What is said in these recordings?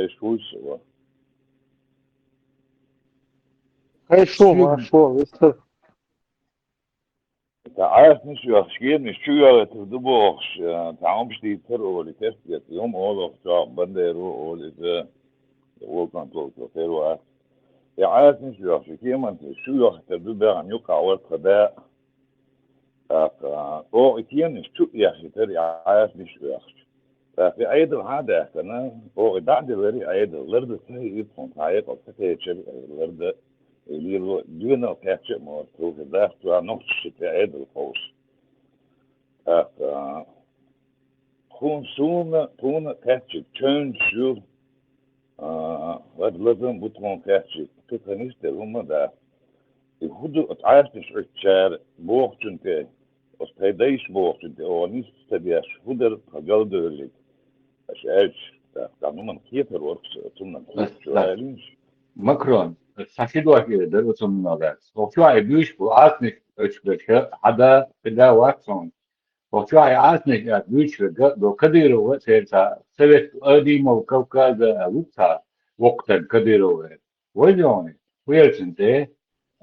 Schulze. Хорошо, что? Da عارف مش يخشين مش شو يا تدبوش تعم بشتي ترو اللي تفكر يوم أول شاب بندرو أول إذا وكان توصل ترو يا عارف مش يخشين كيما أنت شو يخشين تدبر عن يقع والقضاء أو إتيان مش شو يخشين تري عارف مش يخشين ففي عيد هذا كنا أو بعد وري عيد الغرد سهي يدخل عيد أو سهي شيء الغرد اللي دينا كاتش ما تروح ده تو نقطة في عيد القوس خون سون كاتش تشون شو لازم بتكون كاتش كتنيست هم ده يخدوا تعرف مش عشان بوقت انت استعديش بوقت انت او نيس تبيش خدر قجل دولي اش تعمل كيف الورك ثم شو ماكرون ساشيد واحد درس من هذا وشو عيبيش وعاتنك اشبك هذا كذا واكسون وشو عاتنك عيبيش لو كديروا سيرتا سبت أدي موكو كذا وقت كديروا ويجوني ويرسنتي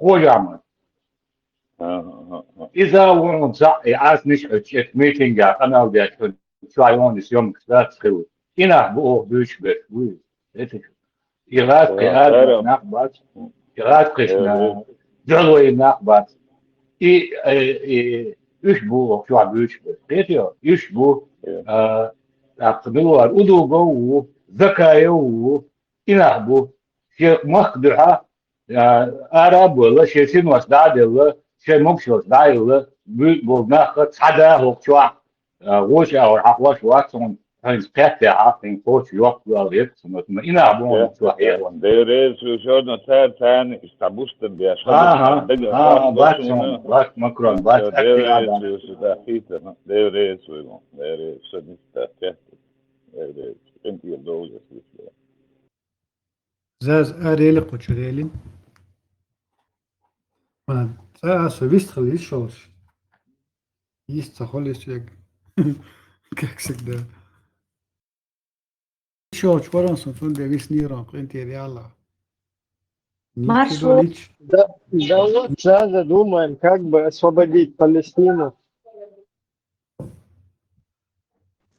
هو يعمل إذا ورنصع عاتنك اشبك ميتينج أنا ودي أشوف شو عيوني يوم كذا تخلو إنا بوه بيش بس يغاد قيادة نقبت يغاد قشنا جلوي نقبت يشبو شو عم يشبه قيتيو يشبو أقدروا أدو جو ذكايو ينهبو شيء مخدعة أراب ولا شيء سنوس داد ولا شيء مكشوس داد ولا بولناخ صدا هو شو وش أو حقوش واتون هنز كاتة عارفين فوش يوقف عليه ثم إنا بون شو هي There is so no time استعبوستن بيش بات مكرون بات أكتي هذا there is so نستأكد there is أنت يدوز زاز أريلي قوتشريلي ما سويست خليش شوش يست خليش يك كاكسك ده شوش ورنسون فون بيس نيران انت يا الله Маршал. Да вот сейчас думаем, как бы освободить Палестину.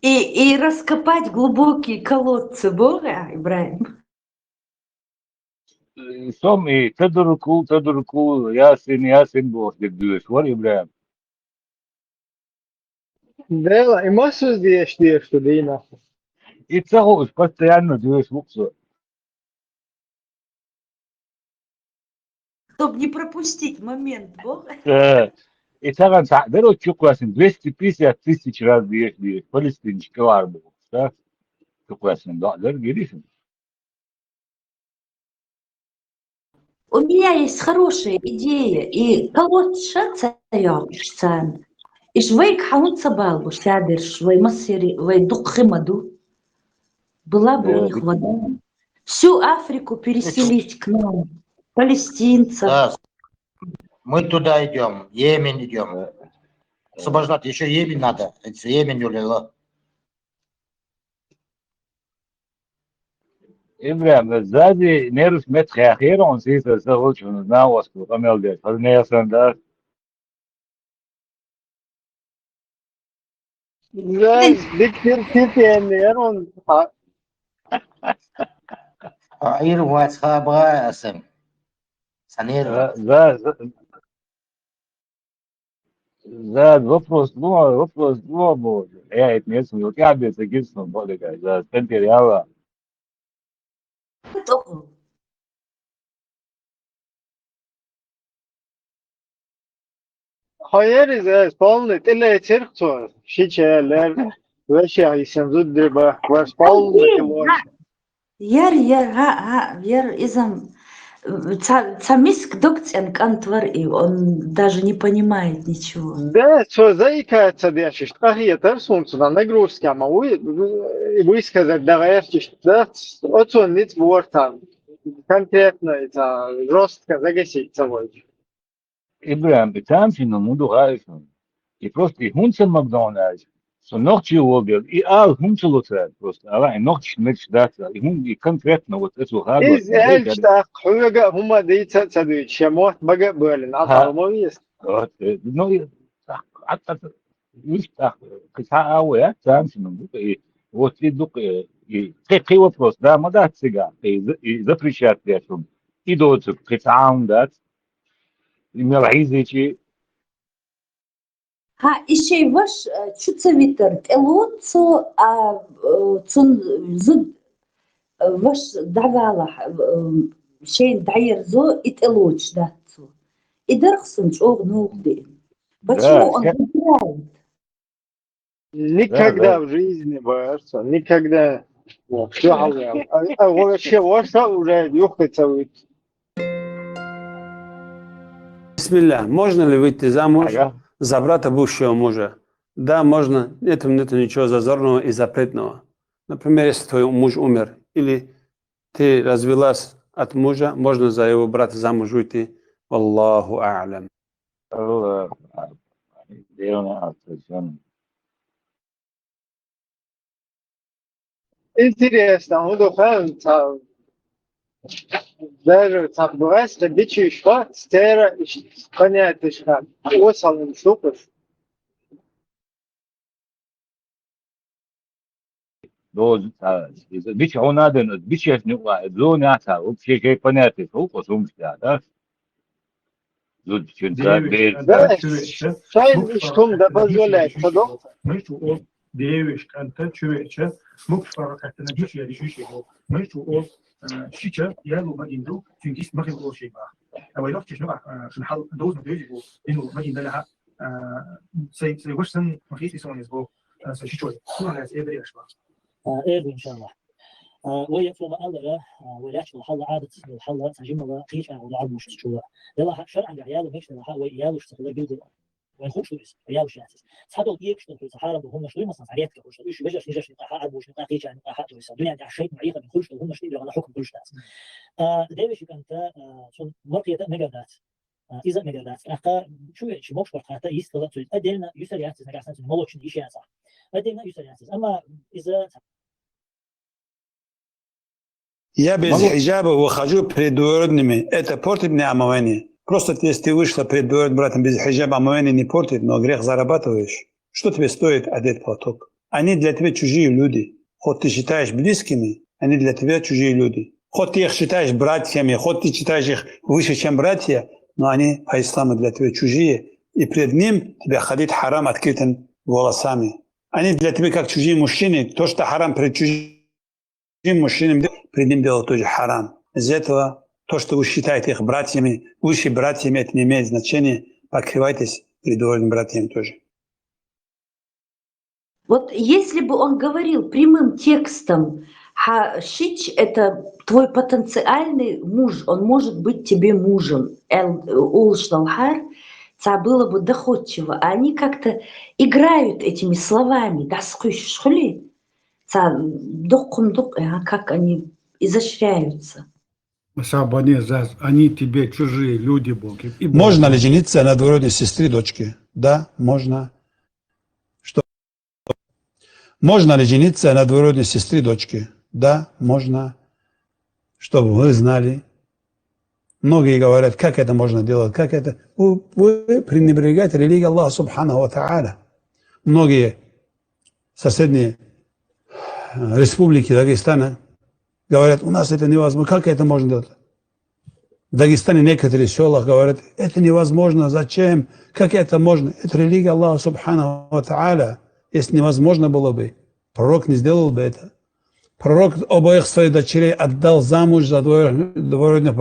И раскопать глубокие колодцы Бога, Ибрahim. سومي تدركوا ياسين بوش دبدوش ور إبراهيم Да, и массу здесь что Дина. يتسهوش постоянно دوش وقصة Чтобы не пропустить момент Бога. يتسهل تعبيرو تشوكو ياسين 250 тысяч раз دوش فلسطينيش كوار بوش تشوكو ياسين دولار جريشن У меня есть хорошая идея. И колодца царёшцан. И швейк хаунца балбу, сядер, швей массери, вейдук химаду. Была бы у них вода. Всю Африку переселить к нам. Палестинцев. Да, мы туда идем, Йемен идем. Освобождать еще Йемен надо. Йемен юлила. إبراهيم زادي نيرس متر أخيرا ونسيت أسوي شو ناوس وقمل ده هذا نيرسن ده Да, диктир он عير واسخابها اسم سنير زاد وفرس نوع بود يعني نيرسن وكيف بيسجلسن بقولك زاد تنتي يلا Hayır, полный, ты летишь, шичелер, вещи, если тут бах, полный, Яр, изам. Цамиск докцен кантвар, и он даже не понимает ничего. Да, что заикается, дальше, что это солнце, на нагрузке, а высказать, давай, да, вот он не творцом, конкретно, это жестко загасить собой. إبراهيم بتامشي إنه موضوع غايشون يفرست يهونسن ماكدونالدز ногти убил, и хумцелуца просто, ногти даться, и и конкретно вот эту гадость. إز إيش تحقق هم دي تسدوي شموت بقى بولن أطعم مويس. Ну, حتى يفتح قطعة أوي تانس من بقى вот и какой вопрос, да, мода цыган, и запрещать лесом, и доцу قطعة дать, и мелхизичи. ها إشي وش شو تسويتر تلوتسو تون زد وش دعواله شيء دعير زو итэлуч датсу. И дархсен чог нугды. Почему он выбирает? Никогда в жизни боятся, никогда. Все халал. А вообще воша уже юхтится. Бисмилля, можно ли выйти замуж за брата бывшего мужа? Да, можно. Нет ничего зазорного и запретного. Например, если твой муж умер, или ты развелась от мужа, можно за его брата замуж выйти. Аллаху а'лям. Интересно, он духовен, даже так бывает, что бичи шла, стера, понятно, что осалым шукаш. Biće onaden, biće zunata, uopće kaj понятие, koliko sumšta, da? Zudčenca, Да, шайн штум да позволяет, подох. Devish kanta çöveçe mukfara katına bir şey düşüşü bu. Meşru o şiçe yalu ma indu çünkü ismi bakın o şey var. Ama yok ki şunu في الحل دوز ما بيجي بو إنه ما إنه لها سي وش سن ما فيش يسون يزبو سيشوي شو على إيه إيش بقى. إيه إن شاء الله. ويفلو ما الله ويعيش الحل عادة الحل سجمة قيشة ولا عاد مش تشوه. يلا شرعا عياله مش لها وياله اشتغل جلده ويخوش ليس عياله شاتس. صادوا يكشتون في الصحراء وهم مشغولين مثلا عريات كوش إيش بيجش نجش نقاح عاد مش نقاح قيشة نقاح تويس الدنيا دي عشيت معيقة من خلش وهم مشغولين على حكم كل شات. دايش كانت شون مرقية مجادات. إذا مجادات أخا شو مش برخاته يستلا تريد أدينا يسريات نقاح سنت ملوش إيش يعني صح. أدينا يسريات أما إذا Я без хиджаба выхожу перед двоюродными. Это портит мне омовение. Просто если ты вышла перед двоюродным братом без хиджаба, омовение не портит, но грех зарабатываешь. Что тебе стоит одеть платок? Они для тебя чужие люди. Хоть ты считаешь близкими, они для тебя чужие люди. Хоть ты их считаешь братьями, хоть ты считаешь их выше, чем братья, но они по исламу для тебя чужие. И перед ним тебя ходить харам открытым волосами. Они для тебя как чужие мужчины. То, что харам перед чужими мужчинам, перед ним делать тоже харам. Из-за этого то, что вы считаете их братьями, выше братьями, это не имеет значения. Покрывайтесь перед двоюродными братьями тоже. Вот если бы он говорил прямым текстом, Шич – это твой потенциальный муж, он может быть тебе мужем. Улшналхар, это было бы доходчиво. А они как-то играют этими словами. Как они изощряются. Они тебе чужие люди, Бог. Можно ли жениться на двоюродной сестре дочки? Да, можно. Что? Можно ли жениться на двоюродной сестре дочки? Да, можно. Чтобы вы знали. Многие говорят, как это можно делать, как это. Вы пренебрегаете религией Аллаха Субханаху ва Тааля. Многие соседние республики Дагестана говорят, у нас это невозможно. Как это можно делать? В Дагестане некоторые села говорят, это невозможно, зачем? Как это можно? Это религия Аллаха Субханаху ва Тааля. Если невозможно было бы, пророк не сделал бы это. Пророк обоих своих дочерей отдал замуж за двоюродных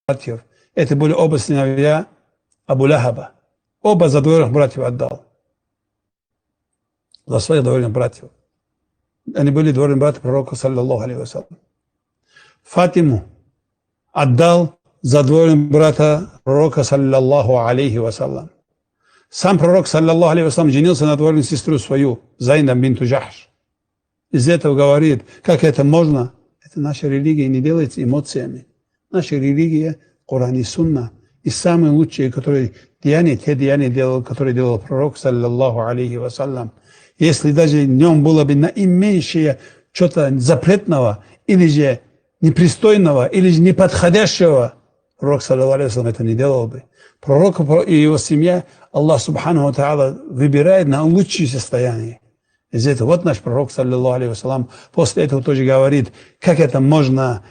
братьев. Это были оба сыновья Абу Лахаба. Оба за двоюродных братьев отдал. За своих двоюродных братьев. Они были двоюродные братья пророка, саллаллаху алейхи вассалям. Фатиму отдал за двоюродного брата пророка, саллаллаху алейхи вассалям. Сам пророк, саллаллаху алейхи вассалям, женился на двоюродную сестру свою, Зайнаб бинту Джахш. Из этого говорит, как это можно? Это наша религия не делается эмоциями. Наша религия, Коран и Сунна. И самые лучшие, которые те деяния делал, которые делал пророк, саллаллаху алейхи вассалям. если даже в нем было бы наименьшее что-то запретного, или же непристойного, или же неподходящего, пророк, саллаллаху алейхи вассалям, это не делал бы. Пророк и его семья, Аллах субхану тааля выбирает на лучшее состояние. Из этого вот наш пророк, саллаллаху алейхи вассалям, после этого тоже говорит, как это можно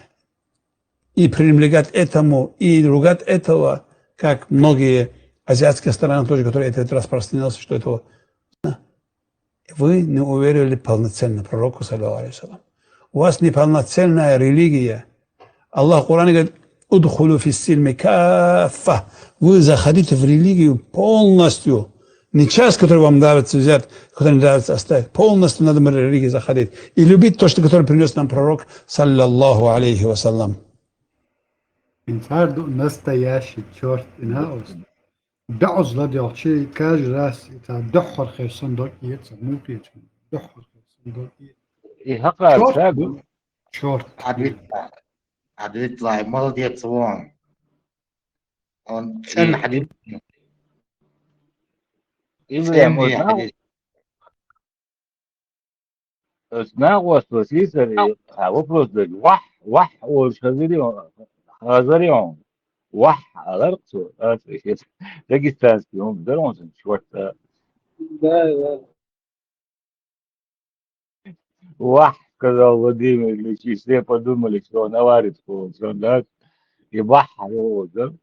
и пренебрегать этому, и ругать этого, как многие азиатские страны тоже, которые это распространился, что этого вы не уверовали полноценно пророку, саллаллаху алейхи вассалям. У вас неполноценная религия. Аллах в Коране говорит, удхулу фиссильми каффа. Вы заходите в религию полностью. Не часть, которую вам нравится взять, которая не нравится оставить. Полностью надо в религию заходить. И любить то, что которое принес нам пророк, саллаллаху алейхи вассалям. Инсарду настоящий черт in-house. Дa'uz ладьохчи каждый раз это дохор херсондок яйца, ну печень. Дохор херсондок яйца. И хака Черт, сагу. черт. عدويت لاي молодец вон. Он член حديث. Ибрahim إيه حديث. اسمع وسوسيسر вопрос да вах хазарион вах аларцу дагестанский он даронsen шварца Да. вах сказал Владимир Ильич, все подумали, что он аварит полностью, да, и вах его, да.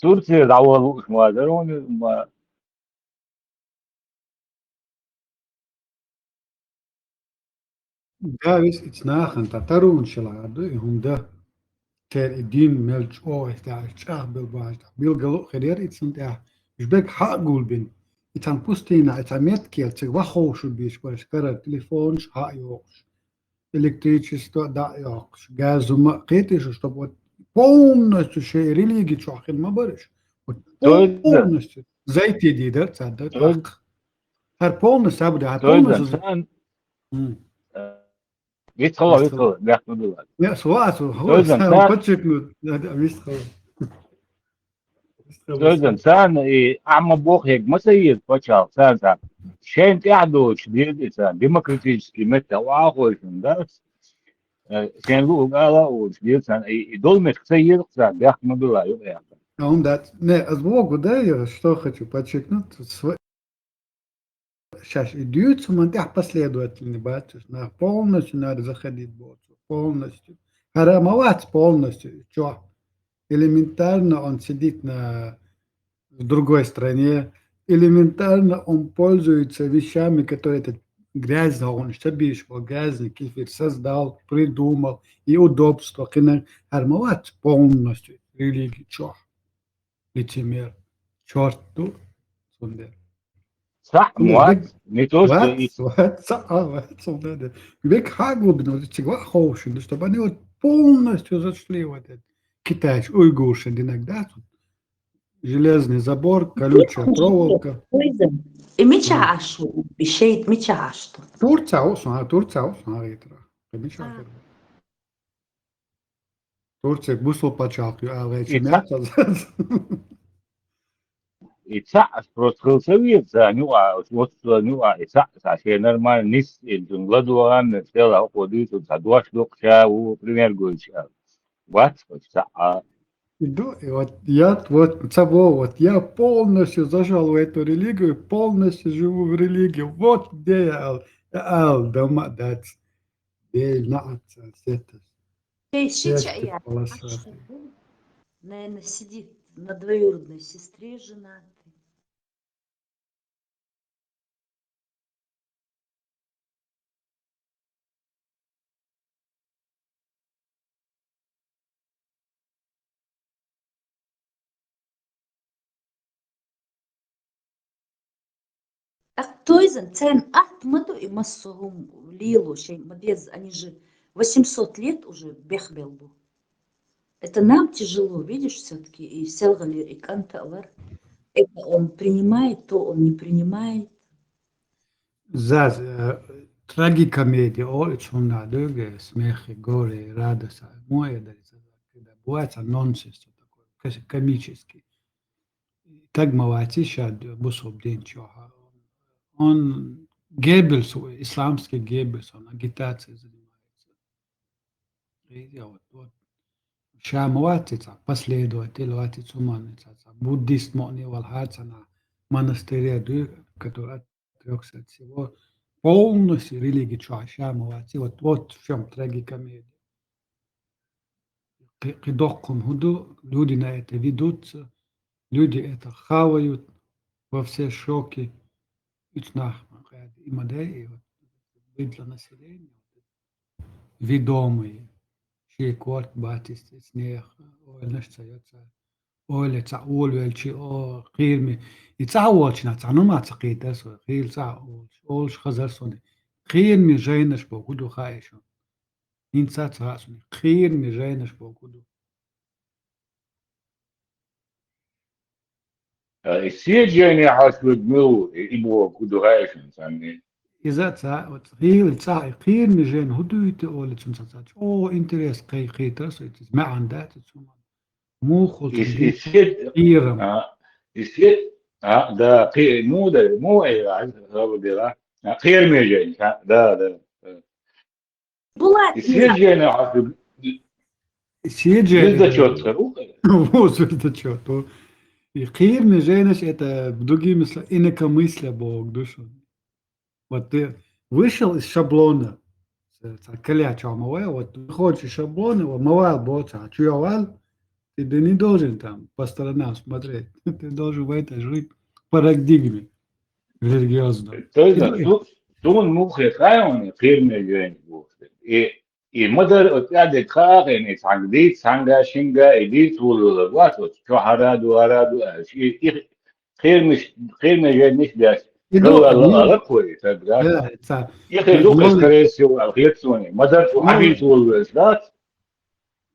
Турция давала мадер, он Да, весь ицнахан татарун шалады, хунда ter الدين ملج او احتاج شاه بالباج بالقلو خير اتسنت مش بك حق قول بين اتان بوستينا اتاميت كيل تسوا خوش بيش باش كرا تليفون ها يوش электричество да يوش газ ما قيتش чтобы полностью شيء религии شو اخر ما برش полностью زيت جديدة تصدق هر полностью ابدا هر полностью يدخل بياخدوا دولار لا سواء هو سام بتشكل هذا بيستخدم Sözüm sen ama Бог як Масаид почал, sen şen قاعدوش دي sen демократический метод واخوشن да sen lu gala уж دي sen долмет Масаид sen бяхма была я. Он да, не, а сбоку, да, я что хочу подчеркнуть, сейчас идет монтаж последовательный, батюш, на полностью надо заходить в бот, полностью. Харамовать полностью, что? Элементарно он сидит в другой стране, элементарно он пользуется вещами, которые это грязно, он штабишь, грязный кефир создал, придумал, и удобство. Харамовать полностью религию, что? Лицемер, черту, сундер. صح مواد не то что век хагубно, чего хочешь, чтобы они вот полностью зашли в этот Китай, уйгурши иногда тут железный забор, колючая проволока. И меча ашу, бешейт меча ашу. Турция olsun, ретро. Турция бусл почалкıyor, ağlayacağım. يتسقس بروتوكولية نوع وصل نوع يتسقس عشان نرمال نس الجنغلادوان سيلا وقوديس وتدواش لوكشا وبريمير جولشا وات وتسقى И вот я полностью зашел в эту религию, полностью живу в религии. Вот где я дома дать. Наверное, сидит на двоюродной сестре женатый. А кто из цен атмаду и массовым лилу, они же 800 лет уже бехбелбу. Это нам тяжело, видишь, все-таки, и селгалер, и канталар. Это он принимает, то он не принимает. Заз, трагикомедия, очень надо, смех, горе, радость. Мой, да, бывает нонсенс такой, комический. تاج مواتي شاد بوسو بدين شوها он Геббельс, исламский Геббельс, он агитацией занимается. И вот шамватица, последователь ватицу маница, буддист мони валхацана, монастыря, который отрекся от всего, полностью религии шамвати, вот в чем трагикомедия. Кидохком худу, люди на это ведутся, люди это хавают во все шоки, и для населения ведомые, ши корт батист снег, олнешцается, олеца олвелчи о хирми, и цаолчна, цанума цакитас, хил цаолч, олш хазарсони, хирми жейнеш богуду хаешо, инца цасуни, хирми жейнеш богуду. السيجاني حسب مو إبو كدوهايشن سامي إذا تا خيل تا خير مجين هدويت أول تنصت أو إنتريس قي خيترس ما عندها تسمى مو خلص السيد خيرم السيد ده مو ده مو أي هذا ده خير ميجين ده بولات السيجاني حسب سيجي جزء شوت مو زلت شوتو خير مجينش это другие мысли инако мысли Бог душу. Вот ты вышел из шаблона, коляча омывая, вот выходишь из шаблона, омывал боца, чуявал, ты да не должен там по сторонам смотреть, ты должен в этой жить парадигме религиозной. то есть тун мухи хаyon خير ميجين и مدر أتعد كاغن تعديد سانغا شينغا إديت والواتو شو هرادو شيء خير ميجين مش ده لو الله كوي تبغى يخي لوكس كريسيو الخيرسوني مدر وحبيت والوزات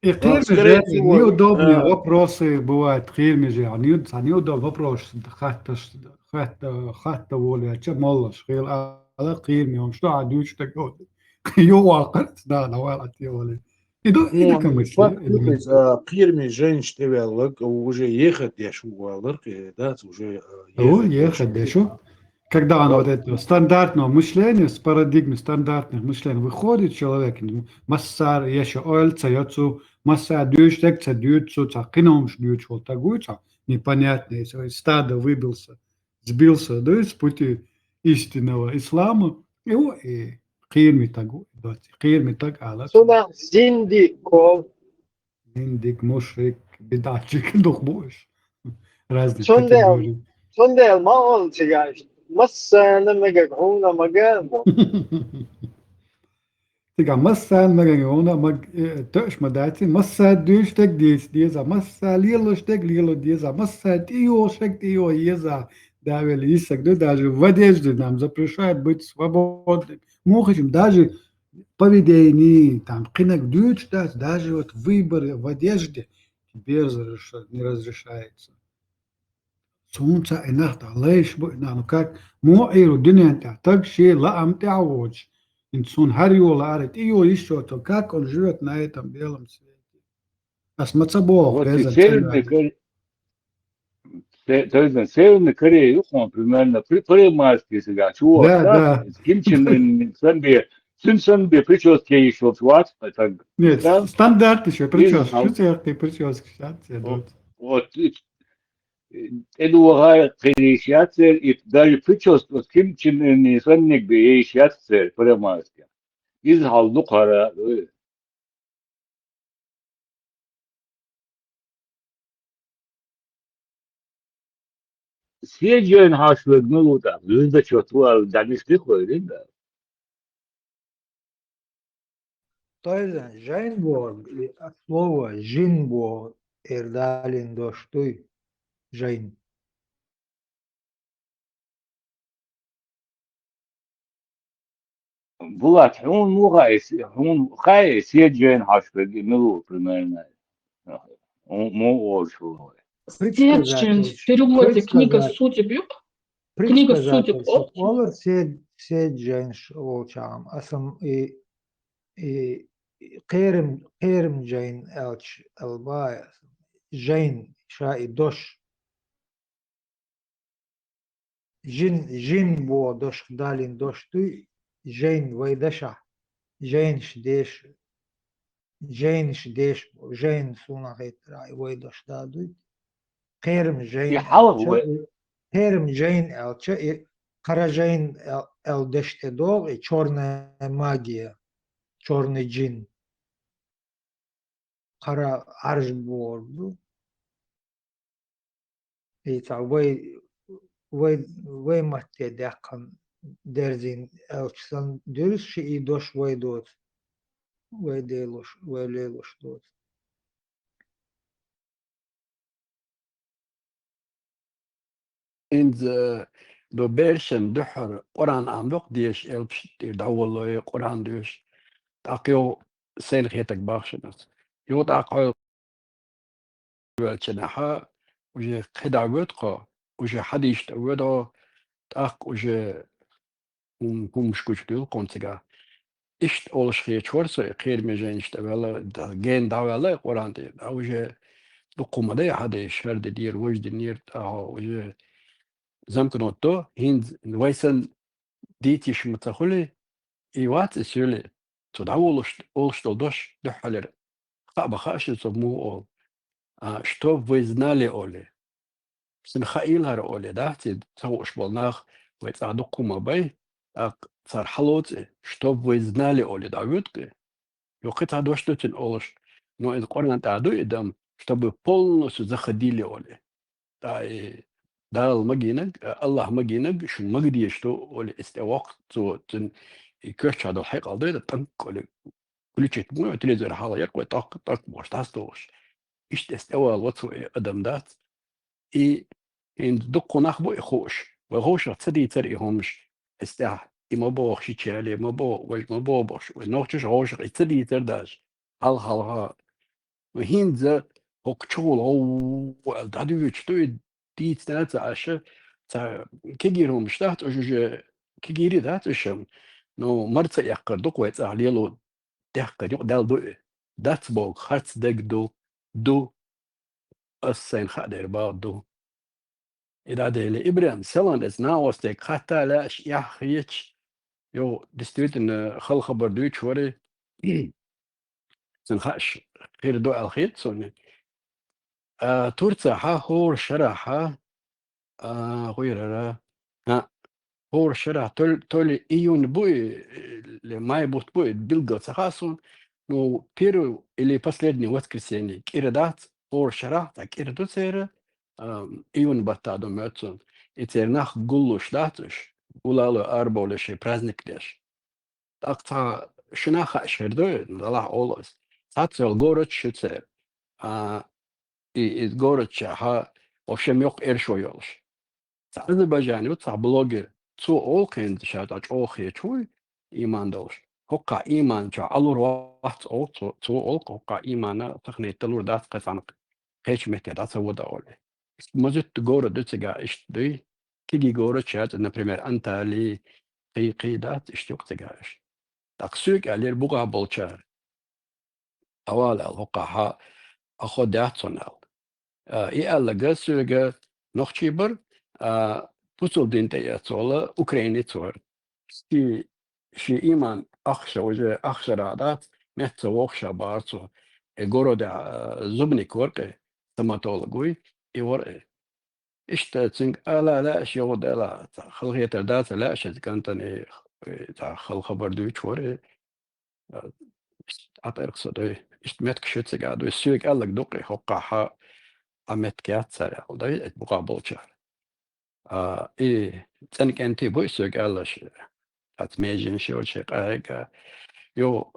И хирмиже, неудобные вопросы бывают, хирмиже, неудобный вопрос, хатта воля, чем молодь, على хирми, что адюч такой, ювакат, да, навалат его. И как мысли. Хирми женщин велик, уже ехать дешо велик, да, уже ехать дешо. Когда он вот это стандартного мышления, с парадигмы стандартных мышлений выходит человек, массар, еще ольца, яцу, масса дюштек, цадюцу, цакином шдючу, тагуца, непонятно, если стадо выбился, сбился, да, с пути истинного ислама, его и хирми тагу, хирми так, алла. Сюда зиндиков. Зиндик, мушрик, бедачик, дух будешь. Разные категории. Сондел, мало тягаешь. Масса мегагона магамо. Tiga massa magangona mag touch madati massa dushtek diza massa lilo shtek lilo diza massa тио shtek тио еза давели иск даже в одежде нам запрещают быть свободным. Мы хотим даже поведение там кинек дюч даже вот выборы в одежде тебе не разрешается. Солнце и нахта лейш ну как моиру динента так ши ла амтяуч инсун харью ларит ио еще то как он живет на этом белом свете. А смацабо вот Северной Корее он примерно примарский сега чего да кимчин сынсан прически еще сват нет стандарт еще прически что прически вот Эдуард Крещатцер и даже прическу кимчин не санник бы Крещатцер примарский из халдукара Седжен хашлык ну так, yüzde çotwa danıştık öyle de. То есть, жейнбо, слово жинбо, эрдалин доштуй, жейн. Bulat, он хай седжен хашлык ну примерно. Он очень. Седжен, в переводе книга судеб. Книга судеб. Олар седжен волчам, асам и قيرم جين الش الباية جين شاي دوش جين بو دوش دالين دوش توي جين ويدشا جين شديش جين سونا غيت راي ويدش دادوي خيرم جين يحاول خيرم جين الچا قرا جين ال دشت دوغ черная магия черный джин قرا عرج بوردو ايتا وي ماتي داقن درزين الچسان دürüs شي دوش وي دوت وي ليلوش دوت إن دو بيرشن دحر قرآن عمق ديش إلبش دعوة قرآن ديش تاقيو سين خيتك باخشنس يو تاقيو جناحا وجه خدع ويدقى وجه حديش تودو تاق وجه مش كوش ديل قونتيغا إشت أولش خير شورسو خير مجين اشتغل جين دعوة قرآن دي وجه دقوم دي حديش هرد دير وجد نير تاهو وجه زمكنوتو هند ويسن ديتيش متخولي إيوات سيولي تدعولش أولشتو دوش دحالر خابا خاشل صبمو أول что вы знали Оли سنخائيل أولي داتي تسوش بالناخ ويتعدقوا بي صار حلوتي что вы знали Оли دعوتك يوقيتها دوشتوتين أولش но إذ قرنا تعدو إدام чтобы полностью заходили Оли دال مجينك الله مجينك شو مجدي شتو ولا استواق تو تن يكش هذا الحق على تنك ولا كل شيء مو تلزر حاله يقوى طاق مش تاستوش إيش تستوى الواتسو أدم دات إن دقوا نخبو يخوش وخوش تصدي تري همش استاح إما بوخ شيء عليه ما بو بوش ونوتش خوش تصدي ترداش هالها وهين ذا هوكشول أو دادو شتو ديت ثلاثة عشر كيجيرهم مش تحت أجوج كيجيري ذات الشم نو مرت يقردوك ويتعليلو تحقر دال دو دات بوك خرط دق دو السين خادر بعض إذا ده لإبراهيم سلام إذا وستك حتى لا أشياء خيش يو دستويت إن خبر دويتش وري سنخش خير دو الخيط سوني تورتا هور شرحها غير هور شرح تولي إيون بوي لما يبوت بوي بيلغا تخاصون но первый или последний воскресенье кирдат хор шарах так кирдуцера июнь батадо мёцун и тернах гулуш датыш гулало арболеши праздник деш так та шнаха шердо дала олос сацел город шуце и город чаха вообще yok erşoyolş Azerbaycan'ı ta blogger tu olken dışarıda çok iyi iman doğuş Hokka imanca alur vaxt tu hokka imana taqnettelur dat qasanq hechmete dat savada ole может город дутига ишты киги город чат например антали قيدات اشتوقتجاش تقسوك على البقعة بولشار أولا الوقعها أخذات صنال إيالا قسوك نخشيبر بوصل دين تياتولا أوكراني تور شي إيمان أخشى وجه أخشى رادات متى وخشى بارتو الجورو زبني كورك ثماتولوجي يور اشتاتنك لا شيء لا خلقية داتا لا شيء كانتني خل خبر دويتش وري أطيق صدي اشتمت كشوتس قاعد ويسويك قال لك دقي حقها عمت كات سريع وده مقابل شهر إيه تنك أنت بويسويك قال لك أتميجن شو شيء قاعد يو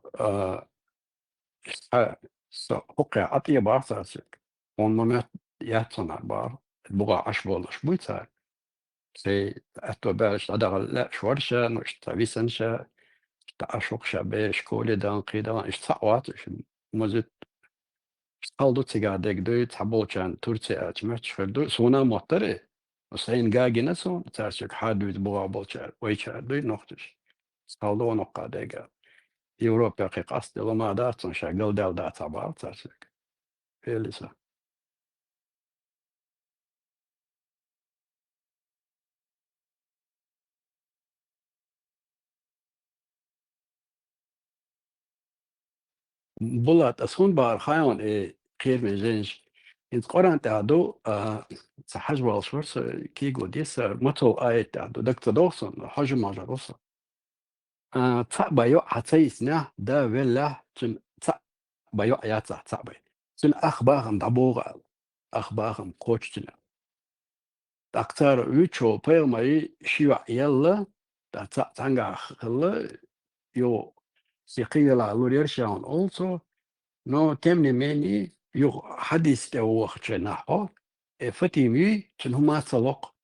حقها أطيب بارساسك ونمت ياتنا بار بقى أشبولش بويتار سي أتو بالش أدغل لا شورشة نوش تبيسنشة تأشوق شبيش كولي دان قيدان إش تعواتش مزت قالدو تيغادك دوي تحبولشان تورتي أتمرش فردو سونا موتري وسين غاقي نسون تارشك حادويت بغا بولشار ويشار دوي نوختش قالدو نقا ديغا يوروبيا قي قصد لما داتون شاقل دال داتا بار تارشك إليسا بولات أسون بار خايون خير من جنش إنت قرآن تعدو صحج والشورس كي قديس متو آية تعدو دكتور دوسون حجم مجروسة تصعب يو حتسيسنا دا ولا تن تصعب يو آيات تصعب تن أخبارهم دبوغ أخبارهم قوتشنا أكثر ويتشو بيرمي شيوع يلا تانغا خلا يو سيقيلا لوريرشاون also no temne meni يو حديث تو وخشنا فتيمي تن هما تلق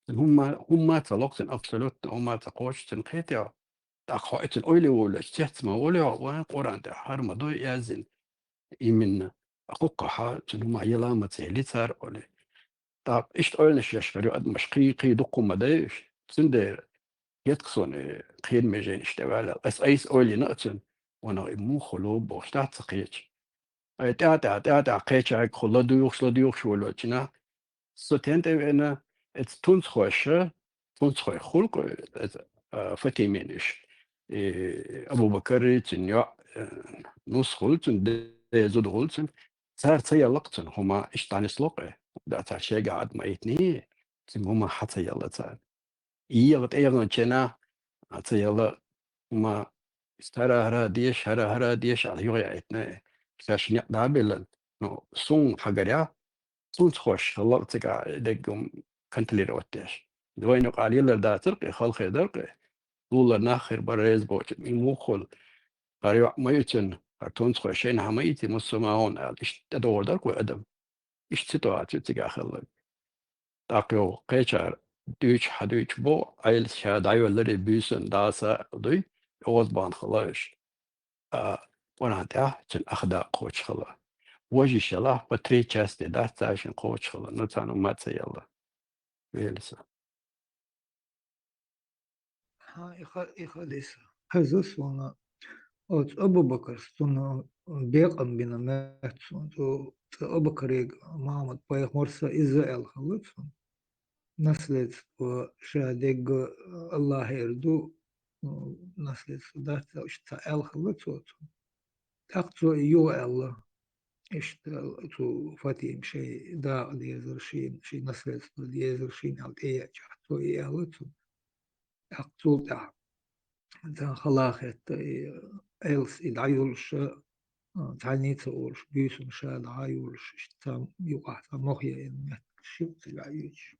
تن هما تلق تن أبسلوت هما تقوش تن خيتيا تأخوات الأولي ولا استحت ما ولا وين قرآن ده حرم دو يازن يمن أخوك تن هما يلا ما تهلي صار ولا طب إيش تقول نشيش فريو قد مشقي قيدكم مدايش تندر يتقصون خير مجين اشتغال اس ايس أولي نقتن وانا مو خلوب بوشتات سقيتش تا قيتش خلا دوخش ولا جنا ستنت انا تونس خلق فتيمينش ابو بكر تنيا نص خلتن زود خلتن صار تيلقتن هما اشتاني سلقه دا تاشي قاعد ما يتني هما حتى يلا صار يغت ايغن جنا حتى يلا هما هرا ديش على يغي اتنا ساشني دابل نو سون حغريا سون خوش الله تقع دقم كنت لي روتش دوين قليل دا ترقي خلق درقي طول ناخر بريز بوت مو خل قريع ما يتن تونس خوشين حميتي مسمعون ايش تدور درك وادم ايش سيتواتيو تقع خلق تاقيو قيشار دوش حدوش بو ايل شاد ايولري بيسن داسا دوي اوزبان خلاش وانا تن اخدا قوش خلا وجي شلا بتري части да تاشن قوش خلا نتانو ماتسا يلا ويلسا إخاليس هزوس وانا أوت أبو بكر ستون بيقم بنا ماتسون تو أبو بكر محمد بايخ مرسى إسرائيل خلصون نسلت وشادق الله يردو نسلت دات اشتاء خلصوت تقصو يو الله اشتاء تو فاتيم شيء دا ديزرشين شي نسلت ديزرشين على ايه جحتو ايه خلصون تقصو دا تا خلاخت ايلس العيولش تعنيت اولش بيسون شاد عيولش اشتا يوقع مخيا ان شفت العيولش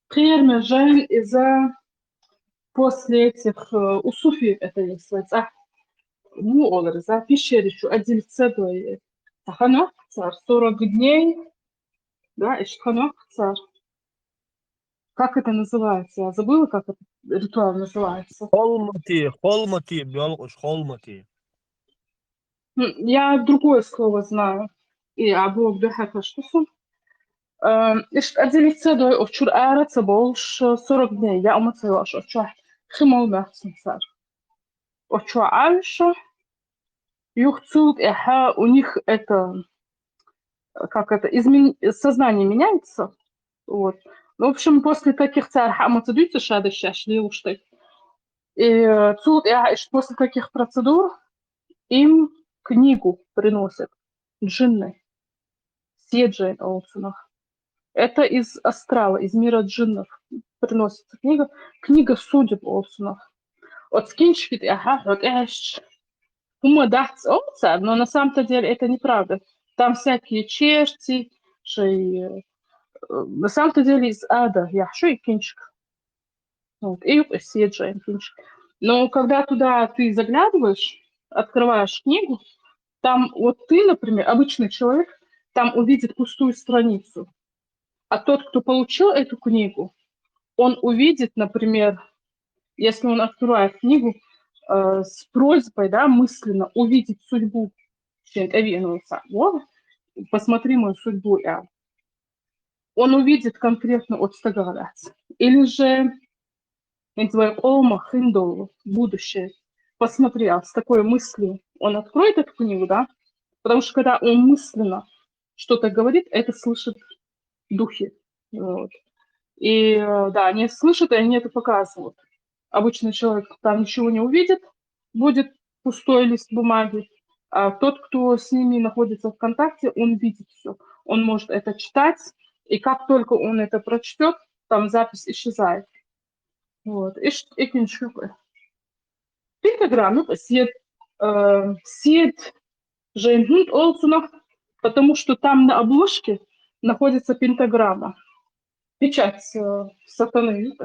Приер Мержан из-за после этих усуфий, это называется, ну, олар, за пещере еще один цедой таханок цар, 40 дней, да, и шханок цар. Как это называется? Я забыла, как этот ритуал называется. холмати, бьёлкуш, холмати. Я другое слово знаю. И абу бдухака штуфу. إيش أدري تصدق أشور أعرض سبولش 40 دنيا يا أمة سواش أشوح خمول بحسن صار أشوح عايش يخطوط إحا у них это как это сознание меняется вот в общем после таких цар хама цедуется шада шашли ушты и цуд после таких процедур им книгу приносят джинны седжайн олцунах. Это из астрала, из мира джиннов приносится книга судеб Олсунов. От скинчфит и ахахот эш. Ума дахц овца, но на самом-то деле это неправда. Там всякие черти, на самом-то деле из ада яхшу и кинчик. Вот, и седжаем кинчик. Но когда туда ты заглядываешь, открываешь книгу, там вот ты, например, обычный человек, там увидит пустую страницу. А тот, кто получил эту книгу, он увидит, например, если он открывает книгу с просьбой, да, мысленно увидеть судьбу, посмотри мою судьбу, он увидит конкретно от стагалец. Или же будущее. Посмотри, с такой мыслью он откроет эту книгу, да, потому что когда он мысленно что-то говорит, это слышит духи. Вот. И да, они слышат, и они это показывают. обычный человек там ничего не увидит, будет пустой лист бумаги. А тот, кто с ними находится в контакте, он видит все. Он может это читать, и как только он это прочтет, там запись исчезает. Вот. Ik vind super. Пентаграмму сид Жейнхунд Олсунах, потому что там на обложке находится пентаграмма. Печать сатаны.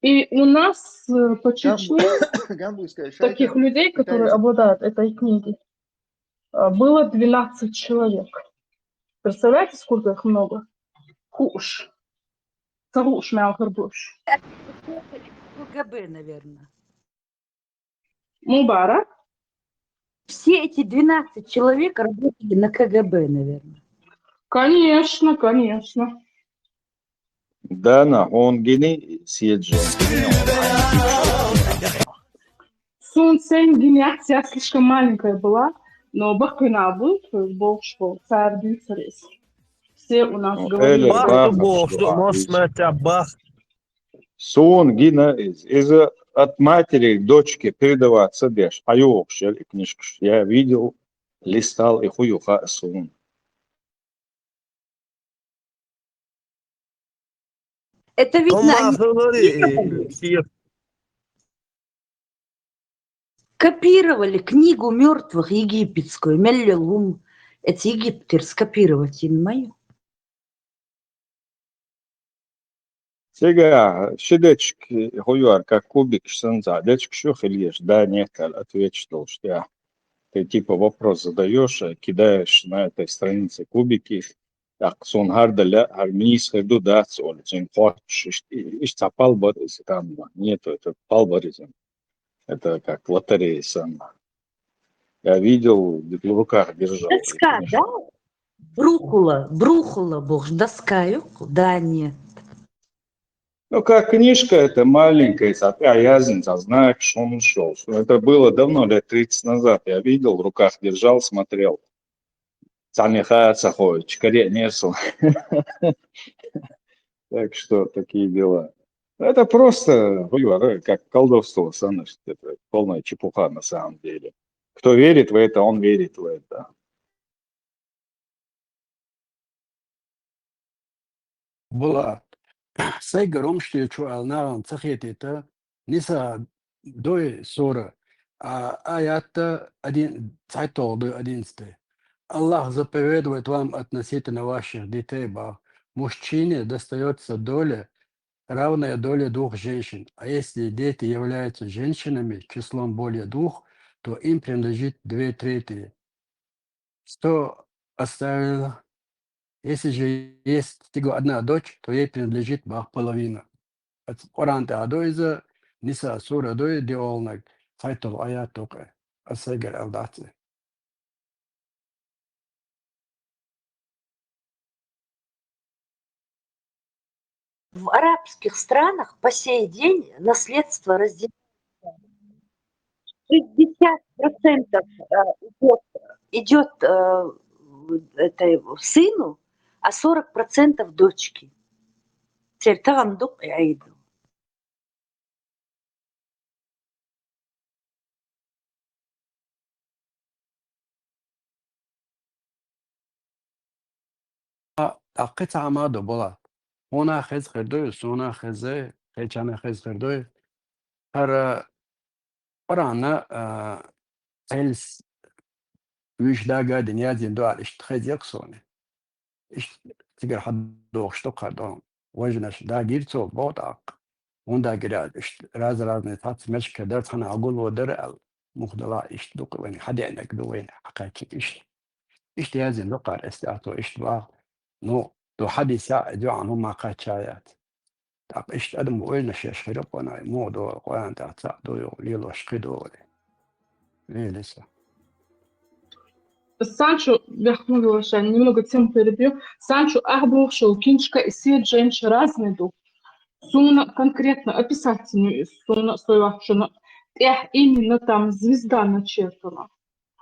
И у нас по Чечне таких людей, которые обладают этой книгой, было 12 человек. Представляете, сколько их много? Хуш. Цагуш мялхарбуш. КГБ, наверное. Мубарак. Все эти 12 человек работали на КГБ, наверное. Конечно, конечно. Да, он гений съезжал. Сунцень генерация слишком маленькая была, но Бахкина был, то есть Бог шел, царь Дюцерес. Все у нас говорили. Сон гина из от матери к дочке передаваться дешь. А и книжку я видел, листал и хуюха сон. Это видно, копировали книгу мертвых египетскую, Меллелум. Это Египет скопировать, не мою. Сега, щедечки хуюар, как кубик, шанза, дечки шухельешь, да, нет, ответил, что ты типа вопрос задаешь, кидаешь на этой странице кубики, так, сон хардаля, армийс харду дац, он хочешь, ищ палбаризм, там нету, это палбаризм. Это как лотерея сама. Я видел, в руках держал. Доска, да? Брухула, бог, доска, да, нет. Ну, как книжка, это маленькая, я знаю, что он ушел. Это было давно, лет 30 назад. Я видел, в руках держал, смотрел. Скорее несу. Так что такие дела. Это просто, как колдовство, это полная чепуха на самом деле. Кто верит в это, он верит в это. Была сайга ромшти чуалнаран цахетита ниса дой сора аята 11. Аллах заповедует вам относительно ваших детей, мужчине достается доля, равная доле 2 женщин. А если дети являются женщинами числом более 2, то им принадлежит 2/3. Что оставила? Если же есть всего одна дочь, то ей принадлежит половина. Оранте адойза, ниса сура дой диолнак, сайтов аят только, асайгар алдати. В арабских странах по сей день наследство разделяется. 60% идет сыну, а 40% дочке. Теперь там я иду. قطعة ماده بلا هنا خز خردوی سونا خزه خیچانه خز خردوی هر قرانا els ويشلاقا دنيا زين دوال اشت خز يقصوني اشت تقر حد دوغشتو قردون وجنش دا جيرتو بوطاق وندا قراد اشت راز نتات مشكة درت خنا أقول ودر مخدلا اشت دوق وين حد عندك دوين حقاكي اشت يازين دوقار استعطو اشت با نو دو حد يساعد عنهم ما قاتشايات تاق اشت ادم وين شاش خرقنا مو دو قوان تاع دو ليلو شقدو ليه لسه Санчо, немного тему перебью. Санчо Ахбухшел, Кинчка и Сид Женш разные ду. Суна конкретно описательную суна стоящую. Именно там звезда начертана.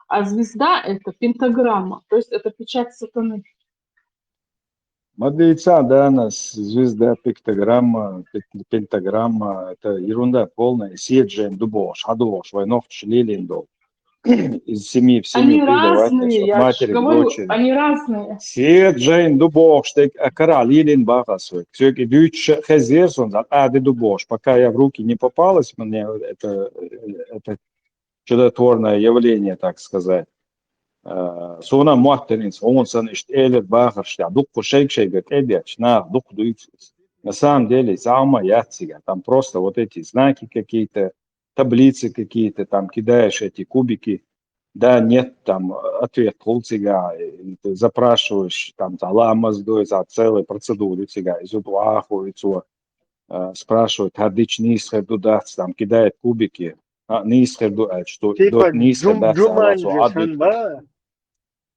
А звезда это пентаграмма, то есть это печать сатаны. Матрица, да, нас звезда, пиктограмма, пентаграмма, это ерунда полная. Съезжаем дубош, хадош, войнов, шлилиндол. Из семьи в семью Они передавать, разные, от я же матери к говорю, дочери. они разные. Съезжаем дубош, так акара лилин багасует. Все-таки дючь хезерсон, ады дубош. Пока я в руки не попалось, мне это чудотворное явление, так сказать. Суна муахтенец, он сан ишт элет бахаршта, дукку шейк гет эдяч, на дук дуйцис. На самом деле, заума яцига, там просто вот эти знаки какие-то, таблицы какие-то, там кидаешь эти кубики, да, нет, там ответ полцига, ты запрашиваешь, там, таламаздой за целой процедуры цига, из уплаху, спрашивают, хадыч нисхер дудац, там кидает кубики, нисхер дудац, что Типа нисхер дац, Джуманджи, Санба.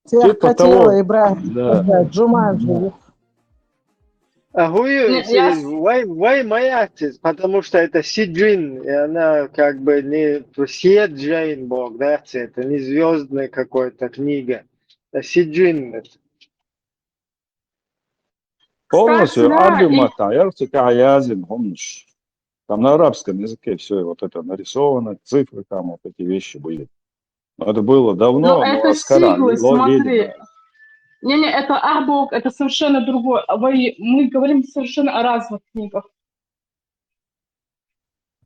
Я типа хотела того, играть да. Джуманджи. А хуй, Я why маятис? Потому что это Сиджин, и она как бы не Сиджин Бог, да, это не звездная какая-то книга. Это Сиджин. Полностью да, аргумент, я язин, помнишь, там на арабском языке все вот это нарисовано, цифры там, вот эти вещи были. Но это было но давно, но это Аскара, сиглы, смотри. видимо. Не, это Ахбок, это совершенно другое. Мы говорим совершенно о разных книгах.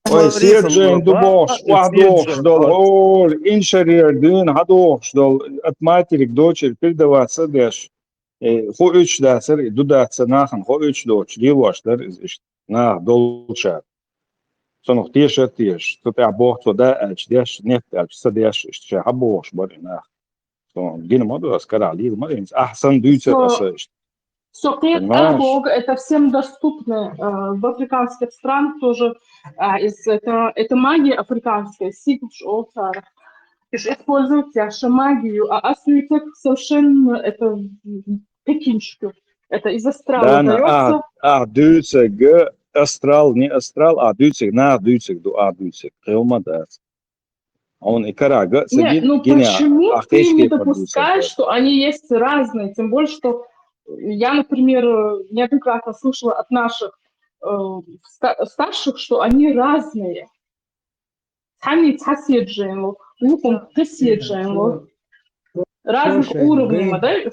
Ой, Сиджин, Дубош, Вахдош, Дол, Иншарир, Дин, Хадош, Дол, от матери к дочери передаваться дальше. Хо üç derser, du derser nachen, ho üç doç, diyorlar, na dolçar. Sonuç tieš, tu te aboht to da, dieš, net, sadeš, işte aboş bari na. Son, gene modu askarali, marins, ahsan düçer asa işte. Сокет Понимаешь? Ахбок это всем доступно. В африканских странах тоже это магия африканская, сигуш олтар. Используйте магию, а асуитек совершенно это пекинчик. Это из астрала Да, дается. düçer, g, astral, не астрал, düçer, na düçer, du düçer. Kılmadas. Он и карага, Нет, сагин, ну гене, почему ты не ахешки допускаешь, что они есть разные? Тем более, что я, например, неоднократно слышала от наших старших, что они разные. Сами цасидженло, луком цасидженло. Разных уровней, модель.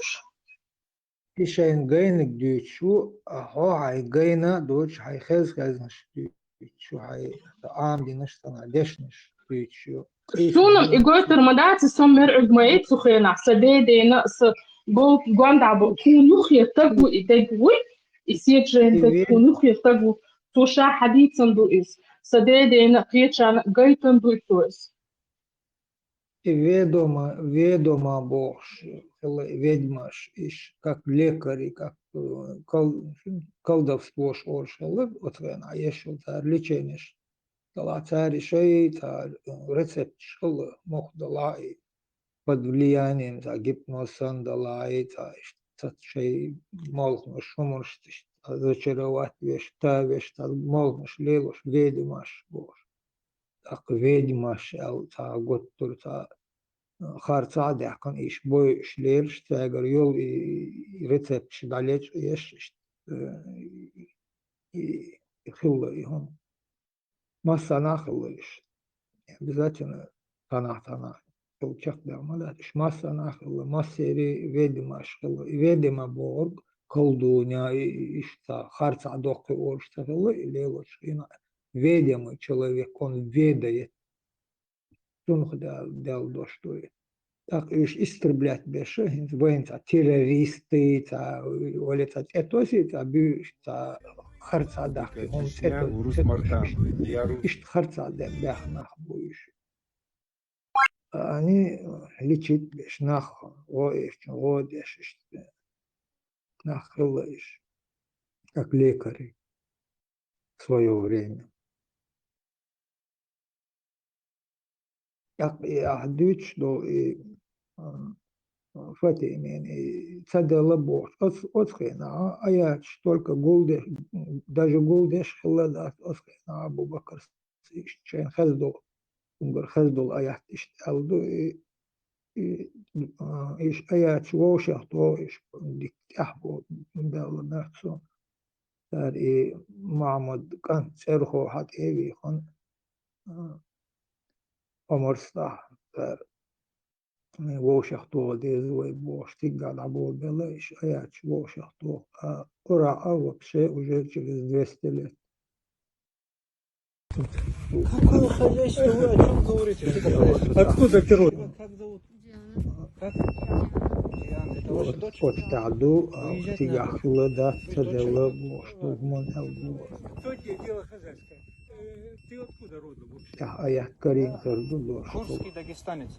Ишайн гайник дючу, ахо хай гайна доч хай хез хезнаш дючу хай амдинаш тана дешнаш дючу. Сунам игой термодати сомер игмаит сухена, садейдейна с гол гуандабо, кунух ятагу идегуй, и сиджен кунух ятагу, туша хадицан дуис, садейдейна кьечан гайтан дуитуис. Ведома Бог, ведьмаш, как лекари, как колдовство шоршалы, вот а еще лечение, дала царь шеи, рецепт школы мог дала и под влиянием гипноза дала и шеи молхнуш, шумуш, зачаровать вещь, та вещь, молхнуш, лелуш, ведьмаш Бог. Так ведьмаш, год турта خارطة دهكن إيش بوي شليرش تاجر يول رتب شداليش إيش يخلو يهم ما سناخلو إيش обязательно танах толчак да малат إيش ما سناخلو ما سيري ведьма شخلو ведьма борг колдуня إيش та خارطة доки орш тахло или лучше ведьма человек он ведает тунх дал доштует. Так иш истреблять беше, военца террористы, олеца этоси, бюш, харца дахки, он иш харца дах нах буиш. Они лечит беш нах, одеш, нах хылаиш, как лекари в свое время. Так и ахдуч до и Фатимин и цадела бор. Отхрена, а я только гулдеш, даже гулдеш хлада отхрена Абу Бакр чен хаздол, унгар хаздол аят ишталду и إيش أيات شوشة تو إيش ديك أحبو دولة نفسه تار معمد كان سيرخو حد إيبي خن عمر صح تار ووشة تو دي زوي بوش تيجال عبود بلا إيش أيات شوشة تو قرع أول شيء وجيت через 200 лет. Как вы выходите? Вы о чем говорите? Откуда герой? Как зовут? Как? Это ваша дочь? Отстаду, тигахла да цадела что в Монталбу. Что тебе дело хозяйское? Ты откуда родом вообще? А я Карин Сардудо. Курский дагестанец.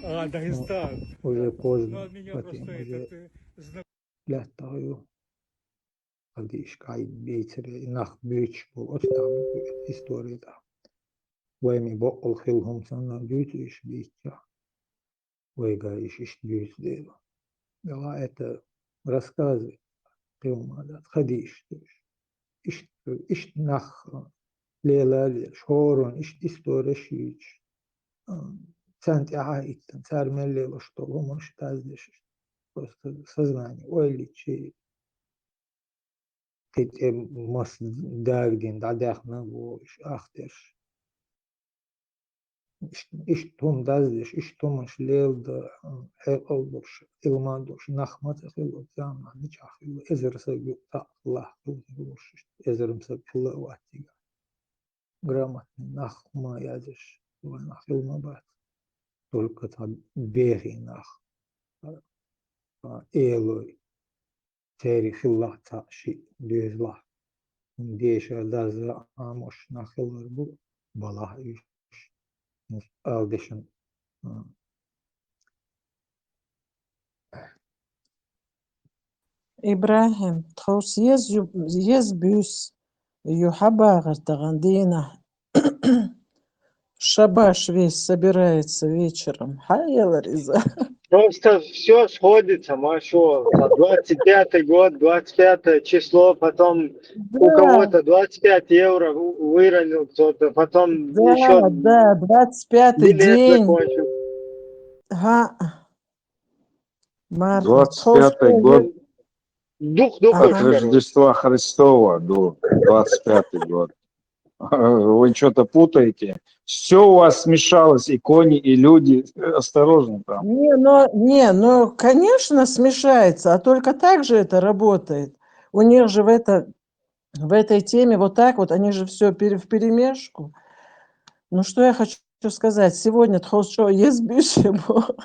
А, Дагестан. Уже поздно. Ну, от меня просто этот знакомый. Летаю. Адиш кай бейцере нах бич был отстаду история да. Вайми бокол хилхом санна дютиш битя. Вайга иш дют да. Это рассказы Пилмада, Хадиш, иш нах лела шорон, иш история шич. Цент яхаиттен, цар меллела, что он считает здесь просто сознание. Ой, личи. Ты мас дагдин, дадахна, иш ахтерш. Иш том даздеш, иш томаш лелда, олдош, илмадош, нахмат, хило, зама, ничах, эзерсагю, та, лах, эзермсаг, хиловатига. Грамотный, нахма, ядеш, нах, илмабат. Только там бери, нах, элой, тери, хилла, та, ши, дюзла. Деша, даза, амош, нах, иларбу, балах, иш. Алдешен. إبراهيم تخوص يزبوس يحبا غردغандина. Шабаш весь собирается вечером. Хайла Риза. Просто все сходится, Машо. 25-й год, 25 число, потом у кого-то 25 евро выронил кто-то, потом еще... Да, 25-й день. Закончил. Ага. 25-й год. Дух от Рождества Христова до 25-й год. Вы что-то путаете. Все у вас смешалось, и кони, и люди. Осторожно там. Ну, конечно, смешается, а только так же это работает. У них же в этой теме вот так вот, они же все вперемешку. Ну, что я хочу сказать. Сегодня тхошо езбишемо.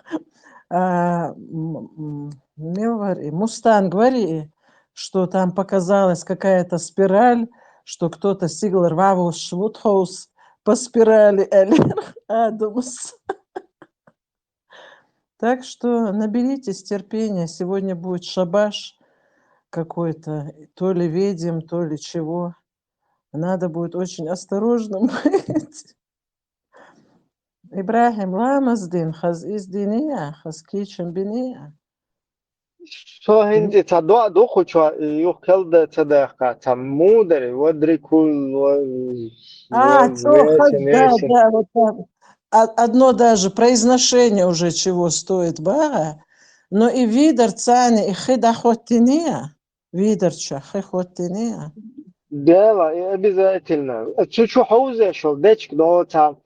Мустан, говори, что там показалась какая-то спираль, что кто-то сиглар вавус швутхаус по спирали Адамс. Так что наберитесь терпения. Сегодня будет шабаш какой-то, то ли ведьм, то ли чего. Надо будет очень осторожным быть. Ибрахим, ламаздин, хаз издиния, хаз кичен биния. Что хинди цадо духуча юхкелда цадахка, там мудрый, водрикул, Да, вот там. Одно даже произношение уже чего стоит бара, но и видер цани и хидахотиния, видерча хихотиния. Да, обязательно. Чуть-чуть хуже, что дечк, но там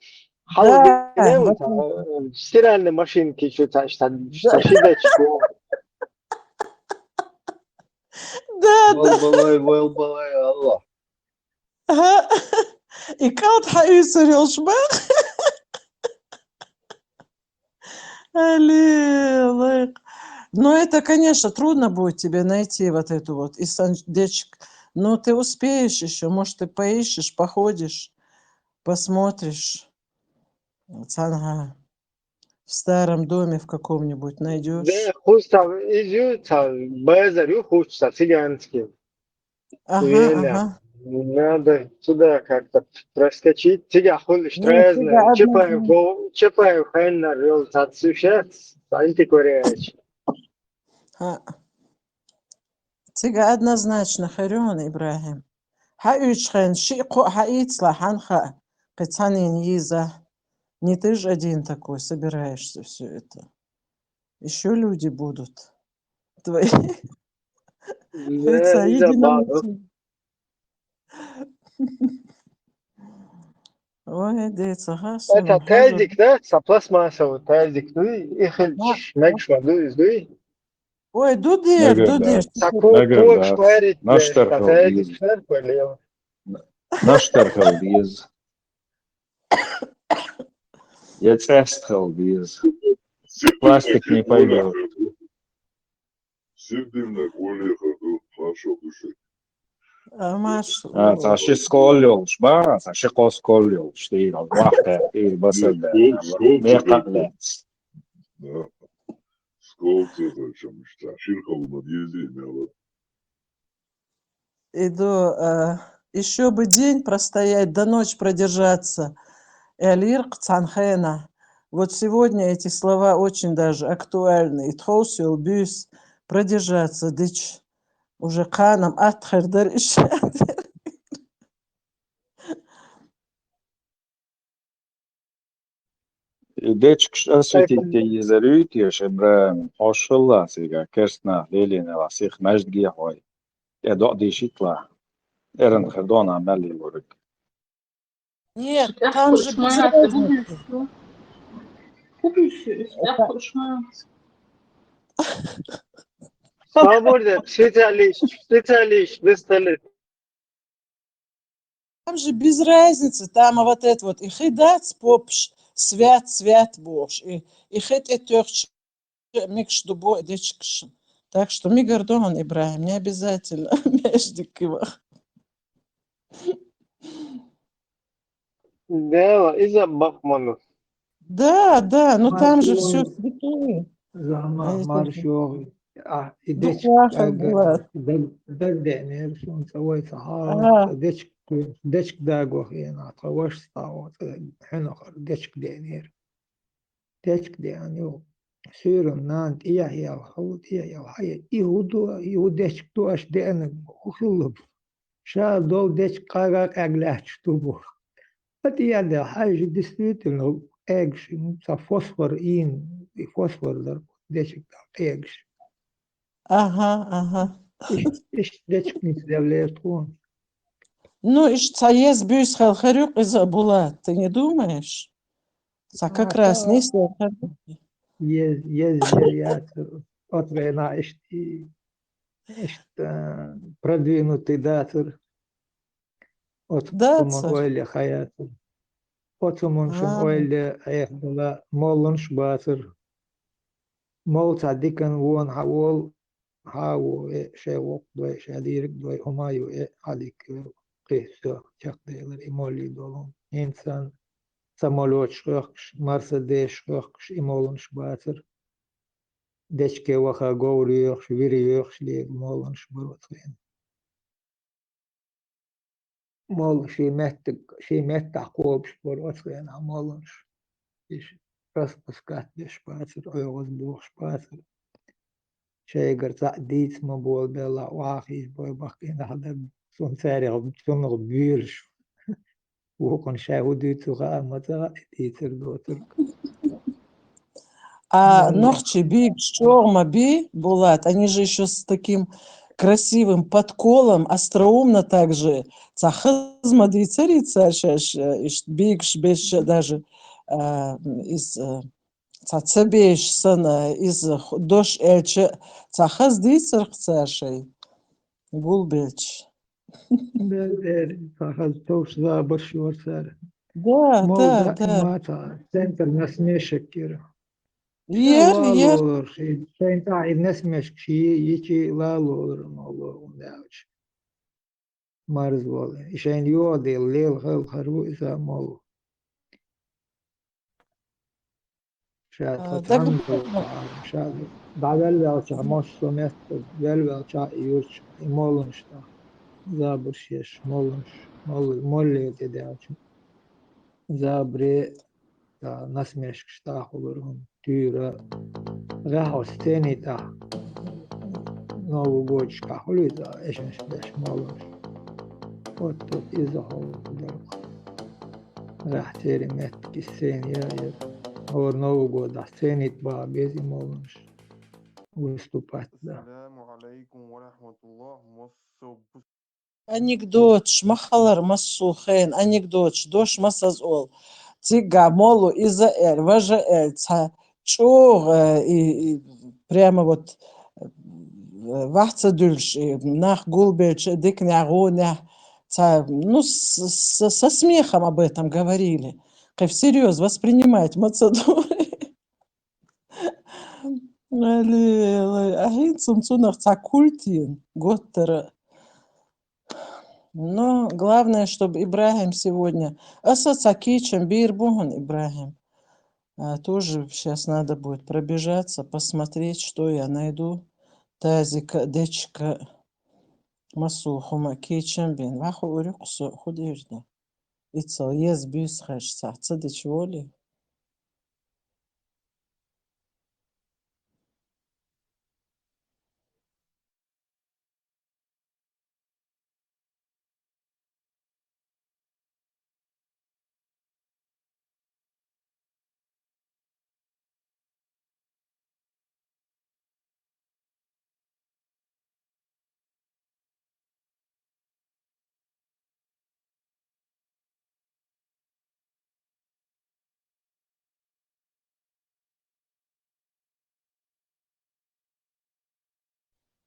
в стиральной машинке что-то, шидечку. Да. Вэлбалай, Аллах. И как хаисер елшбах? Но это, конечно, трудно будет тебе найти вот эту вот исандечку. Но ты успеешь еще, может, ты поищешь, походишь, посмотришь. Цанга. В старом доме в каком-нибудь найдешь. Да, хуста, изюта, базарю хуста, цыганский. Ага. Надо туда как-то проскочить. Тебя хулишь трезно. Чапаев хэнна результат сушет. Антикореяч. Тига однозначно харён, Ибрахим. Хаючхэн шико хаицла ханха. Кацанин Йиза. Не ты же один такой собираешься все это. Еще люди будут. Твои. Да, из-за бабок. Ой, деца, Это тазик, да? Пластмассовый тазик. Их мегшма, дуй. Ой, дудеш. Negar dārts. Naštarhal diez. Naštarhal diez. Jetzt esthal diez. Plastik не пойдет. Tā šis skoļols, bārās, tā šiko skoļols, tīra, vahē, tīra, basardē, mieqatlēts. Иду, еще бы день простоять, до ночи продержаться. Элирк цанхена. Вот сегодня эти слова очень даже актуальны. Итхоусил бюс, продержаться, дичь. Уже канам атхердер еще. Dečks asvetīgi izarītieši brēm hošalāsīgā kerstnā lielīnā lasīх meždgī hoi. Ja dodīši itlā. Erend хардона мели лурик. Нет, там же без разницы. Свободен, специалист, выставлен. Там же без разницы, там вот это вот, и хидац попш, свят бош, и хит этёрч, микш дубо, дечкш. Так что ми гордон, Ибрахим, не обязательно междикивах. Да, из-за бахманов. Да, ну там же все святое. Маршо, идечк, дагденер, шун савой сахар, дечк дагох ена, тхаваш стаот, хенохар, дечк денер. Дечk денер. Sürüm nant iya yal havut iya yal hayır ihudu deçk tuaş denek ukhulub şa dol deçk kagak aglaç tubu at yalde hayır distributil eggs sa fosfor der deçk da eggs. Ага. İş deçk nis devlet он. Ну, и цаез бюс халхарюк из-за була, ты не думаешь? Как раз не Есть отвена продвинутый датор от Ойле хаятор. Отомоншин Ойле была молонш батор. Мол цадикан вон хау шевок двой шадирик двой хумаю алик кесо чакдейлер и моли долом. Инсан самолет шрохш, Мерседес шрохш и молонш батер. Дечке ваха гоурьёхш, вирьёхш ли молонш баротхен. Мол ши меттах кобш баротхен а молонш. Иш распускат деш батер, ойгоз бухш батер. Шейгар цадиц мабол бела вахиш бой бахкин хадаб сон царил сонор бирш. وكون شاهدوا تغا متى يتر دوتر. А ногчи би, шорма би, Булат, они же еще с таким красивым подколом, остроумно также. Цахазма двицарица, бигш беш даже из цацебеш сана из дош эльче цахаз двицар цашей гулбеч. Да. Центр насмешек кира. Ер. Центр насмешек ши лалор моло ундауч. Марзволе. Ишен йоди лел хал хару иза моло. شاید خطرم شاید بعدل велча моsso место велча юрч молоншта забршеш молли дедач забре та насмешк шта холорун тюра рахостенита новогодшка холиза эшеш беш молонш вот тут из-за холодер рахтери мет кисен я Or Новый год, а сценит ба без молонш. выступать, да. Анекдот, шмахалар массухен, анекдот, дош массазол. Тига, молу, изаэль, важаэль, ца, чур, и прямо вот вахца дульш, нах гулбеч, дикнягуня, ца, ну, со смехом об этом говорили. Как всерьез воспринимать мацадуры. Ахин цумцунах ца культин, готтера. Но главное, чтобы Ибрагим сегодня... Асацакичем, Бирбуган Ибрагим. Тоже сейчас надо будет пробежаться, посмотреть, что я найду. Тазика, дечка, масухума, кичем бин. Ваху урюксу, худежда. Ицал, ез бюс хэш, сахца дечволи.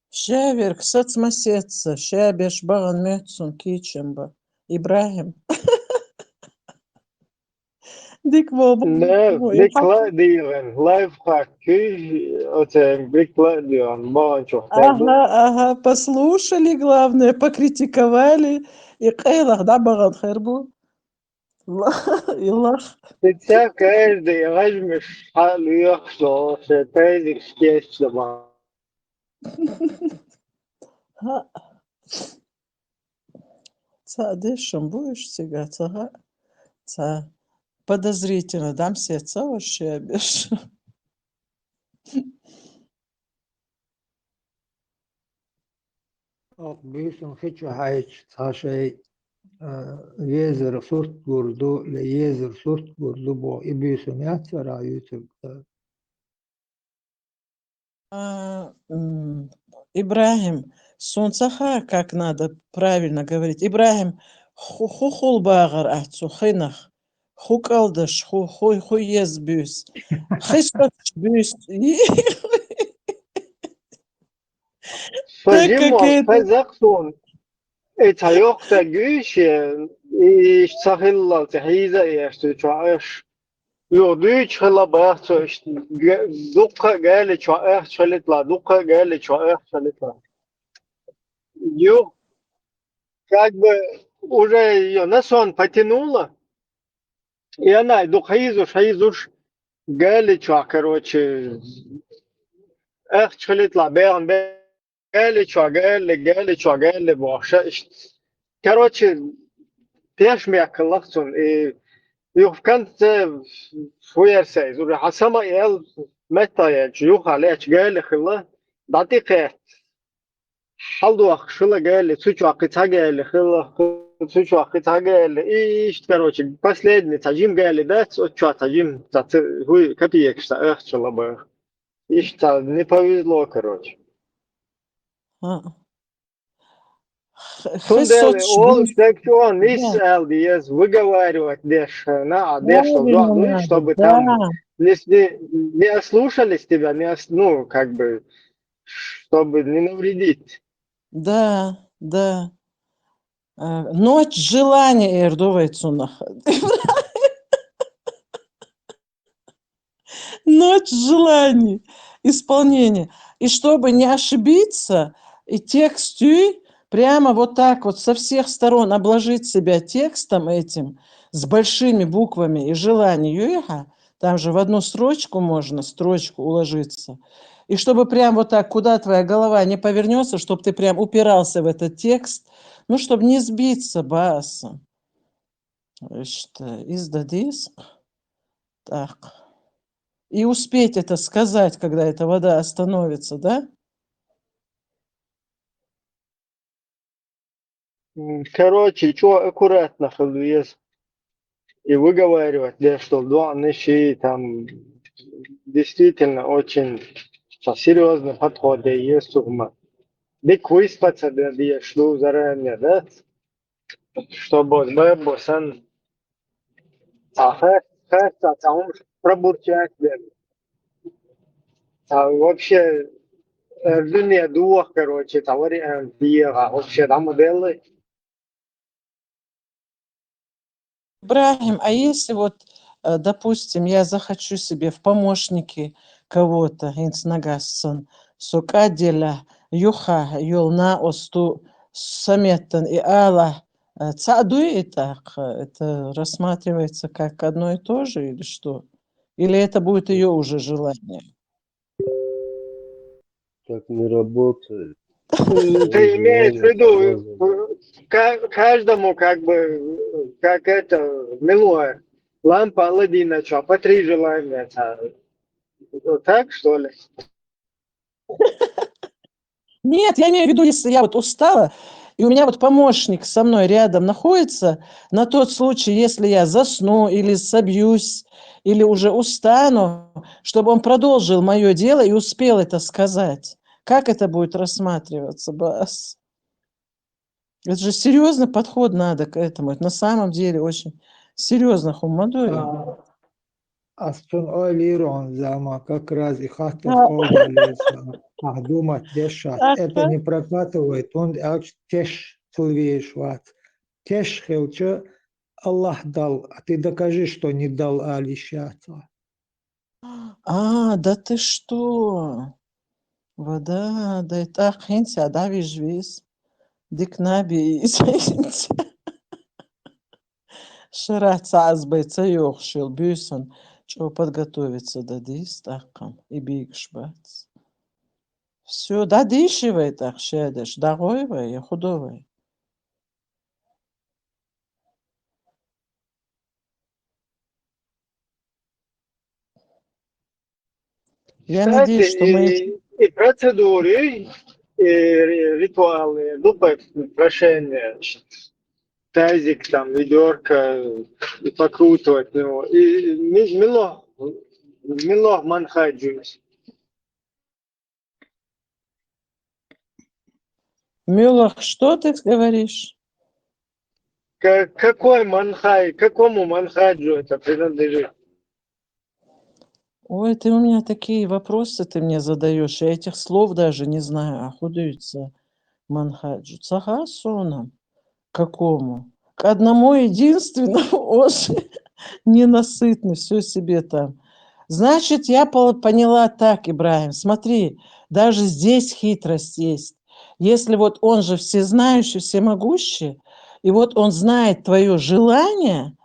Шаверк, соцмасеца, шабеш баган мецун кичемба. Ибрагим. Дик вобу. Ne, bekliyorum. Live hakkı, öte bekliyorum. Bana çok tabu. Ага, послушали, главное, покритиковали. И кайлах, да, баган хербу. И лах. Sen kaydı, yazmış halı yoksa, teyzik geçti bana. Дышим будешь тягаться, ага. Подозрительно, дам сеца вообще беш. بيسون خيتشو هايتش تاشي يزر صوت بردو ليزر صوت بردو بو إبيسون ياتسرا يوتيوب. Ибрагим, сунцаха, как надо правильно говорить. Ибрагим, хухул багар ахцу, хинах. Хукалдаш, хуез бюс. Хистач бюс. Sajim fazaksun. Eta yok da güç iş sahilla tehiza yaştı çoğaş. Yo düç hıla bağırtı işte dukka gale çoğaş çalitla dukka gale çoğaş çalitla. Yo как бы уже ее на сон потянуло, и она духаизуш галича, короче, эх, чалитла, беан, галича, баша. Короче, пешмяк лахсон, и в конце фуерсейз, уже хасама ел метая, юха леч галихла, датикет. حلوة شلا قال سوتشو عقيت قال خلا سوتشو عقيت قال إيش كروتش بس لين تجيم قال ده سوتشو تجيم تات هو كبيك شتا إخ شلا بقى إيش تا نبوي كروتش Сунделе, ол что не селдиес, выговаривать деш, на деш, чтобы там не ослушались тебя, ну как бы, чтобы не навредить. Да. Ночь желания Эрдувайцунах. Ночь желаний, исполнения. И чтобы не ошибиться, и текст прямо вот так вот со всех сторон обложить себя текстом этим, с большими буквами и желанием, там же в одну строчку можно уложиться. И чтобы прям вот так, куда твоя голова не повернется, чтобы ты прям упирался в этот текст, ну, чтобы не сбиться басом. Что, издадис? Так. И успеть это сказать, когда эта вода остановится, да? Короче, что аккуратно ходуешь и выговаривать, да, что два ночи там действительно очень Серьезный подход есть ума. Бик выспаться да шлю заранее, да? Чтобы был сан там пробурчать, вообще длиннее дух, короче, там вариант вообще там модели. Ибрагим, а если вот, допустим, я захочу себе в помощники кого-то, инцнагассон, сукаделя, юха, юлна, осту, саметтан и ала, цадуи так, это рассматривается как одно и то же или что? Или это будет ее уже желание? Так не работает. Ты имеешь в виду, каждому как бы, как это, милое, лампа Аладдина, что, по 3 желания. Вот так, что ли? Нет, я имею в виду, если я вот устала, и у меня вот помощник со мной рядом находится, на тот случай, если я засну или собьюсь, или уже устану, чтобы он продолжил мое дело и успел это сказать. Как это будет рассматриваться, Бас? Это же серьезный подход надо к этому. Это на самом деле очень серьезно, Хумадуя. Астон Олирон зама как раз и хатов Олдалеса. А думать решат. Это не прокатывает. Он теш цувеешват. Теш хелча Аллах дал. А ты докажи, что не дал Алишата. Да ты что? Вода, да это хинся, да вижвис. Дикнаби, извините. Шираца азбайца йохшил, бюсон, что подготовиться да дистакам и бигшбац. Все, да дышивай так, щедеш, дорогой и худовой. Я надеюсь, что мы... И процедуры, и ритуалы, ну, прошение, тазик, там, ведерко, и покрутывать его. И мило манхаджусь. Мюлах, что ты говоришь? Какой манхай, какому манхаджу это принадлежит? Ой, ты у меня такие вопросы ты мне задаешь. Я этих слов даже не знаю. А худуется манхаджу. Цагасуна. Какому? К одному единственному, Оше, ненасытный, все себе там. Значит, я поняла так, Ибрагим, смотри, даже здесь хитрость есть. Если вот он же всезнающий, всемогущий, и вот он знает твое желание,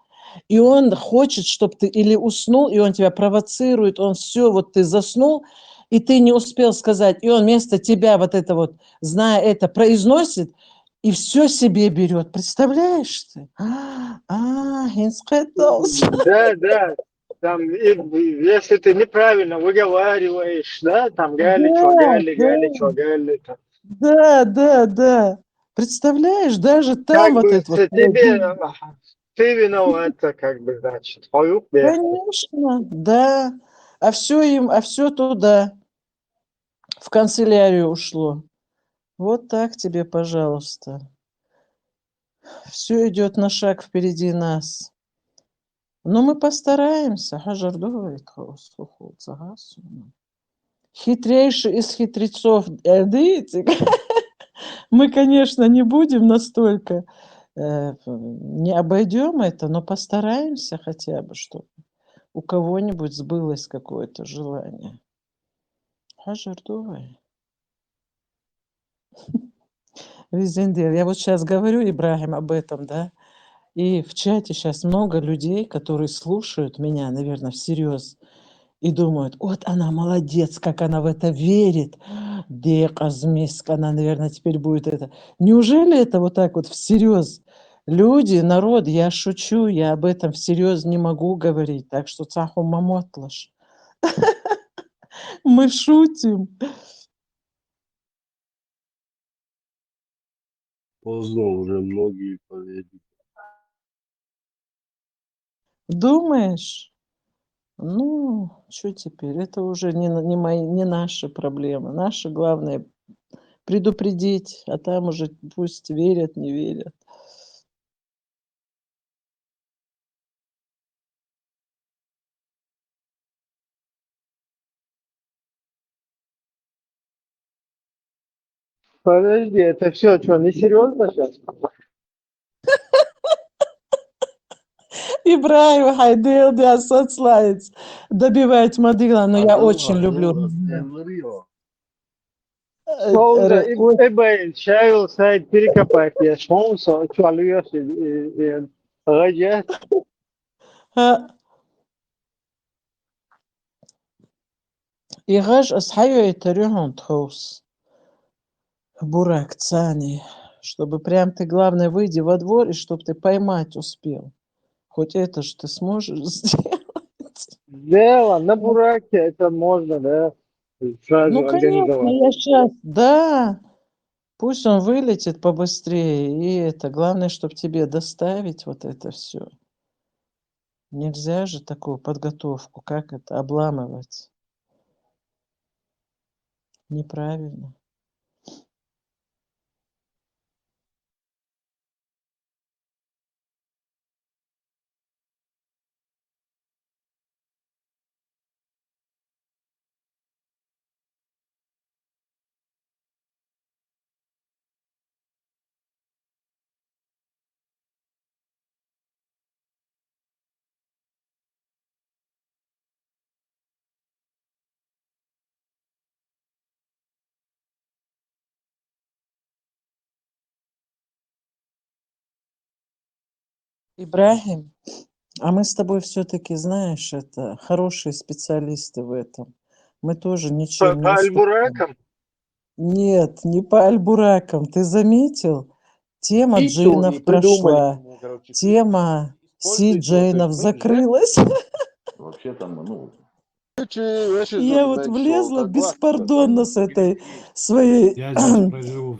и он хочет, чтобы ты или уснул, и он тебя провоцирует, он все, вот ты заснул, и ты не успел сказать, и он вместо тебя вот это вот, зная это, произносит, и все себе берет. Представляешь ты? Да. Там, если ты неправильно выговариваешь, да, там gali. Да. Представляешь, даже там Как вот бы это вот. ты виновата, как бы, значит. Конечно, да. А все туда, в канцелярию ушло. Вот так тебе, пожалуйста. Все идет на шаг впереди нас. Но мы постараемся. Хитрейший из хитрецов. Видите? Мы, конечно, не будем настолько, не обойдем это, но постараемся хотя бы, чтобы у кого-нибудь сбылось какое-то желание. Хажардовай. Визендер. Я вот сейчас говорю, Ибрагим, об этом, да, и в чате сейчас много людей, которые слушают меня, наверное, всерьез, и думают, вот она молодец, как она в это верит. Деказмиск, она, наверное, теперь будет это. Неужели это вот так вот всерьез? Люди, народ, я шучу, я об этом всерьез не могу говорить, так что цаху мамотлаш. Мы шутим. Поздно уже многие поверили. Думаешь? Ну, что теперь? Это уже не наши проблемы. Наше главное предупредить, а там уже пусть верят, не верят. Подожди, это все что, несерьезно сейчас? Ибраев Хайдел de Associates добивать Мадыла, но я очень люблю. Что уже, Эбейн, Шайл, Сайд, перекопать, я шмоусо, что, алюешь, и раджет. Игаш асхаю и тарюхун тхоус. Бурак цани. Чтобы прям ты, главное, выйди во двор, и чтобы ты поймать успел. Хоть это же ты сможешь сделать. Дело на бураке, это можно, да, сразу Ну, конечно, организовать. я сейчас, да. Пусть он вылетит побыстрее, и это, главное, чтобы тебе доставить вот это все. Нельзя же такую подготовку, как это, обламывать. Неправильно. Ибрахим, а мы с тобой все-таки, знаешь, это хорошие специалисты в этом. Мы тоже ничем не По уступаем. альбуракам? Нет, не по альбуракам. Ты заметил? Тема Ничего не джинов придумали прошла. ему, короче. Тема Си Используйте вот джейнов это, закрылась. Вообще там, ну, Я вот влезла беспардонно с этой своей, Я здесь произвел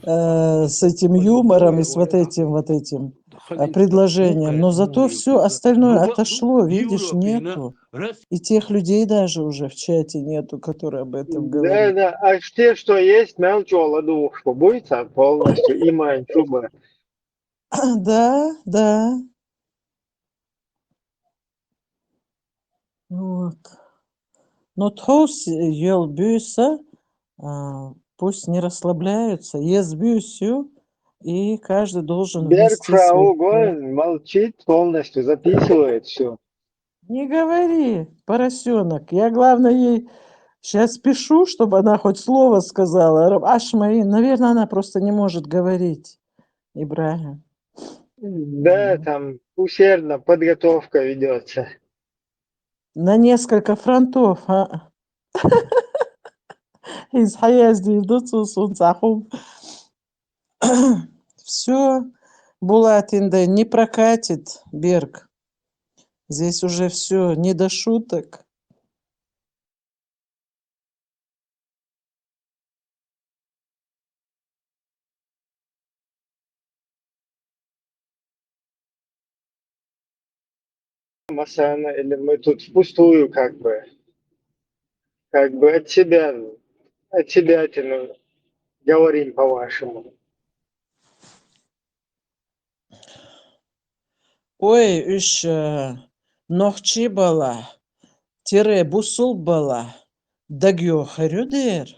с этим юмором и с вот этим предложением. Но зато все остальное отошло, видишь, нету. И тех людей даже уже в чате нету, которые об этом Да, говорят. да, а те, что есть, мелчо двух будет полностью, и манчуба. Да, да. Вот. Но тхоус ел бюса, пусть не расслабляются, ест бюсю, и каждый должен внести свой Бергфрау вклад. Гойн молчит полностью, записывает все. Не говори, поросенок. Я, главное, ей сейчас пишу, чтобы она хоть слово сказала. Ашмаин, наверное, она просто не может говорить, Ибрахим. Да, там усердно подготовка ведется. На несколько фронтов, а? Из Хаязди идут сунцахум. Все, Булатинда, не прокатит, Берг. Здесь уже все, не до шуток. Масана, или мы тут впустую как бы от себя говорим по-вашему. Ой, үш нохчи бала, тире бусул бала, дагё харюдер.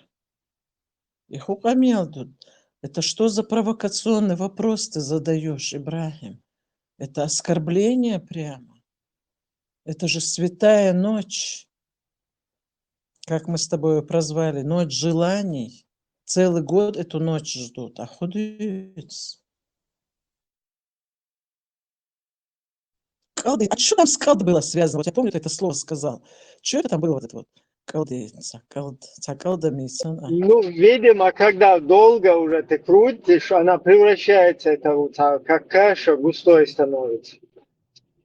И хукамел тут. Это что за провокационный вопрос ты задаешь, Ибрахим? Это оскорбление прямо. Это же святая ночь. Как мы с тобой ее прозвали, ночь желаний. Целый год эту ночь ждут. А худец. Калды. А что там с калды было связано? Вот я помню, ты это слово сказал. Что это там было, вот это вот? Калды, цакалдами. Ну, видимо, когда долго уже ты крутишь, она превращается, это вот, как каша густой становится.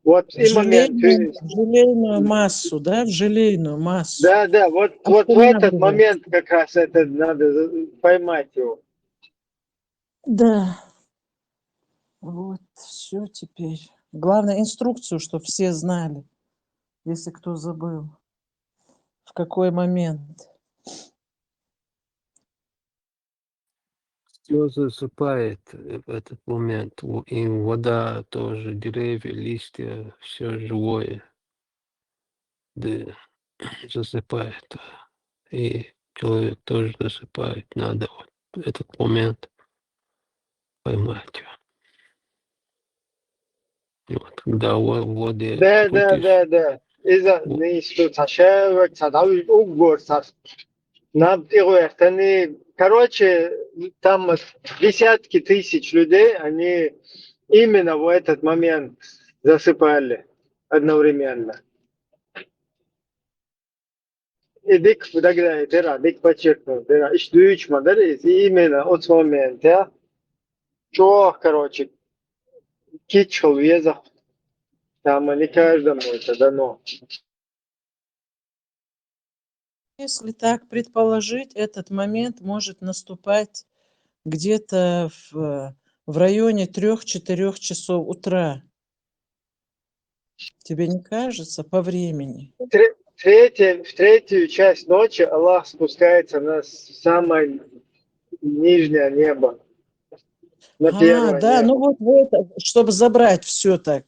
Вот и момент. В желейную массу, да? В желейную массу. Да, да, вот в этот момент как раз это надо поймать его. Да. Вот, все теперь. Главное, инструкцию, чтобы все знали, если кто забыл. какой момент. Все засыпает в этот момент. И вода тоже, деревья, листья, все живое. Да, засыпает. И человек тоже засыпает. Надо вот этот момент поймать. Вот, когда в воде Да, крутишь, да. Из-за нечто ташевок, садовый угор, над короче, там десятки тысяч людей, они именно в этот момент засыпали одновременно. И дик выдаграет, дик подчеркнул, иш дүйч мадарис, именно от момента, что, короче, кичл везах, там не каждому это дано. Если так предположить, этот момент может наступать где-то в районе 3-4 часов утра. Тебе не кажется по времени? В третью часть ночи Аллах спускается на самое нижнее небо. На первое Да, небо. ну вот в это, чтобы забрать все так.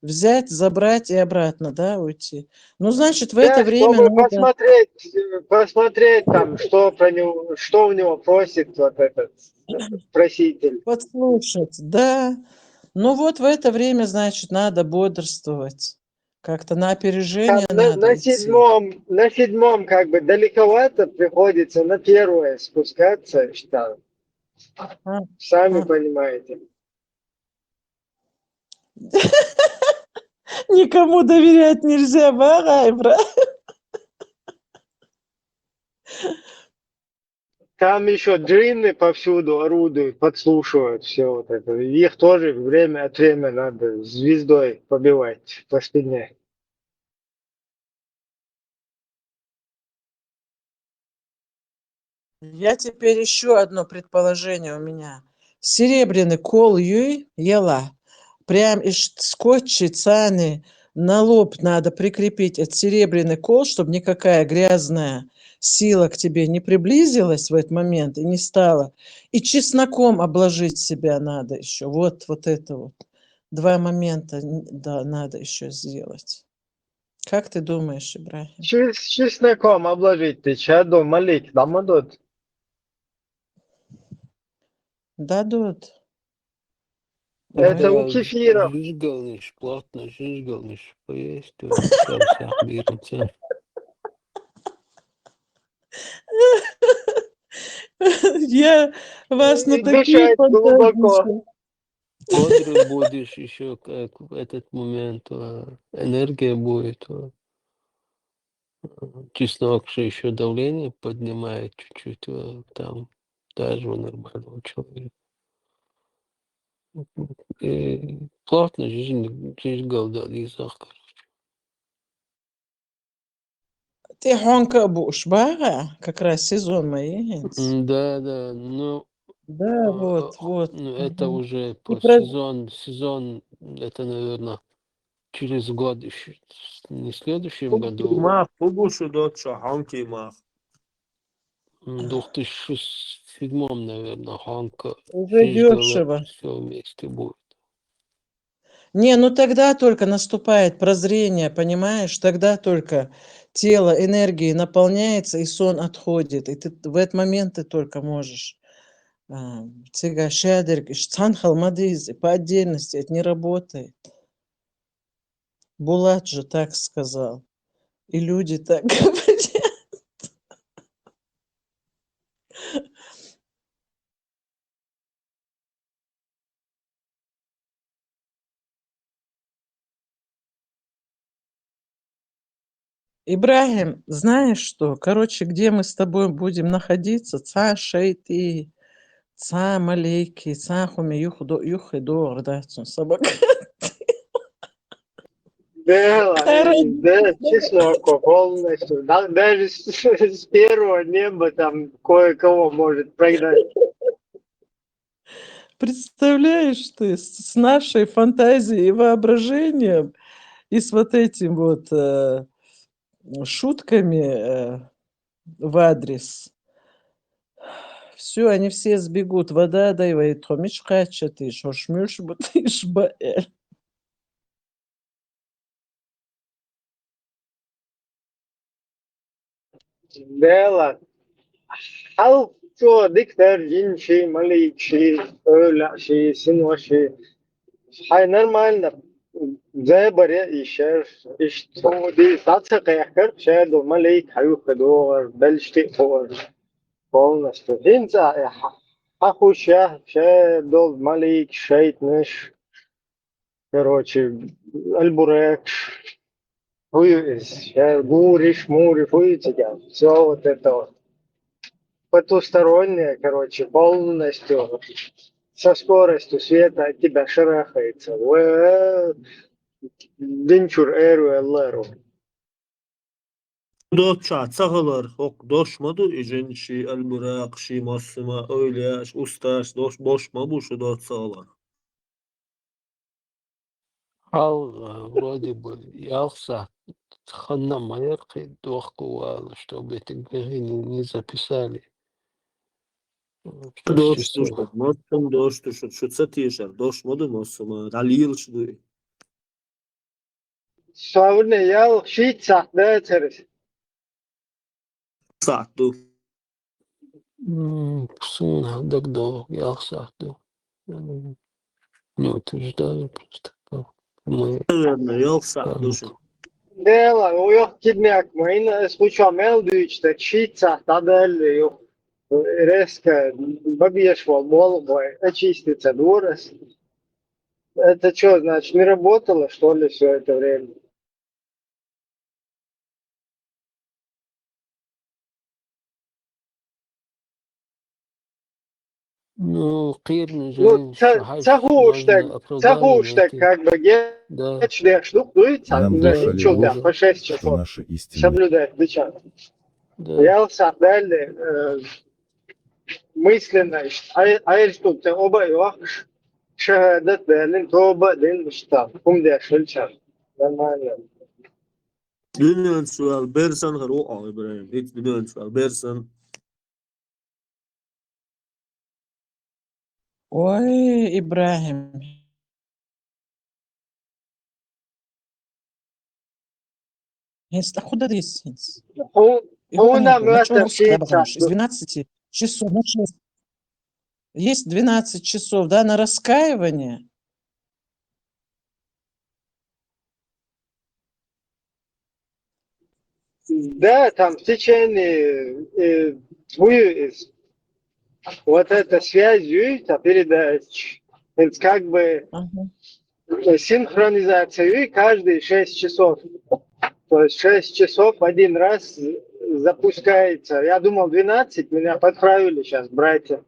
Взять, забрать и обратно, да, уйти. Ну, значит, в это Да, время чтобы надо... посмотреть там, что про него, что у него просит вот этот проситель. Подслушать, да. Ну вот в это время, значит, надо бодрствовать. Как-то на Там опережение надо идти. на седьмом как бы далековато приходится на первое спускаться, считаю. Сами понимаете. Никому доверять нельзя, бра. Там еще джинны повсюду орудуют, подслушивают все вот это. Их тоже время от времени надо звездой побивать по спине. Я теперь еще одно предположение у меня. Серебряный кол юй ела. Прям из скотча цаны на лоб надо прикрепить этот серебряный кол, чтобы никакая грязная сила к тебе не приблизилась в этот момент и не стала. И чесноком обложить себя надо еще. Вот это вот. 2 момента, да, надо еще сделать. Как ты думаешь, Ибрахим? С чесноком обложить ты чаду молить, нам дадут. Дадут. Это у кефира. жижгалныш, плотно жижгалныш, поесть, то сам берется. Я вас на такие Дышать глубоко. Бодрый будешь еще, как в этот момент, энергия будет. Чеснок же еще давление поднимает чуть-чуть, там, даже у нормального человека. И плотно жизнь голдали сахар. Ты хонка будешь, бара? Как раз сезон моей. Да, ну, Да, вот. ну, это уже И по сезон, это, наверное, через год еще, не в следующем году. Мах, побушу доча, ханки мах. В 2007, наверное, Ханка, Уже дешево. все вместе будет. Не, ну тогда только наступает прозрение, понимаешь? Тогда только тело энергией наполняется, и сон отходит. И ты в этот момент ты только можешь. Цыга шадер, штанхал мадизи, по отдельности это не работает. Булат же так сказал. И люди так говорят. Ибрахим, знаешь что? Короче, где мы с тобой будем находиться? Ца шейти, ца малейки, ца хуми юхидор, да, собака. Да, чеснок полностью. Даже с первого неба там кое-кого может прогнать. Представляешь ты, с нашей фантазией и воображением, и с вот этим вот шутками в адрес. Все, они все сбегут. Вода дай, томич кача ты, шошмюш, бутыш, баэль. Değerler. Halk çoğu dikler cin şey, malik şey, öyle şey, sinva şey. Hay normalde زي بريء يشير اشتو دي تاتسق يحكر شادو ملك حيو خدور بلشتي فور полностью. Инца хаху шадо ملك شيت نش короче البوريك хуй гуриш мури хуй тебя все вот это вот потустороннее, короче, полностью со скоростью света от тебя шарахается. Динчур эру эллеру. Doça çağılar, ok doşmadı ijenşi elburak şi masıma öyle ustaş doş boşma bu şu doçalar. Хал вроде бы ялса ханна майеркой дохкувала, чтобы эти героини не записали. 6 Doş часов. düştü, masım doş düştü, şu çatışır, doşmadı masıma, dalil şu. Savne yal şit sahne çeriz. Saattu. Псун дагдо ялсахду. Не утверждаю просто. Мы Yok saattu şu. Dela, o yok gitmek mayın случай melduçta şit sahne del yok. Резко побьешь волбол, очистится дурас. Это что, значит, не работало, что ли, все это время? Ну, қиын Ну, цахуштак, как бы, гечдеш, ну, Нам внушали чудо, ложь, по 6 что часов наша истина соблюдает дыча. Да. Я садали мысленно, что ты оба его шахадат дайлин, тоба дин штаб, кумдя шельчар. Нормально. Dünün sual bersan har o İbrahim. Hiç dünün sual bersan. Ой, Ибрагим. Куда здесь? Из 12 часов на 6. Есть 12 часов, да, на раскаивание. Да, там в течение вот эта связью, передача, как бы синхронизацию каждые 6 часов. То есть 6 часов один раз запускается. Я думал 12, меня подправили сейчас братья.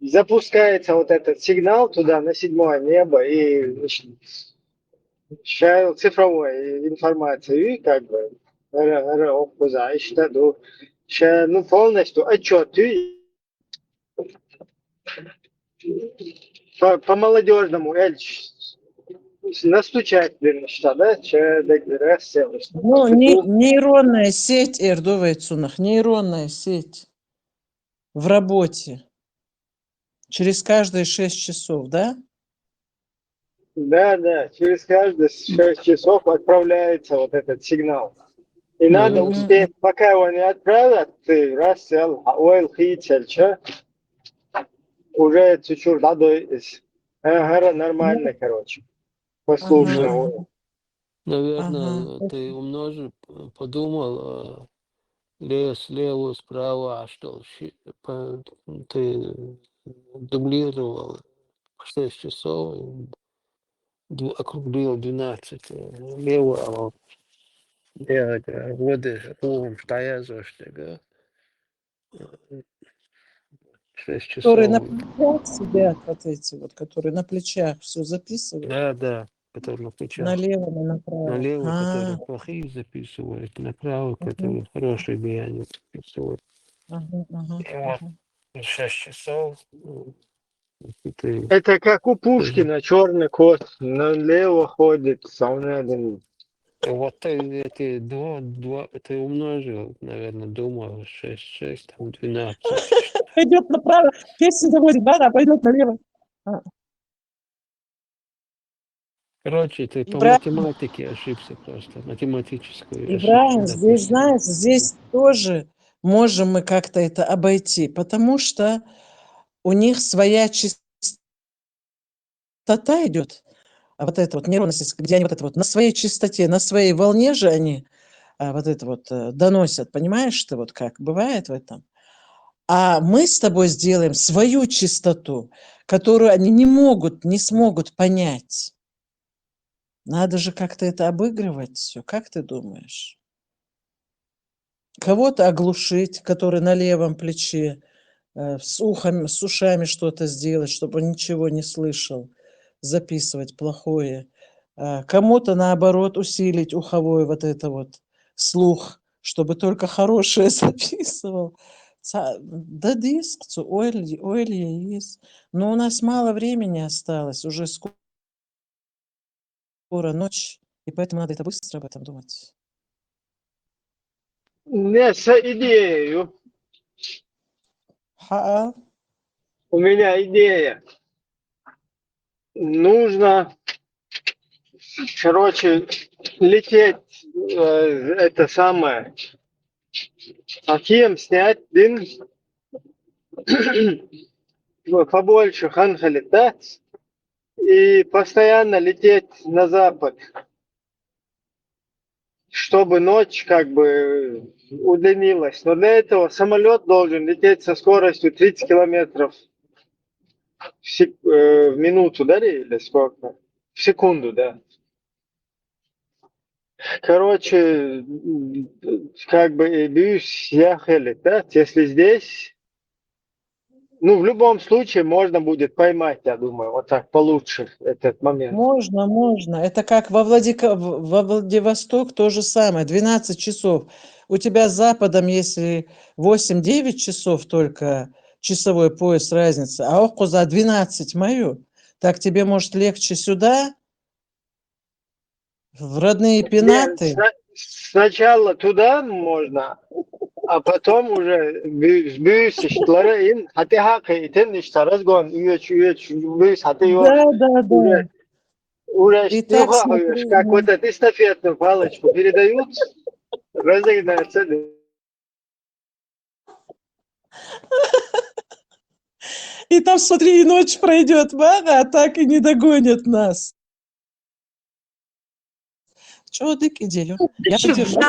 Запускается вот этот сигнал туда, на 7-е небо, и цифровой информацию, и как бы ну, полностью отчет. По-молодежному, настучать, да, ну, нейронная сеть, Эрдовайцунах, нейронная сеть в работе. Через каждые 6 часов, да? Да, через каждые 6 часов отправляется вот этот сигнал. И надо успеть, пока его не отправят, ты раз сел, уже чуть-чуть нормально, короче. Послушно. Наверное, ты умножил, подумал, слева, справа, а что ты дублировал 6 часов, округлил 12. Лево, воды, штая, зоштега. 6 часов. Которые на плечах сидят, вот эти вот, которые на плечах все записывают. Да, которые на плечах. Налево и направо. Налево, которые плохие записывают, направо, которые хорошие деяния записывают. И 6 часов. Это как у Пушкина, черный кот, налево ходит, Вот ты ты умножил, наверное, думал 6, там 12. Пойдет направо, песню заводит, да, пойдет налево. Короче, ты по Ибрахим, математике ошибся просто, математическую ошибку Ибрахим, здесь, допустил. знаешь, здесь тоже можем мы как-то это обойти, потому что у них своя частота идет, а вот эта вот нейронность, где они вот это вот на своей частоте, на своей волне же они вот это вот доносят, понимаешь ты, вот как бывает в этом? А мы с тобой сделаем свою частоту, которую они не смогут понять. Надо же как-то это обыгрывать все. Как ты думаешь? Кого-то оглушить, который на левом плече, с ушами что-то сделать, чтобы он ничего не слышал, записывать плохое. Кому-то, наоборот, усилить уховой вот это вот слух, чтобы только хорошее записывал. Да диск, Оэль есть. Но у нас мало времени осталось, уже скоро ночь, и поэтому надо это быстро об этом думать. Не с идеей. У меня идея. Нужно, короче, лететь, это самое, Аким снять дым, побольше Ханха летать и постоянно лететь на запад, чтобы ночь как бы удлинилась. Но для этого самолет должен лететь со скоростью 30 километров в минуту, да, или сколько? В секунду, да. Короче, как бы бюс ехали, да, если здесь, ну, в любом случае можно будет поймать, я думаю, вот так получше этот момент. Можно. Это как во Владивосток то же самое, 12 часов. У тебя с Западом, если 8-9 часов только часовой пояс разница, а око за 12 мою, так тебе, может, легче сюда, в родные пенаты? Сначала туда можно, а потом уже büyüs işlere in. Hatta hakikaten işte razgon üyeç büyüs hatta его Да. уже Итак, как вот эту эстафетную палочку передают, разогнаться. И там, смотри, и ночь пройдет, а так и не догонят нас. Чего ты неделю? Я поддержу.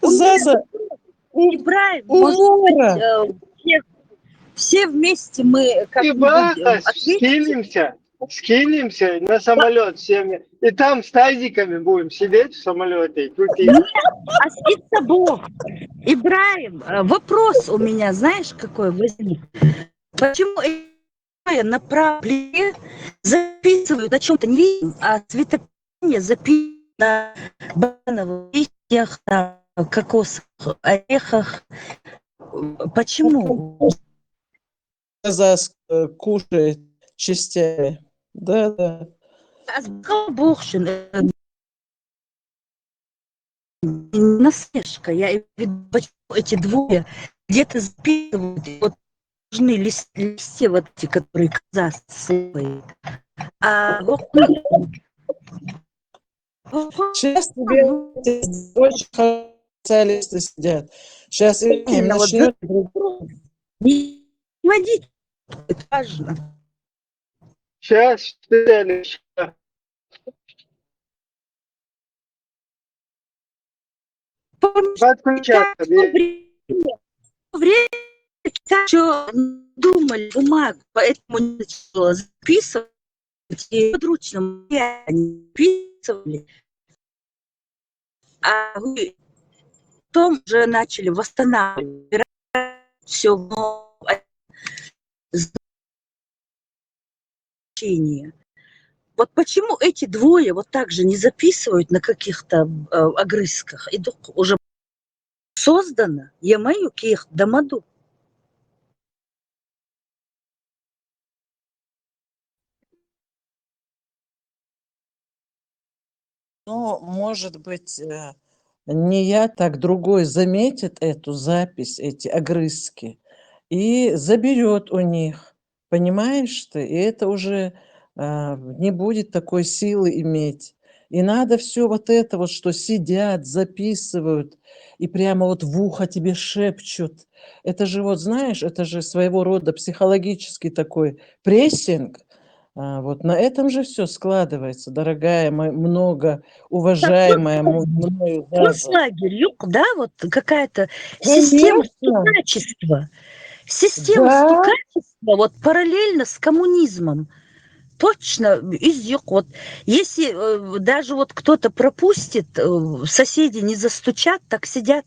Заза, умора. Все вместе мы как-нибудь Скинемся на самолет всеми. И там с тазиками будем сидеть в самолете и крутить. Нет, а спится Бог. Ибраим, вопрос у меня, знаешь, какой возник? Почему направо записывают о чем-то не видим, а цветописание записывают на банановых листьях, на кокосовых орехах? Почему? Глаза кушает частями. Да. Богшин. Насмешка. Я имею в виду, почему эти двое где-то записывают, вот нужны листья вот эти, которые коза сыпает. Сейчас тебе очень хорошие специалисты сидят. Сейчас им начнет... Не водить, это важно. Сейчас подключаться. Время еще думали бумагу, поэтому не начала записывать. И подручно они записывали. А вы потом уже начали восстанавливать все значение. Вот почему эти двое вот так же не записывают на каких-то огрызках? И уже создано, я-маю, ких дамаду. Но, может быть, не я, так другой заметит эту запись, эти огрызки, и заберет у них. Понимаешь ты? И это уже не будет такой силы иметь. И надо все вот это вот, что сидят, записывают, и прямо вот в ухо тебе шепчут. Это же вот, знаешь, это же своего рода психологический такой прессинг. Вот на этом же все складывается, дорогая, много уважаемая мною Заза. Концлагерь, да, вот какая-то система Конечно, стукачества. Система да, стукачества вот параллельно с коммунизмом. Точно, изюк. Вот если даже вот кто-то пропустит, соседи не застучат, так сидят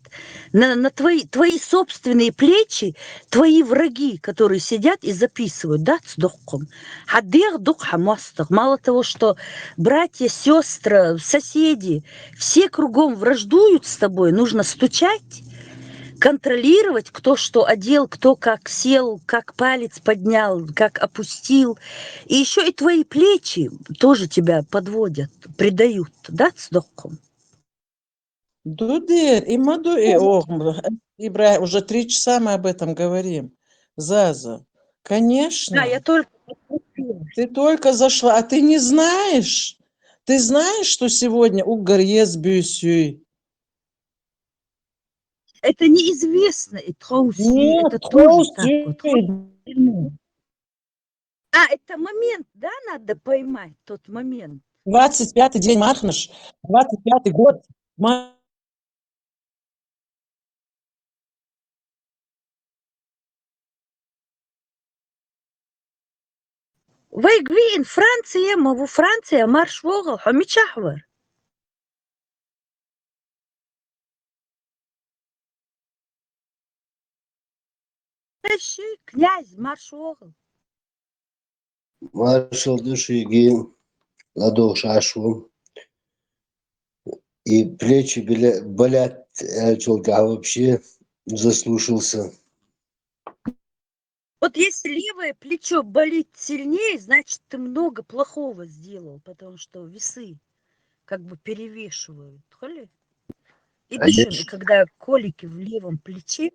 на твои собственные плечи, твои враги, которые сидят и записывают, да, цдохком. Хадех дух хамастах. Мало того, что братья, сестры, соседи, все кругом враждуют с тобой, нужно стучать, контролировать, кто что одел, кто как сел, как палец поднял, как опустил. И еще и твои плечи тоже тебя подводят, предают, да, цдохком? Дудер, и Маду, и Ибрахим, уже 3 часа мы об этом говорим. Заза, Да, конечно, я только... ты только зашла, а ты не знаешь? Ты знаешь, что сегодня Угар ест бюсюй? Это неизвестно, и тхоуси, Нет, это тоже так вот. Тхоусюй. Это момент, да, надо поймать, тот момент. 25-й день Махнаш, 25-й год. Вайгвин, Франция, маву Франция, марш вогал, хамичахвар. Князь, марш вогал. Маршал души ладох шашу. И плечи болят, а вообще заслушался. Вот если левое плечо болит сильнее, значит, ты много плохого сделал, потому что весы как бы перевешивают. Холи? И А дышим, и если, когда колики в левом плече,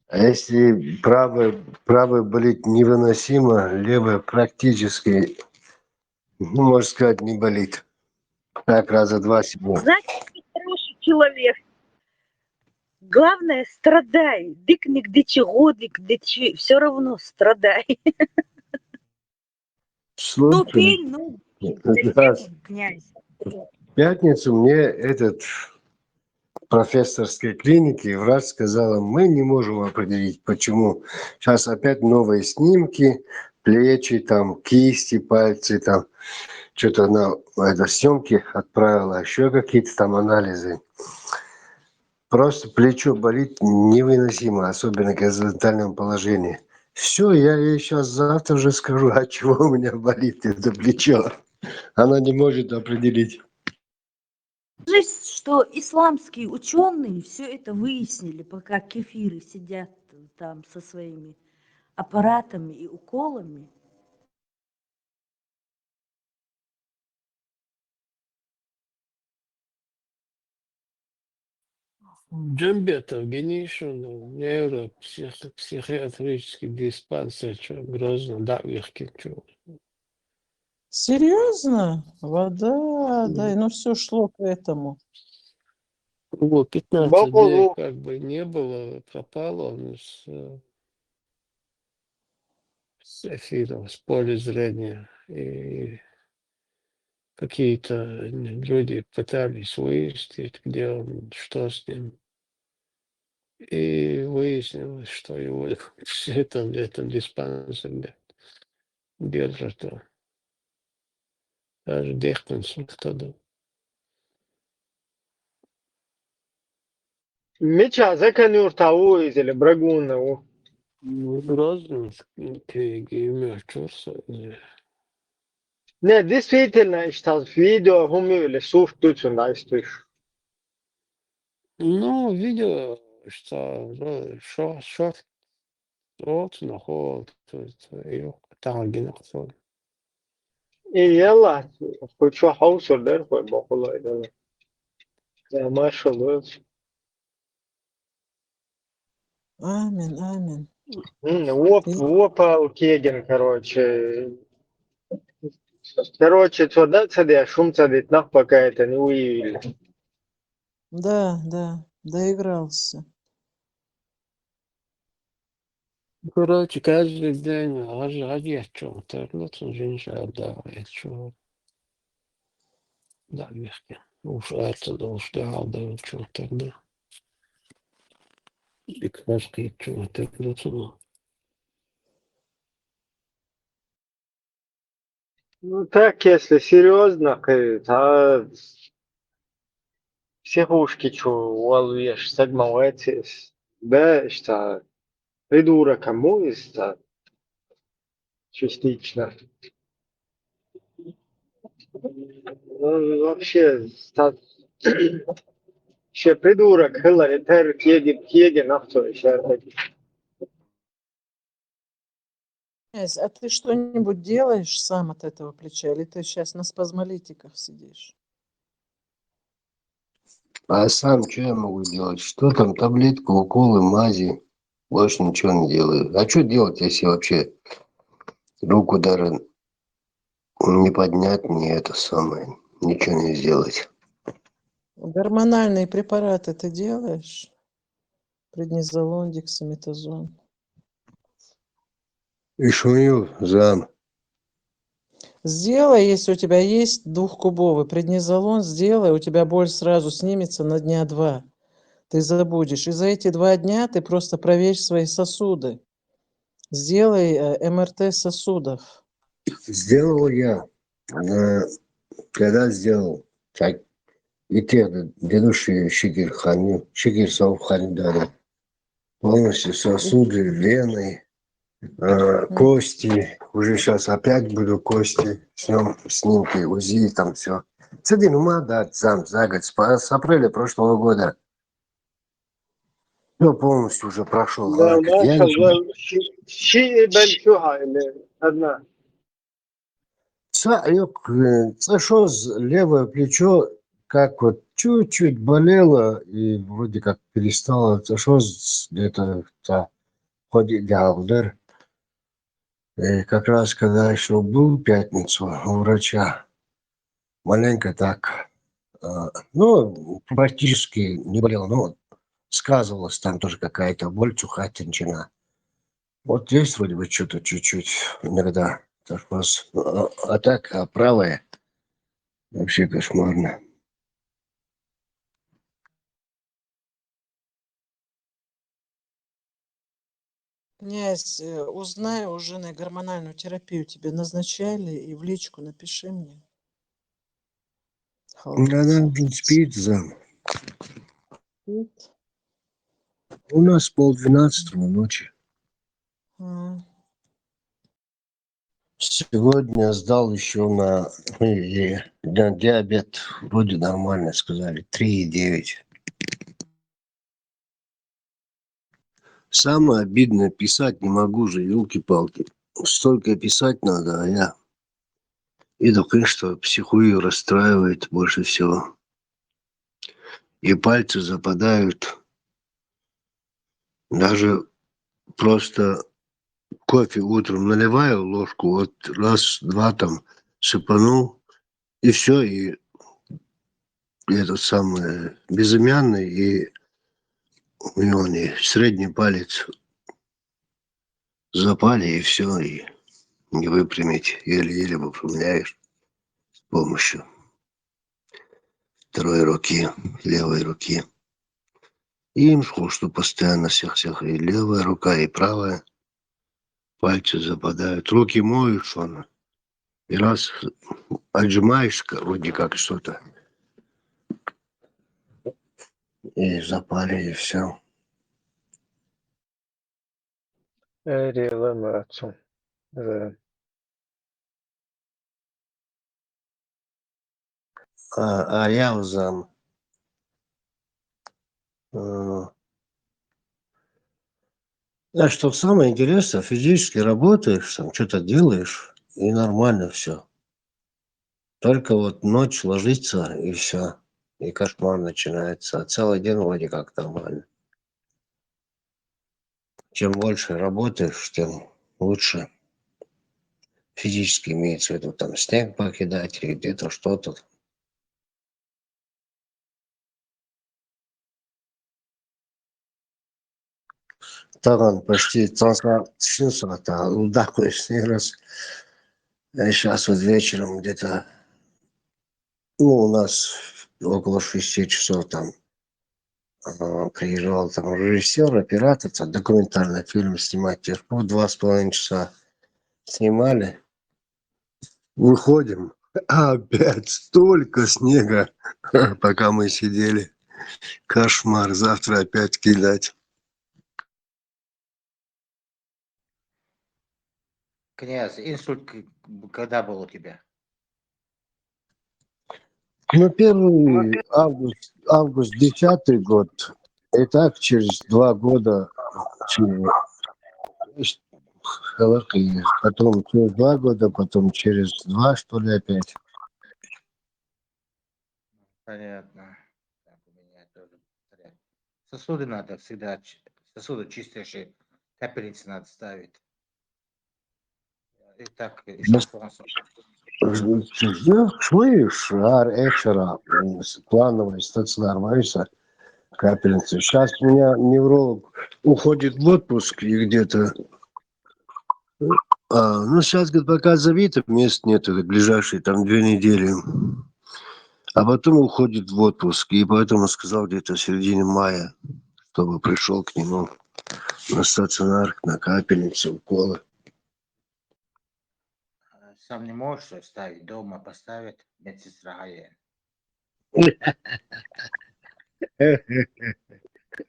а если правый болит невыносимо, левый практически, ну, можно сказать, не болит. Так, раза два сегодня. значит, ты хороший человек. Главное, страдай. Дыкник, дичегодик, все равно страдай. Ну, Слушай, пень, ну, да, совсем князь. в пятницу мне этот профессорской клиники врач сказала, мы не можем определить, почему. Сейчас опять новые снимки, плечи, там, кисти, пальцы, там, что-то на съемки отправила, еще какие-то там анализы. Просто плечо болит невыносимо, особенно в горизонтальном положении. Все, я ей сейчас завтра же скажу, от чего у меня болит это плечо. Она не может определить. Что исламские ученые все это выяснили, пока кефиры сидят там со своими аппаратами и уколами. Джамбетов, Генишин, нейропсихиатрический диспансер, что, Грозно, да, Вихки, что. Серьезно? Вода, да, ну все шло к этому. Его 15 дней Бабу, как бы не было, пропал он с эфира, с поля зрения. И какие-то люди пытались выяснить, где он, что с ним. И выяснилось, что его в этом диспансере держат. Даже дехконсультаду. Меча, заканюр того или брагуна. Грозненский имеет чувство. Не, действительно, что видео гумили, суф тут сюда стоишь. Ну, видео, что шорт, вот, наход, ее таргинг. يلا كنت شو حوصل ده بقول له ده ما شاء الله. آمين آمين. هو Кеген, короче, туда цадя, шум цадит, нах пока это не выявили. Да, да, доигрался. Короче, каждый день ради о чем-то. Вот женщина, да, о чем. Да, вешки. Уж это, да, уж да, о чем-то, да. И каждый о чем-то, да. Ну так, если серьезно, то психушки, что уалуешь, сагмавайтесь, да, что придурок кому есть, частично. Ну, вообще, вообще придурок, Хиллари, Терри, Кеген, авто, еще. Князь, а ты что-нибудь делаешь сам от этого плеча, или ты сейчас на спазмолитиках сидишь? А сам что я могу делать? Что там, таблетка, уколы, мази? Больше ничего не делаю. А что делать, если вообще руку даже не поднять, не это самое, ничего не сделать? Гормональные препараты ты делаешь? Преднизолон, дексаметазон. И шую, зам. Сделай, если у тебя есть двухкубовый преднизолон, сделай, у тебя боль сразу снимется на дня 2. Ты забудешь. И за эти 2 дня ты просто проверь свои сосуды. Сделай МРТ сосудов. Сделал я. Когда сделал, так, и те дедушки шикер совхани дали. Полностью сосуды, вены, кости. Уже сейчас опять буду кости. Снимки, УЗИ, там все. Цеди, ну надо зам за год. С апреля прошлого года. Ну, полностью уже прошел. Да, ما شاء الله شيء بنشوها اللي одна. Что левое плечо как вот чуть-чуть болело и вроде как перестало. Что где-то ходить удар. И как раз когда еще был в пятницу у врача, маленько так, ну, практически не болел, но сказывалась там тоже какая-то боль, чухательничина. Вот есть вроде бы что-то чуть-чуть иногда. А так, правая вообще кошмарно. Князь, узнай у жены гормональную терапию тебе назначали и в личку напиши мне. Она спит, зам. Спит? У нас 11:30 ночи. Сегодня сдал еще на диабет. Вроде нормально сказали. 3,9. Самое обидное, писать не могу же, елки-палки. Столько писать надо, а я... И только что психую расстраивает больше всего. И пальцы западают. Даже просто кофе утром наливаю ложку, вот раз-два там сыпанул, и все, и этот самый безымянный, и у него средний палец запали, и все, и не выпрямить. Еле-еле выпрямляешь с помощью второй руки, левой руки. И им что постоянно всех, и левая рука, и правая. Пальцы западают. Руки моешь, и раз отжимаешь, вроде как что-то, и запали, и все. Релемацию. А я зам. А что самое интересное, физически работаешь, там что-то делаешь, и нормально все. Только вот ночь ложится, и все. И кошмар начинается. А целый день вроде как нормально. Чем больше работаешь, тем лучше. Физически имеется в виду, там снег покидать или где-то что-то. Таран почти ценса удахуй раз. А сейчас вот вечером где-то, ну, у нас около 6 часов там приезжал там режиссер, оператор, там документальный фильм снимать. По 2,5 часа снимали. Выходим, опять столько снега, пока мы сидели. Кошмар, завтра опять кидать. Князь, инсульт когда был у тебя? Ну, 1 август 10-й год. И так через 2 года, потом через 2 года, потом через 2, что ли, опять. Понятно. Так, у меня тоже порядок. Сосуды надо всегда, сосуды чистейшие, капельницы надо ставить. И так, еще солнце. Слышь, экшера, плановый стационар, Мариса, капельница. Сейчас у меня невролог уходит в отпуск и где-то. Ну, сейчас, говорит, пока забито, мест нет, это ближайшие там 2 недели. А потом уходит в отпуск, и поэтому сказал где-то в середине мая, чтобы пришел к нему на стационар, на капельницу, уколы. Сам не можешь ставить, дома поставить, медсестра Гая.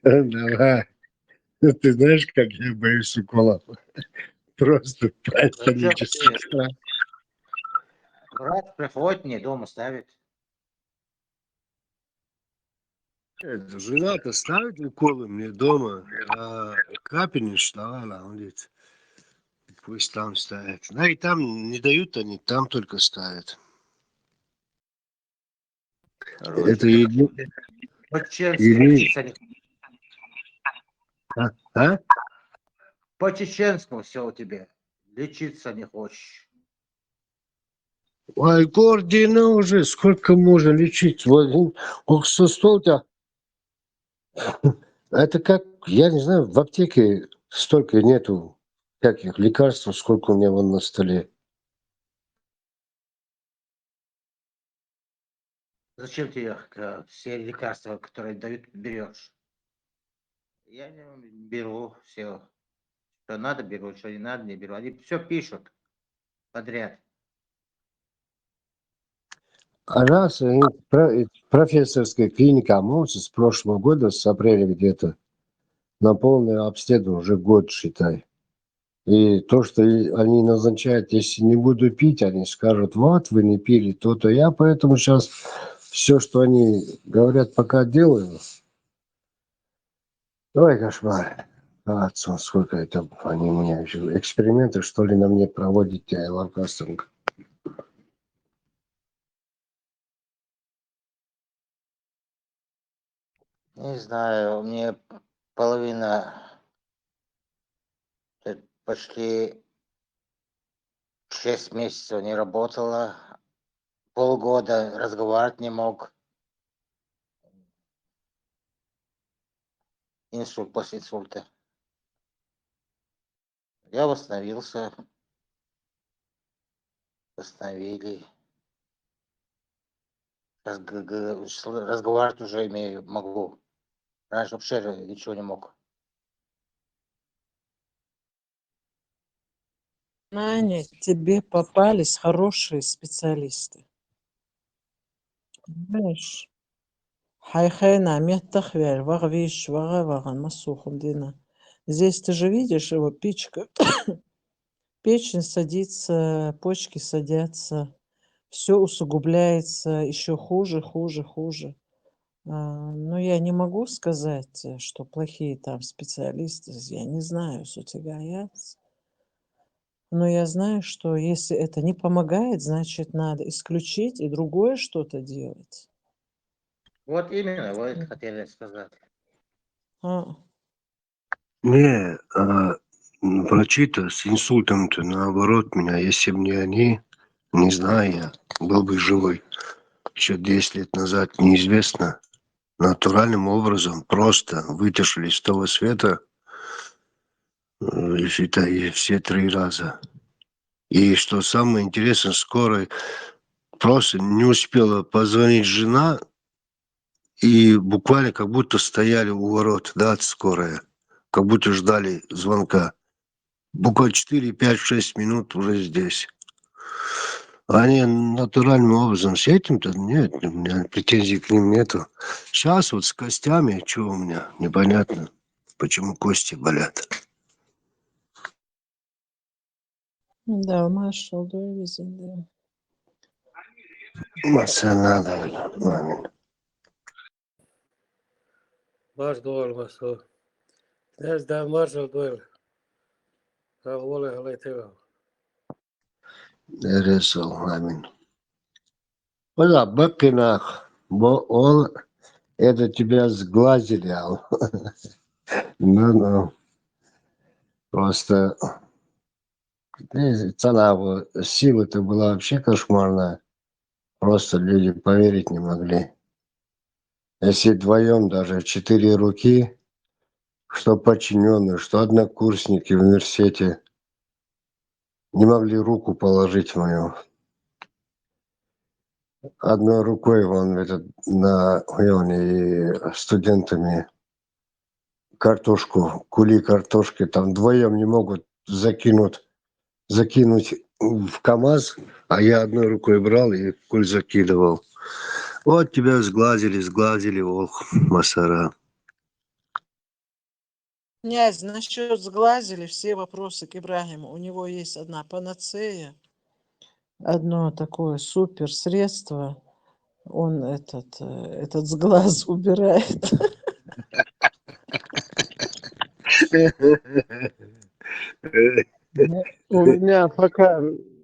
Давай. Ты знаешь, как я боюсь уколов? Просто панический страх. Врач приходит, мне дома ставит. Жена-то ставит уколы мне дома, а капельничная, она говорит, пусть там ставят. Да и там не дают они, там только ставят. Это По чеченскому все у тебя. Лечиться не хочешь. Ой, Гордина уже, сколько можно лечить? Вот, столько. Это как, я не знаю, в аптеке столько нету всяких лекарств, сколько у меня вон на столе. Зачем тебе все лекарства, которые дают, берешь? Я не беру все. Что надо, беру, что не надо, не беру. Они все пишут подряд. А раз профессорская клиника АМОСа с прошлого года, с апреля где-то, на полное обследование уже год, считай. И то, что они назначают, если не буду пить, они скажут, вот, вы не пили то-то. Я поэтому сейчас все, что они говорят, пока делаю. Ой, кошмар. Отцу, сколько это, они у меня еще эксперименты, что ли, на мне проводят, лавкастинг. Не знаю, мне половина почти 6 месяцев не работала. Полгода разговаривать не мог. Инсульт после инсульта. Я восстановился. Восстановили. Разговаривать уже могу. Раньше вообще ничего не мог. Наня, тебе попались хорошие специалисты. Знаешь, хайхайна, меттахвель, варвиш, вараваган, масухом дина. Здесь ты же видишь его печка. Печень садится, почки садятся, все усугубляется, еще хуже, хуже, хуже. Но я не могу сказать, что плохие там специалисты, я не знаю, сутягаяц. Но я знаю, что если это не помогает, значит, надо исключить и другое что-то делать. Вот именно, вот хотели сказать. А, Не, врачи-то с инсультом-то наоборот меня, если бы не они, не знаю я, был бы живой. Еще 10 лет назад неизвестно. Натуральным образом просто вытащили с того света, считай, все 3 раза. И что самое интересное, скорой просто не успела позвонить жена, и буквально как будто стояли у ворот, да, скорая, как будто ждали звонка. Буквально 4, 5, 6 минут уже здесь. Они натуральным образом с этим-то нет, у меня претензий к ним нету. Сейчас вот с костями, что у меня, непонятно, почему кости болят. да, Маршал, да, везде, да. Масса надо, мамин. Marş doğal maso. Ders daha marş doğal. Kavole halay teva. Резал, мамин. Оля, бакинах, бо он, это тебя сглазили, ал. Ну, просто цена силы-то была вообще кошмарная. Просто люди поверить не могли. Если вдвоем даже 4 руки, что подчиненные, что однокурсники в университете, не могли руку положить мою. Одной рукой вон этот на и студентами картошку, кули картошки, там вдвоем не могут закинуть в КамАЗ, а я одной рукой брал и куль закидывал. Вот тебя сглазили, ох, масара. Князь, насчет сглазили все вопросы к Ибрагиму. У него есть одна панацея, одно такое супер средство. Он этот сглаз убирает. У меня пока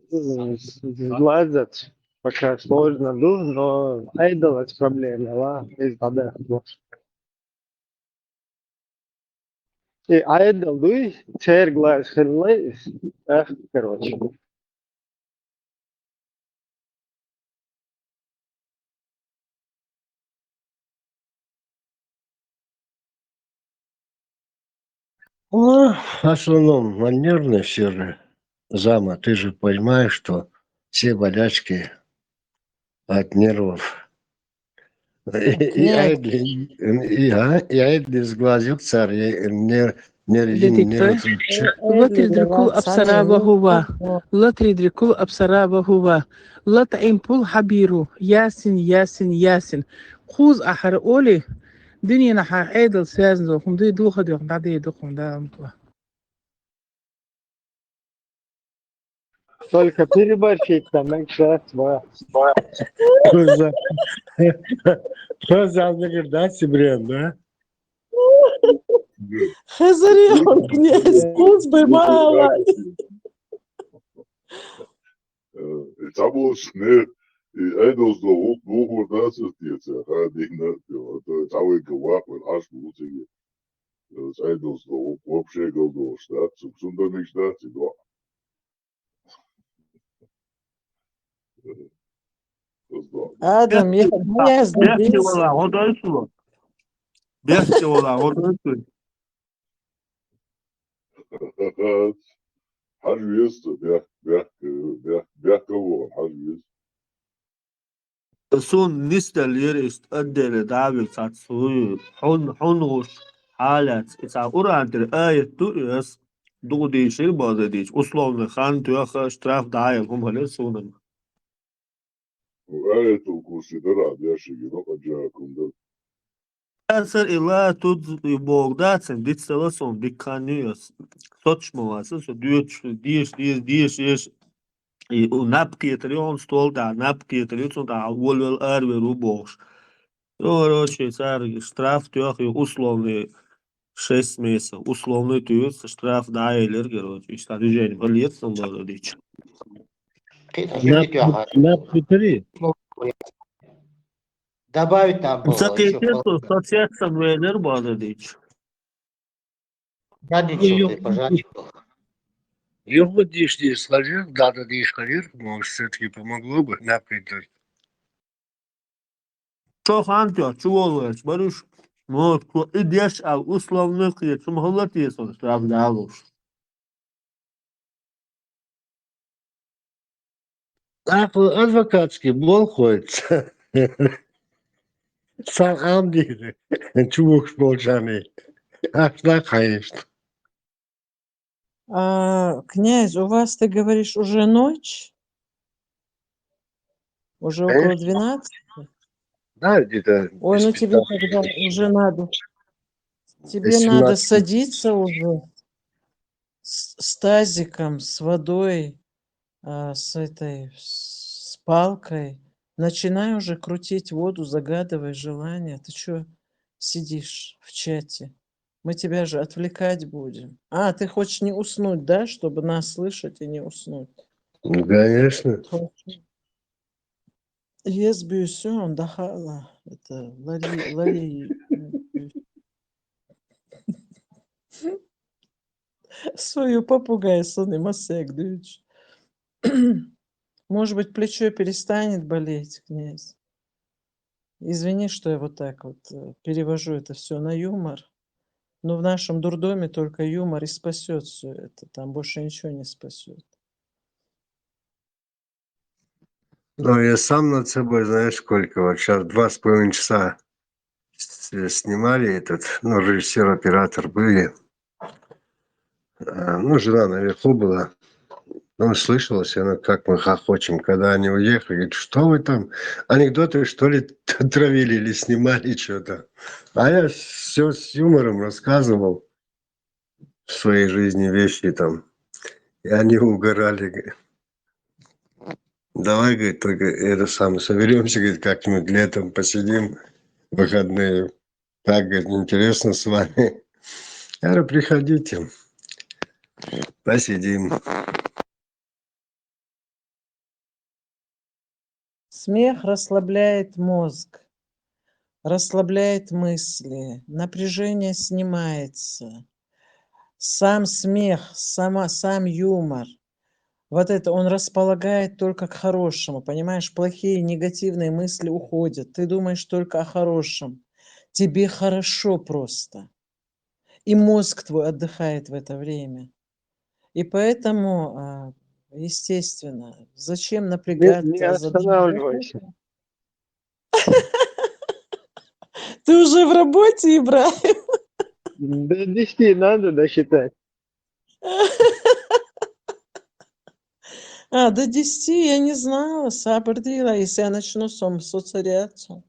сглазят, пока сложно, но айдалась проблема, ла, из воды. И айдал, дуй, чер глаз херлей, короче. Ну, в основном манерные все же. Зама, ты же понимаешь, что все болячки от нервов. И айдли сглазил царь, Дедиктор. Лотридрикул абсараба гува. Лотридрикул абсараба гува. Лот импул хабиру. Ясин, ясин, ясин. Хуз ахар оли. Дنيا نحا عيدل سازن خم دي دوخة دي خم دي دوخم دا Только переборщить там, меньше два. Что за наградать, бред, да? Хазарел, князь, куц бы мало. Это был снег. И это что, ну, das ist jetzt ja, die das auch gewacht mit Arschmutige. Das ist so, вообще голдо, штат, субсундами штат, да. Адам, я князь, Бехтевала, одойсу. Бехтевала, одойсу. Хажвест, бяхкого, хажвест. Sun nistel ist أدل دعوة تسوي حنوش حالات إذا أورانتر آية تؤس دودي شيء بازديش أصلاً خان تياخ شتراف دعاية هم هلا سونن. وآية الكونسيدرات يا شيء نقد جاكم ده. أثر إلا تود بوغداتن ديت سلاسون ديكانيوس سوتشمواسن سو ديش u napkieter on stol da napkieter on da wel arver u boš. Короче, царь штраф тёх и условный 6 месяцев. Условный тюрьма, штраф на эйлер, короче. Снаряжение полиции было дичь. На Петри. Добавить там было еще Закиньте, соответственно, эйлер было дичь. Да ничего, ты пожалуйста. Его дишь сложил, да, дишь ходил, может, все-таки помогло бы, например. Çok antio, çuvalı, barış. Mut, idyaş av, uslovni qiyet, sumhullat yeson, штраф olur. Адвокатский блок ходит. Сам деле. Чувак с молчами. Да, конечно. Князь, у вас, ты говоришь, уже ночь? Уже около 12? Да, где-то Ой, без ну тебе 15. тогда уже надо. Тебе Без надо 17. садиться уже с тазиком, с водой, с палкой. Начинай уже крутить воду, загадывай желание. Ты что сидишь в чате? Мы тебя же отвлекать будем. Ты хочешь не уснуть, да, чтобы нас слышать и не уснуть? Конечно. Yes, büyüsün daha это Лали свою попугай сон и масек дыч. Может быть, плечо перестанет болеть, князь. Извини, что я вот так вот перевожу это все на юмор. Но в нашем дурдоме только юмор и спасет все это. Там больше ничего не спасет. Ну, я сам над собой, знаешь, сколько. Вот сейчас 2,5 часа снимали этот, ну, режиссер, оператор были. Ну, жена наверху была. Ну, слышалось, она, как мы хохочем, когда они уехали. Говорит, что вы там, анекдоты, что ли, травили или снимали что-то. А я все с юмором рассказывал в своей жизни вещи там. И они угорали. Давай, говорит, только это самое, соберемся, говорит, как-нибудь летом посидим, выходные. Так, говорит, интересно с вами. Я говорю, приходите, посидим. Смех расслабляет мозг, расслабляет мысли, напряжение снимается. Сам смех, сам юмор, вот это он располагает только к хорошему, понимаешь? Плохие, негативные мысли уходят. Ты думаешь только о хорошем. Тебе хорошо просто. И мозг твой отдыхает в это время. И поэтому, естественно, зачем Не напрягаться? останавливайся. Ты уже в работе, Ибрахим? До 10 надо досчитать. До 10 я не знала, сабрдила, если я начну соцариацию.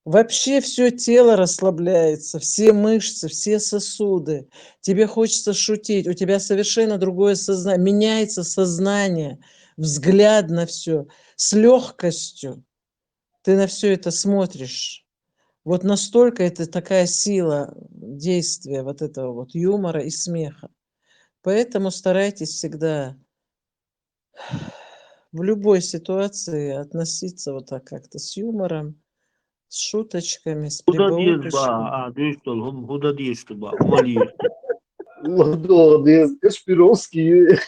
Вообще все тело расслабляется, все мышцы, все сосуды. Тебе хочется шутить, у тебя совершенно другое сознание, меняется сознание, взгляд на все, с легкостью. Ты на все это смотришь. Вот настолько это такая сила действия вот этого вот юмора и смеха. Поэтому старайтесь всегда в любой ситуации относиться вот так как-то с юмором, с шуточками, с Huda diyiz прибауточками. ba, düştü oğlum, huda diyişti ba, umalıyız. Молодец, Кашпировский.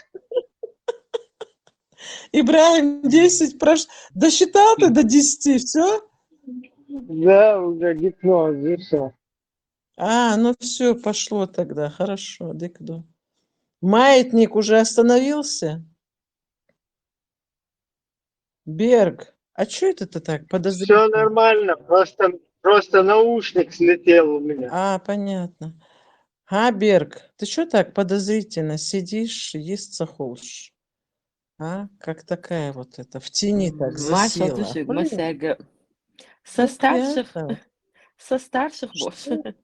Ибрахим, 10 досчитал ты до 10, все? Да, уже гипноз, и все. Ну все, пошло тогда, хорошо, дикду. Маятник уже остановился? Берг, что это ты так подозрительно? Все нормально, просто наушник слетел у меня. Понятно. Берг, ты что так подозрительно сидишь, есть хочешь? Как такая вот это, в тени так Маша, засела. düşük, Блин, Масяга. как приятно. Со старших, Что? боже.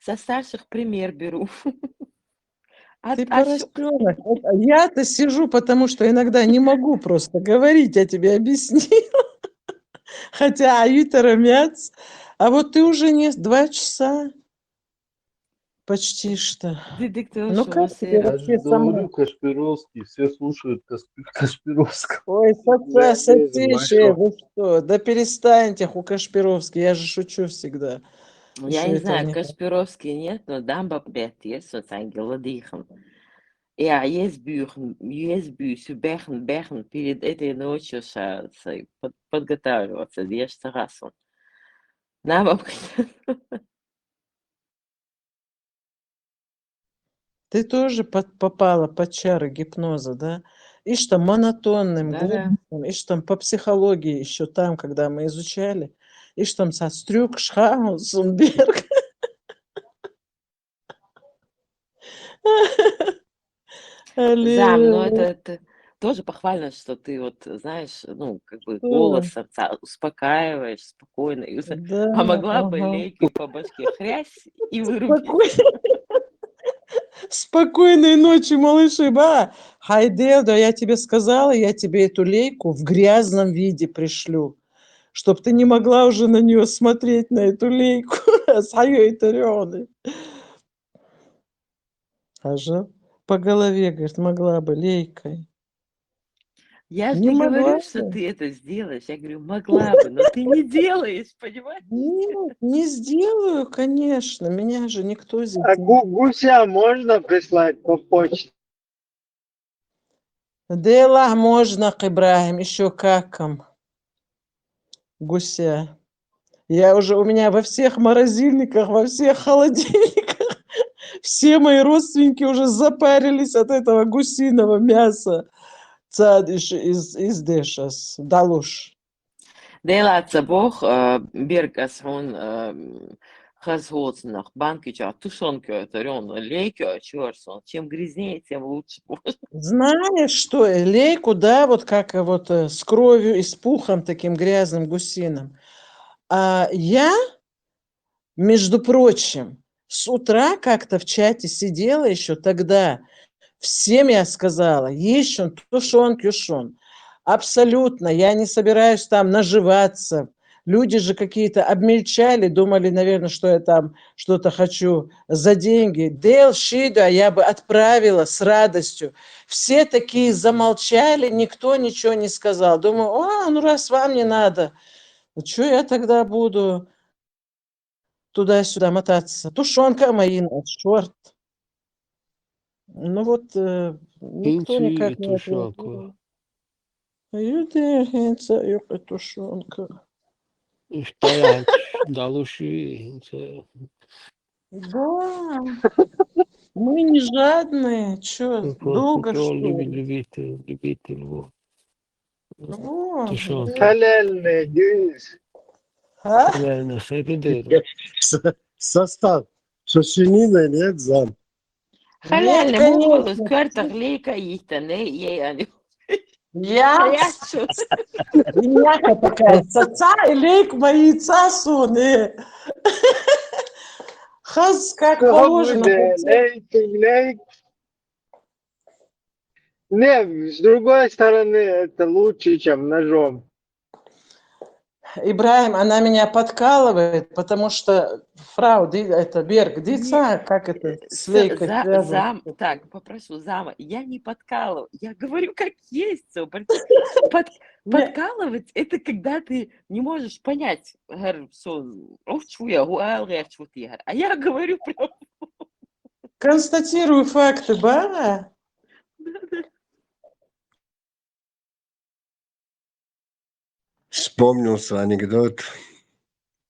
Со старших пример беру. Ты поросенок. Я-то сижу, потому что иногда не могу просто говорить, я тебе объяснила. Хотя аюта рамяц. А вот ты уже не 2 часа. Почти что. Дедик ты Ну уж как тебе Василий. Я же вообще сама? говорю, Кашпировский, все слушают Кашпировского. Ой, Да, сотище, вы что? Да перестаньте, Кашпировский, я же шучу всегда. Я Еще не этого знаю, не... Кашпировский нет, но Дамба есть, вот Ангела Дихан. Ja, есть Бэхэн перед этой ночью подготавливаться, ешь раз. Нам Ты тоже попала под чары гипноза, да? Ишь там монотонным Да-да. голосом, ишь там по психологии еще там, когда мы изучали, ишь там со Стрюк, Шхаусенберг. Зам, но Аллилуйя. это тоже похвально, что ты вот, знаешь, ну, как бы Что? голосом успокаиваешь спокойно. Да, А могла бы ага. лейкой по башке хрясь и вырубить. Спокойной ночи, малыши, ба. Хайделда, я тебе сказала, я тебе эту лейку в грязном виде пришлю, чтоб ты не могла уже на нее смотреть, на эту лейку. Сайой Тарёны. Ага. По голове, говорит, могла бы лейкой. Я же Не не могла говорю, что бы. ты это сделаешь. Я говорю, могла бы, но ты не делаешь, понимаешь? Нет, не сделаю, конечно. Меня же никто здесь А не... гуся можно прислать по почте? Дела можно, Ибрагим, еще каком. Гуся. У меня во всех морозильниках, во всех холодильниках все мои родственники уже запарились от этого гусиного мяса. Цадиш из дешас, далуш. Dēlāca boh, Birkas un Хазгоцнах, банкича, тушенка, тарен, лейка, черсон. Чем грязнее, тем лучше. Знаешь что, лейку, да, вот как вот с кровью и с пухом таким грязным гусиным. А я, между прочим, с утра как-то в чате сидела еще тогда, всем я сказала, ешен, тушен, кюшон. Абсолютно, я не собираюсь там наживаться. Люди же какие-то обмельчали, думали, наверное, что я там что-то хочу за деньги. Дел Шида я бы отправила с радостью. Все такие замолчали, никто ничего не сказал. Думаю, ну раз вам не надо, что я тогда буду туда-сюда мотаться? Тушенка мои, черт. Ну вот, никто никак Инци не тушенку. ответил. Тушенка. Стоять, далуши. Да, мы не жадные. Что, долго что ли? Любитель, вот. Вот. Тушенка. Халяльный, дивись. А? Реально, сайбедер. Состав. Что свинина, нет, зам? Халяльный, Нет, мухолус, конечно. картах, лейка, их-то, не, Я? Хрящу. Яка такая, цаца и лейк мои цасуны. Хаз как Что положено. будет? Лейк. Не, с другой стороны, это лучше, чем ножом. Ибрагим, она меня подкалывает, потому что фрау, это Берг, дица, как это, с лейкой связано. Так, попрошу зама, я не подкалываю, я говорю как есть. Подкалывать — это когда ты не можешь понять, а я говорю прям. Констатирую факты, ба? Вспомнился анекдот,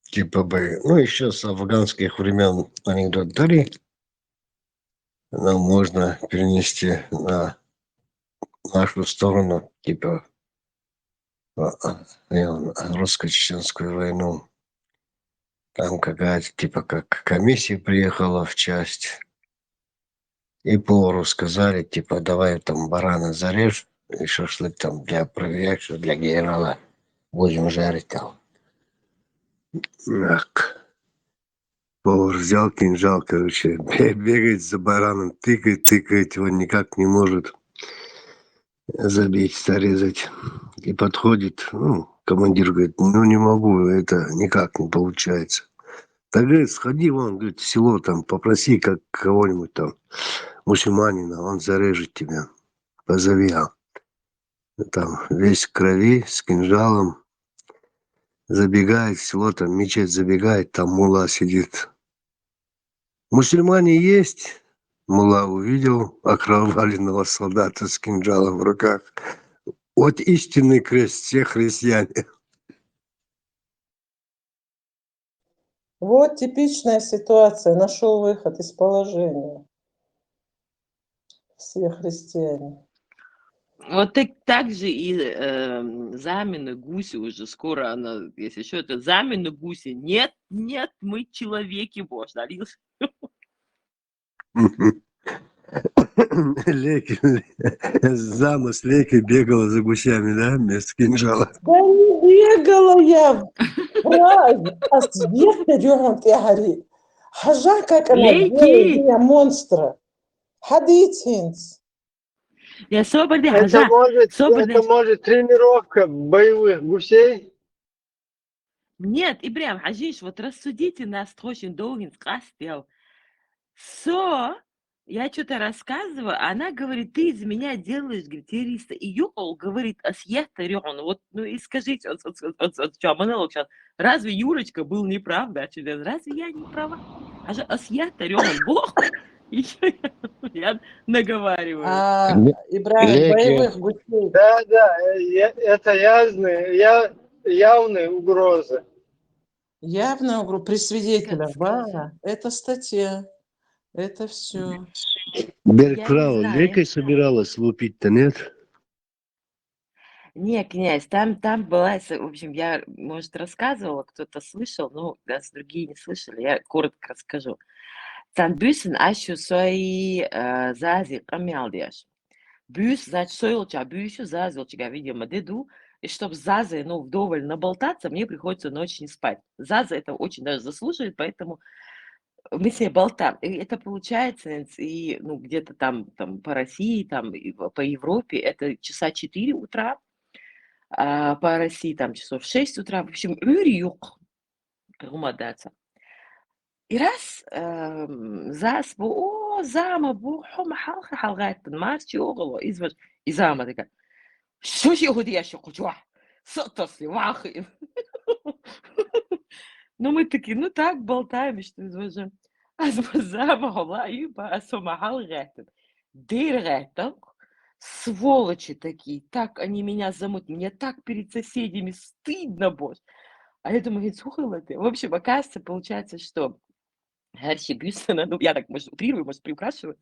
типа бы, ну, еще с афганских времен анекдот дали. Нам можно перенести на нашу сторону, типа, русско-чеченскую войну. Там какая-то, типа, как комиссия приехала в часть, и повару сказали, типа, давай там барана зарежь, и шашлык там для проверяющего, для генерала будем жарить там. Так. Повар взял кинжал, короче, бегает за бараном, тыкает, его никак не может забить, зарезать. И подходит, командир говорит, не могу, это никак не получается. Так, говорит, сходи вон, говорит, в село там, попроси как кого-нибудь там, мусульманина, он зарежет тебя. Позови, там весь в крови, с кинжалом, забегает в село, там мечеть забегает, там мулла сидит. Мусульмане есть. Мулла увидел окровавленного солдата с кинжалом в руках. Вот истинный крест всех христиане. Вот типичная ситуация. Нашел выход из положения. Все христиане. Вот так же и Замина Гуси уже скоро она, если что, это Замина Гуси. Нет, мы человеки, Боже, налился. Зама с Лейкой бегала за гусями, да, вместо кинжала. Да не бегала я. А свет берем, ты говори. Хажа, как она делает меня монстра. Хадитинс. Я собрали, Это может тренировка боевых гусей? Нет, Ибрям, Хажиш, вот рассудите нас очень долго, сказал. Я что-то рассказываю, она говорит, ты из меня делаешь, говорит, террориста. И Юкол говорит, асьята рён. Вот, ну и скажите, что, монолог сейчас, разве Юрочка был неправ, да, разве я не права? А же асьята рён, Бог, я наговариваю. Ибрагим, боевых гусей. Да, это явные угрозы. Явная угроза при свидетелях, да, это статья. Это все. Бергфрау, Лейкой собиралась лупить-то, нет? Не, князь, там была, в общем, я, может, рассказывала, кто-то слышал, но раз другие не слышали, я коротко расскажу. Там бюсен ашу свои зази камялдеш. Бюс, значит, сойлча бюсю, зазилчика, видимо, деду, и чтобы зазы, ну, вдоволь наболтаться, мне приходится ночью не спать. Заза это очень даже заслуживает, поэтому мы себе болтаем. И это получается, и, ну, где-то там по России, там, и по Европе, это часа 4 утра, а по России там часов 6 утра. В общем, юрюк, гумадаться. И раз зас, зама, бухом, халха, халгает, марчи, оголо, изваж, и зама такая, что я худеющий хочу, сотосли, вахи. Ну, мы такие, ну так, болтаем, что изважем. А зама, гола, юба, а сомахал ретен. Дыр ретен, сволочи такие, так они меня замут, мне так перед соседями стыдно, боже. А я думаю, слухала ты. В общем, оказывается, получается, что Архибюсена, ну, я так, может, утрирую, может, приукрашиваю.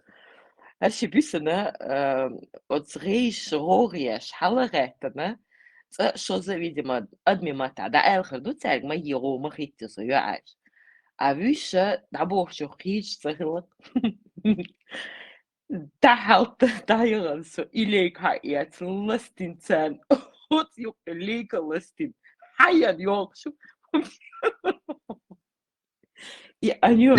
Архибюсена от рейш рогеш халаретена, що за, видимо, адмимата, да елхер, царь мои ромахите союаш. А выше, да бог, что хрич царилок. Тахалт тайрансо, илейка и ацластин цан. Вот юк илейка ластин. Хаян йокшу. И они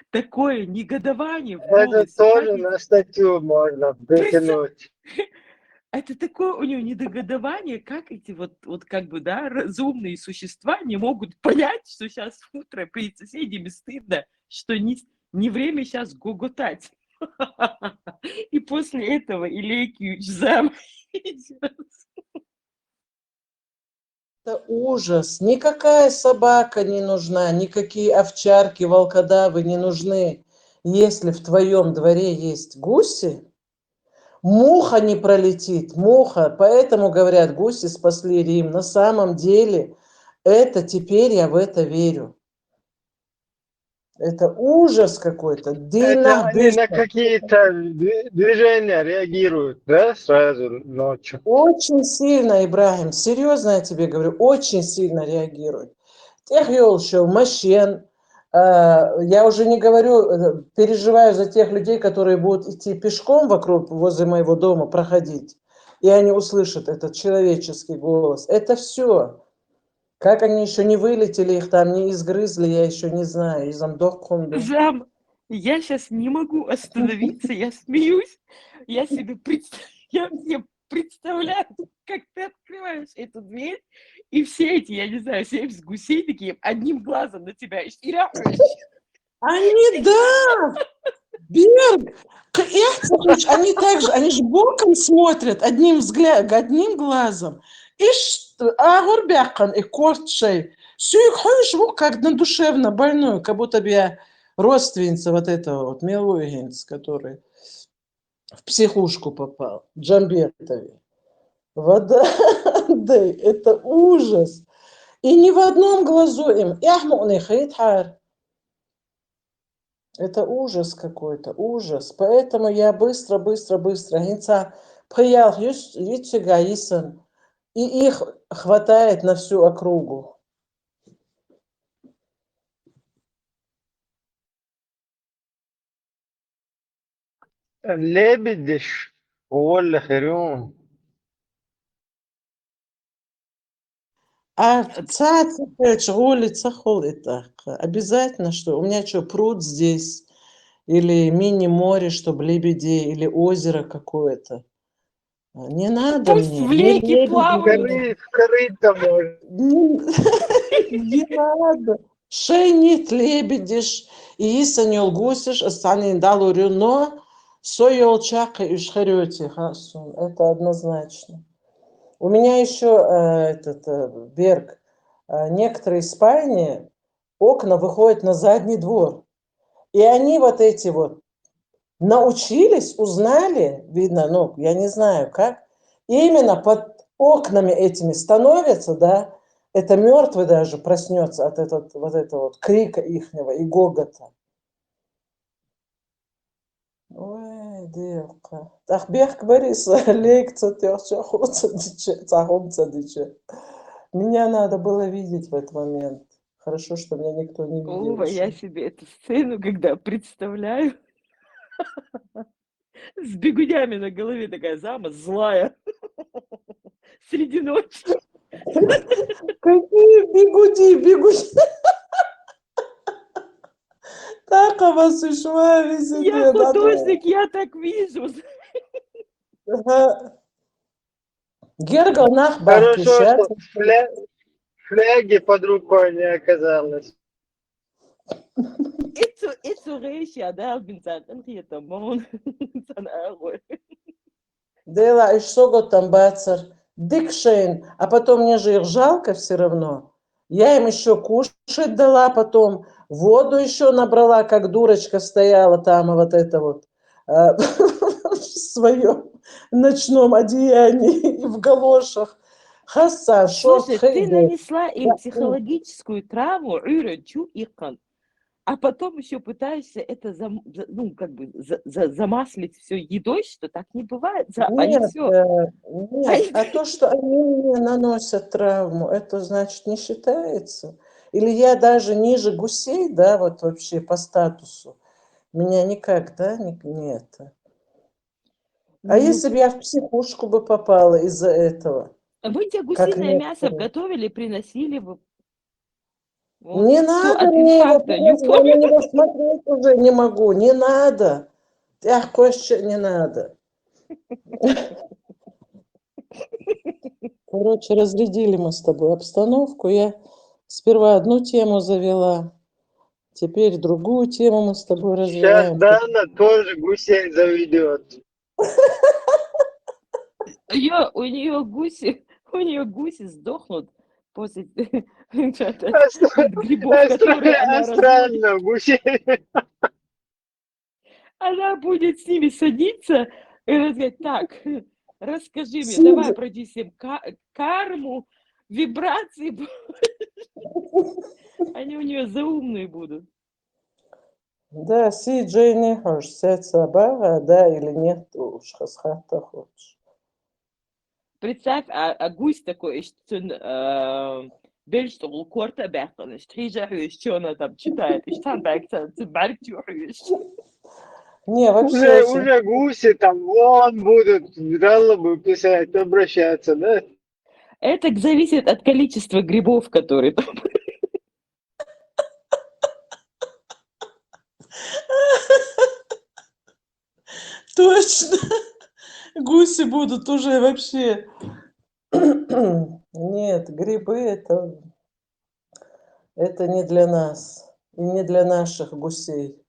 такое негодование в Это голосе. тоже на статью можно выкинуть. Это такое у него недогодование, как эти вот как бы, да, разумные существа не могут понять, что сейчас утро перед соседями стыдно, что не время сейчас гоготать. И после этого Илейкевич зам. Это ужас. Никакая собака не нужна, никакие овчарки, волкодавы не нужны. Если в твоем дворе есть гуси, муха не пролетит, муха. Поэтому, говорят, гуси спасли Рим. На самом деле, это теперь я в это верю. Это ужас какой-то. Это они на какие-то движения реагируют, да, сразу ночью? Очень сильно, Ибрагим, серьезно я тебе говорю, очень сильно реагируют. Тех елшев, мощен. Я уже не говорю, переживаю за тех людей, которые будут идти пешком вокруг, возле моего дома проходить, и они услышат этот человеческий голос. Это все. Как они еще не вылетели, их там не изгрызли, я еще не знаю. Из Амдохунда. Зам, я сейчас не могу остановиться, я смеюсь. Я себе представляю, как ты открываешь эту дверь, И все эти, я не знаю, 70 гусей такие одним глазом на тебя и Они, да, Берг, они также, они же боком смотрят, одним взглядом, одним глазом. Агурбякан и кортшей. Все их ходишь, как на душевно больную, как будто бы я родственница вот этого вот Милугинс, который в психушку попал, Джамбетове. Вода, да, это ужас. И ни в одном глазу им. Это ужас какой-то, ужас. Поэтому я быстро. Гинца приял Гаисан, и их хватает на всю округу. Лебедиш, Оля Херюн. А улица холодно. Обязательно, что у меня что, пруд здесь, или мини-море, чтобы лебедей, или озеро какое-то. Не надо Пусть мне. в реке плавают. Корыто может. Не надо. Шейнит лебедиш, и санел гусиш, останет далурю, но соелчака и шхарете хасун. Это однозначно. У меня еще Берг, некоторые спальни, окна выходят на задний двор. И они вот эти вот научились, узнали, видно, ну, я не знаю как, именно под окнами этими становятся, да, это мертвый даже проснется от этого крика ихнего и гогота. Ой, девка. Так, Берг Борис, лекция, меня надо было видеть в этот момент. Хорошо, что меня никто не видел. Ова, я себе эту сцену, когда представляю, с бегудями на голове такая зама злая среди ночи. Какие бегуди. Так у вас и швали Я художник, я так вижу. Герга нахбах Хорошо, пищат. что фляги под рукой не оказалось. It's речь, я да, бинцан, это мон, Дела, и что там бацар? Дикшейн, а потом мне же их жалко все равно. Я им еще кушать дала, потом воду еще набрала, как дурочка стояла там, и вот это вот в своем ночном одеянии и в галошах. Хасан, Слушай, шорт, ты нанесла им психологическую травму, а потом еще пытаешься это замаслить все едой, что так не бывает. Нет, а то, что они мне наносят травму, это значит не считается. Или я даже ниже гусей, да, вот вообще по статусу. Меня никак, да, не это. А если бы я в психушку бы попала из-за этого? Вы тебе гусиное мясо готовили, приносили бы. Вот. Не надо мне его, я на него смотреть уже не могу, не надо. Ах, Костя, не надо. Короче, разрядили мы с тобой обстановку. Я сперва одну тему завела, теперь другую тему мы с тобой развиваем. Сейчас Дана тоже гусей заведет. У нее гуси сдохнут после грибов, которые она Странно, гусей. Она будет с ними садиться и говорить: так, расскажи мне, давай пройди всем карму, вибрации. Они у нее заумные будут. Да, си Джей не хочешь, собака, да или нет, уж хасхата хочешь. Представь, а гусь такой, что бельштол корта бехтон, что она там читает, и что Не, вообще уже гуси там вон будут жалобы писать, обращаться, да? Это зависит от количества грибов, которые там. Точно. Гуси будут уже вообще Нет, грибы это не для нас. И не для наших гусей.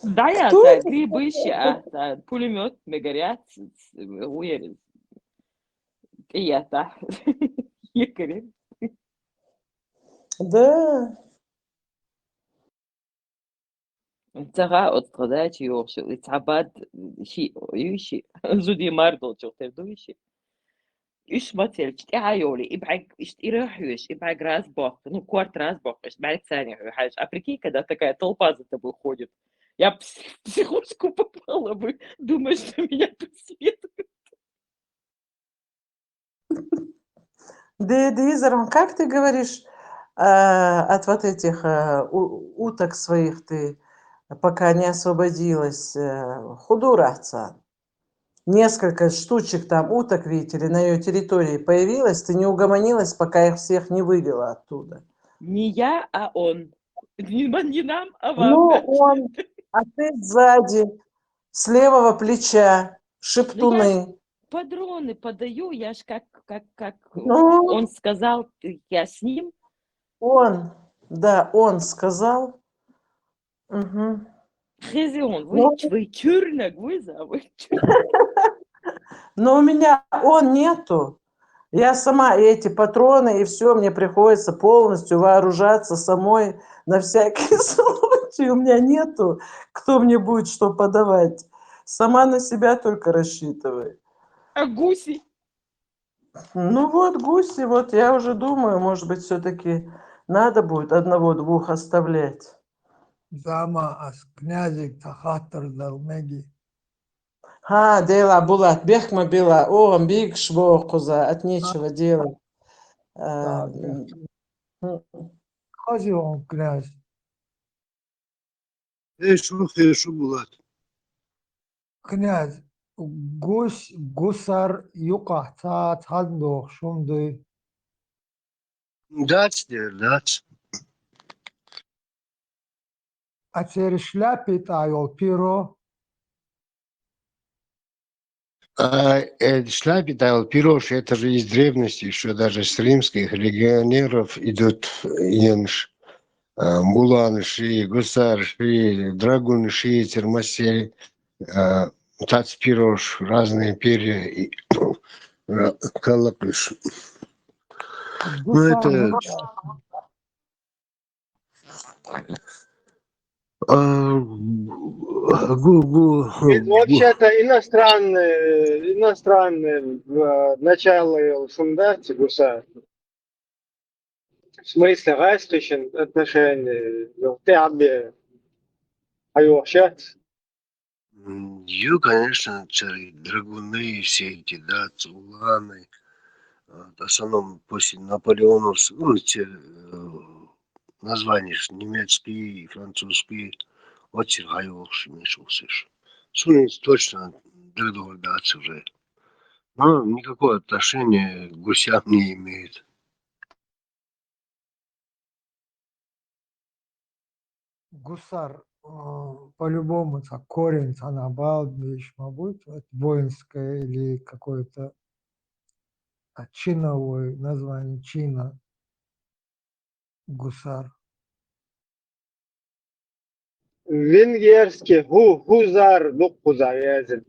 Да, я Кто за это грибы сказал? за пулемет me горят, уверен. И я Якорь. Да. Цара от страдать ёрш, цабад شيء يشي زودي ماردو تردويشي إيش مثل عيولي إبعك إيش إيش إبعك راس бог, ну кварт раз бог, إيش بعد ثانية حاجة, а прикинь, когда такая толпа за тобой ходит, я в психушку попала бы, думаешь, что меня преследуют. Дизером, как ты говоришь, от вот этих уток своих ты, пока не освободилась, худураца? Несколько штучек там уток, видите ли, на ее территории появилось, ты не угомонилась, пока их всех не вывела оттуда. Не я, а он. Не нам, а вам. Ну, Да? он, а ты сзади, с левого плеча, Ну я ж шептуны. патроны подаю, я ж как Ну, он сказал, я с ним. да, он сказал. Мгм. Хезион, Ну, вы чернок, вы за, вы но у меня он нету. Я сама и эти патроны, и все, мне приходится полностью вооружаться самой на всякий случай. У меня нету, кто мне будет что подавать. Сама на себя только рассчитывай. А гуси? Ну вот гуси, вот я уже думаю, может быть, все-таки надо будет одного-двух оставлять. Зама ас князик тахаттар залмеги. Дела Булат, бехма била, биг швохуза, от нечего делать. Да, Хази он князь. Хорошо, Булат. Князь, гусар юка цаат хандох шумдой. Дац, дац. А цер шляпит айол пиро. Шляпе Тайл Пирош, это же из древности, что даже с римских легионеров идут янш, муланши, гусарши, драгунши, термосей, тац пирош, разные перья и колокольш. Ну, это... Вообще-то иностранные в начале стандарте гуса. В смысле растущие отношения в тебе вообще. Конечно, цари, драгуны, все эти, да, цуланы, в основном после Наполеона, ну, те названия немецкие, французские, очень хорошие мешался. Сунец точно друг друга даться уже. Но никакого отношения к гусям не имеет. Гусар по-любому это корень санабал, вещь, мабуть, воинское или какое-то чиновое название чина. Гусар. Венгерский хузар, хузар, язык.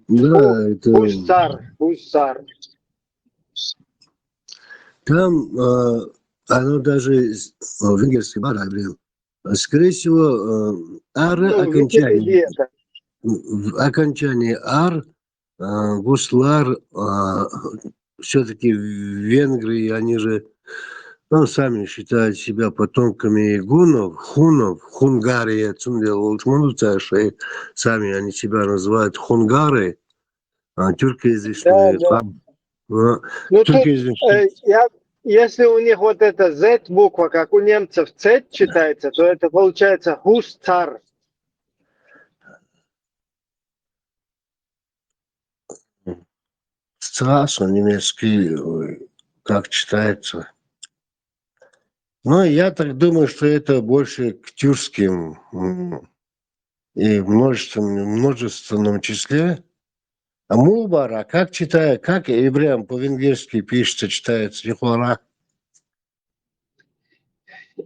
Да, это... Хузар. Там оно даже венгерский барабрил. Скорее всего, ар окончание. В окончании ар, гуслар, все-таки венгры, они же сами считают себя потомками гунов, хунов, Хунгария, сами они себя называют хунгары, тюркоязычные. Ну, тут, если у них вот эта Z буква, как у немцев Z читается, то это получается гусцар. Страшно немецкий, как читается. Но я так думаю, что это больше к тюркским и в множественном числе А Мубара, как читает, как евреям по-венгерски пишется, читается Лихуара?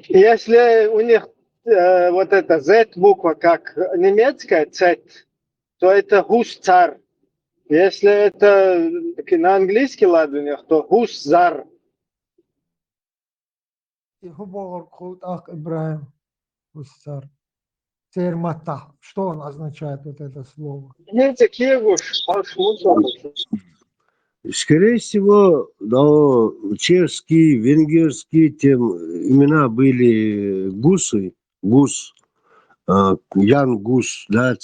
Если у них вот эта Z буква как немецкая Z, то это гусцар. Если это на английский лад у них, то гусзар. Ибраим Гусар. Термата. Что он означает, вот это слово? Видите, кегуш, Скорее всего, да, чешские, венгерские, тем имена были гусы, гус, Ян Гус, да,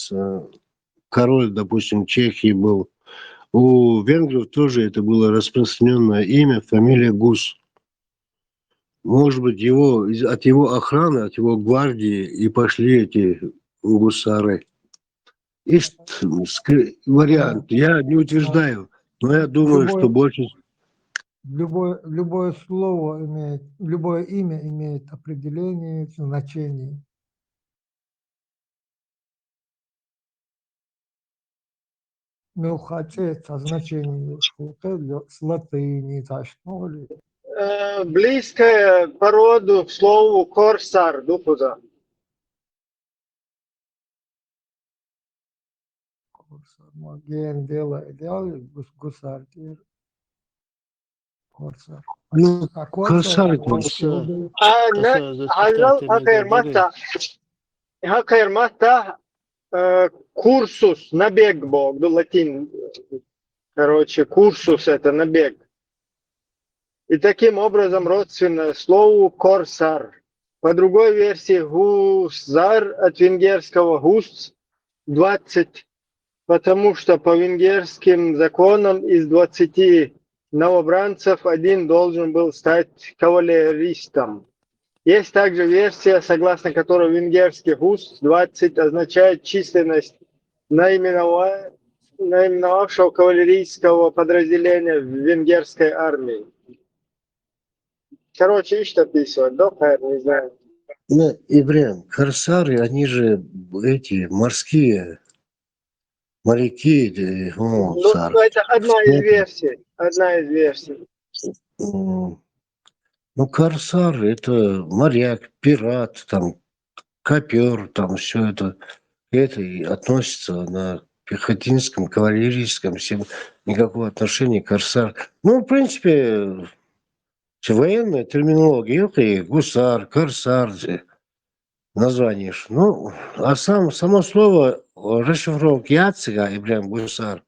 король, допустим, Чехии был. У венгров тоже это было распространенное имя, фамилия Гус. Может быть, от его охраны, от его гвардии и пошли эти гусары. Есть вариант, я не утверждаю, но я думаю, что больше... Любое слово имеет, любое имя имеет определение, значение. Мелхотец, значение с латыни, зашнули. Близкое по роду к слову корсар, духуда. Ген дело идеально, гусар. Корсар. Ну, А корсар, Хакер мата курсус, набег бог, до латин. Короче, курсус это набег. И таким образом родственное слову корсар. По другой версии гусар от венгерского гус 20, потому что по венгерским законам из 20 новобранцев один должен был стать кавалеристом. Есть также версия, согласно которой венгерский гус 20 означает численность наименовавшего кавалерийского подразделения в венгерской армии. Короче, что описывать, да, не знаю. Ну, евреям, корсары, они же эти морские моряки. Это одна из версий. Ну, корсар – это моряк, пират, там, копер, там, все это и относится на пехотинском, кавалерийском, всем никакого отношения к корсар. Ну, в принципе, военная терминология, это гусар, корсар, название. Ну, а само слово расшифровки яцига и прям гусар.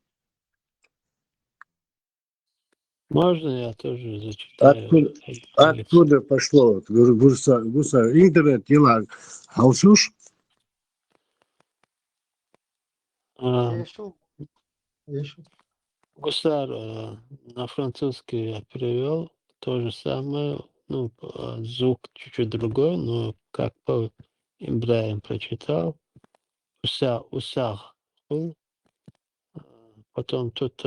Можно я тоже зачитаю? Откуда пошло гусар? Интернет, дела. Алсуш? Гусар на французский я перевел. То же самое. Ну, звук чуть-чуть другой, но как по Ибраим прочитал. Усар. Потом тут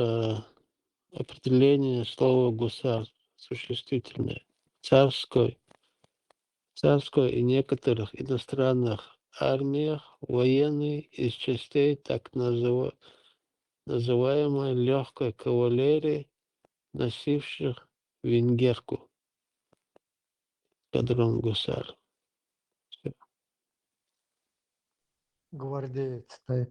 определение слова гусар существительное. Царской и некоторых иностранных армиях военные из частей так называемой легкой кавалерии, носивших венгерку, эскадрон гусар. Гвардеец стоит.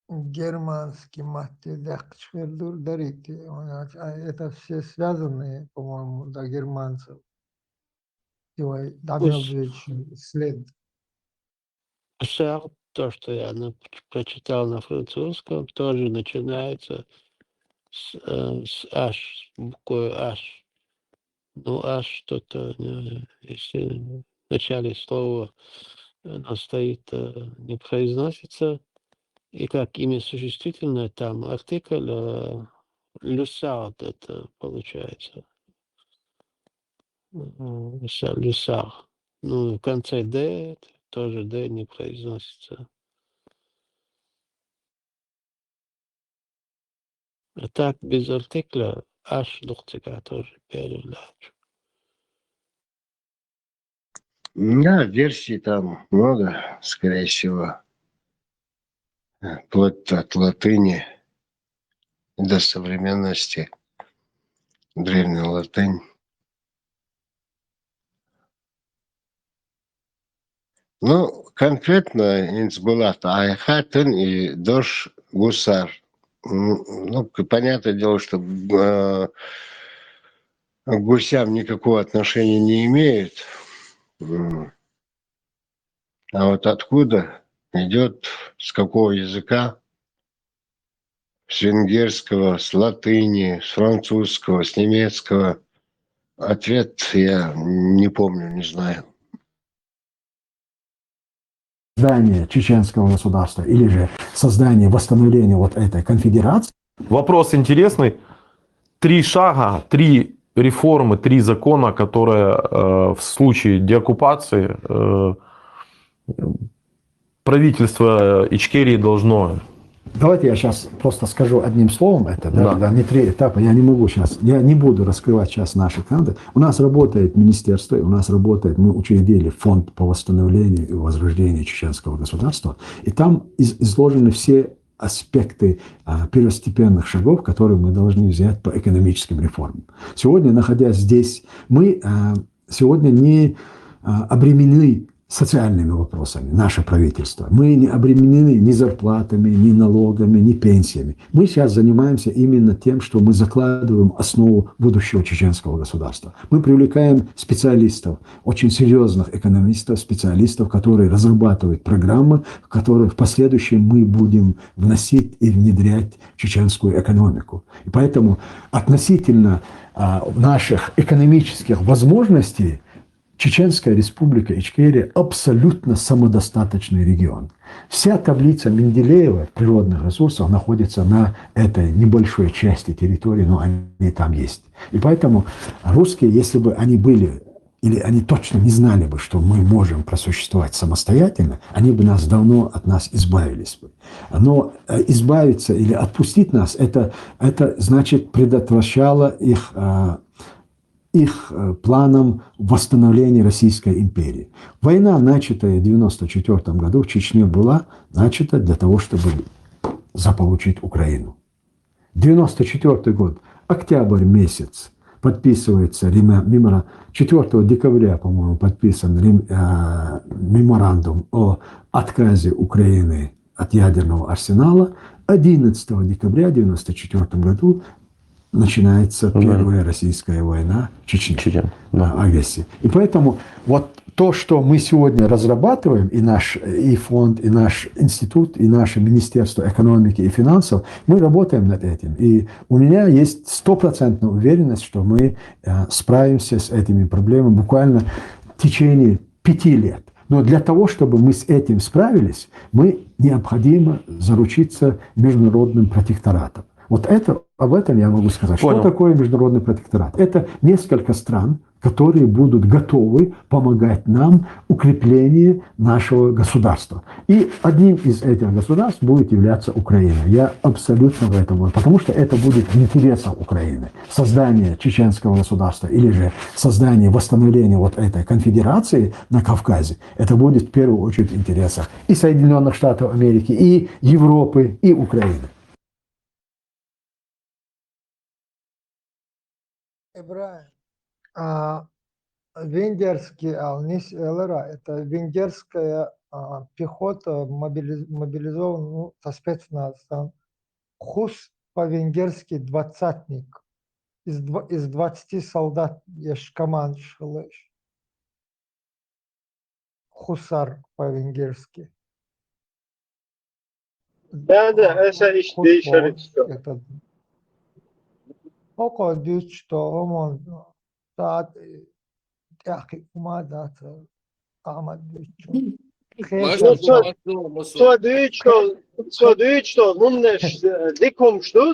Германский дарите. Это все связанные, по-моему, до германцев. След. Гусар, то, что я прочитал на французском, тоже начинается с H, с буквой H. Ну, H что-то, если в начале слова оно стоит, не произносится. И как имя существительное, там артикль люсар, это получается. Люсар. Ну, в конце Д, тоже Д не произносится. А так, без артикля, H духтика тоже перевляю. Да, версий там много, скорее всего, вплоть от латыни до современности, древняя латынь. Ну, конкретно Инсбулат Айхатен и Дош Гусар. Ну, понятное дело, что к гусям никакого отношения не имеют. А вот откуда идет, с какого языка? С венгерского, с латыни, с французского, с немецкого. Ответ я не помню, не знаю. Создание чеченского государства или же создание, восстановление вот этой конфедерации. Вопрос интересный. 3 шага, 3 реформы, 3 закона, которые в случае деоккупации правительство Ичкерии должно... Давайте я сейчас просто скажу одним словом это, Да. да, не 3 этапа, я не могу сейчас, я не буду раскрывать сейчас наши каналы. У нас работает министерство, у нас работает, мы учредили фонд по восстановлению и возрождению чеченского государства, и там изложены все аспекты первостепенных шагов, которые мы должны взять по экономическим реформам. Сегодня, находясь здесь, мы сегодня не обременены социальными вопросами, наше правительство. Мы не обременены ни зарплатами, ни налогами, ни пенсиями. Мы сейчас занимаемся именно тем, что мы закладываем основу будущего чеченского государства. Мы привлекаем специалистов, очень серьезных экономистов, специалистов, которые разрабатывают программы, в которые в последующем мы будем вносить и внедрять в чеченскую экономику. И поэтому относительно наших экономических возможностей Чеченская республика Ичкерия абсолютно самодостаточный регион. Вся таблица Менделеева природных ресурсов находится на этой небольшой части территории, но они там есть. И поэтому русские, если бы они были, или они точно не знали бы, что мы можем просуществовать самостоятельно, они бы давно от нас избавились бы. Но избавиться или отпустить нас, это значит предотвращало их планам восстановления Российской империи. Война, начатая в 1994 году в Чечне, была начата для того, чтобы заполучить Украину. 1994 год, октябрь месяц, подписывается 4 декабря, по-моему, подписан меморандум о отказе Украины от ядерного арсенала. 11 декабря 1994 году начинается первая российская война в Чечне, агрессия. И поэтому вот то, что мы сегодня разрабатываем, и фонд, и наш институт, и наше Министерство экономики и финансов, мы работаем над этим. И у меня есть стопроцентная уверенность, что мы справимся с этими проблемами буквально в течение 5 лет. Но для того, чтобы мы с этим справились, необходимо заручиться международным протекторатом. Вот об этом я могу сказать. Понял. Что такое международный протекторат? Это несколько стран, которые будут готовы помогать нам в укреплении нашего государства. И одним из этих государств будет являться Украина. Я абсолютно в этом уверен, потому что это будет в интересах Украины. Создание чеченского государства или же создание, восстановление вот этой конфедерации на Кавказе, это будет в первую очередь в интересах и Соединенных Штатов Америки, и Европы, и Украины. Ибраим, венгерский Алнис Элера, это венгерская пехота мобилизована, ну, со спецназом. Хус по-венгерски двадцатник. Из 20 солдат есть команд шелеш. Хусар по-венгерски. Да, это это Oko düç to omon saat tahkik umadat Ahmet düç. Что, умнешь, диком что,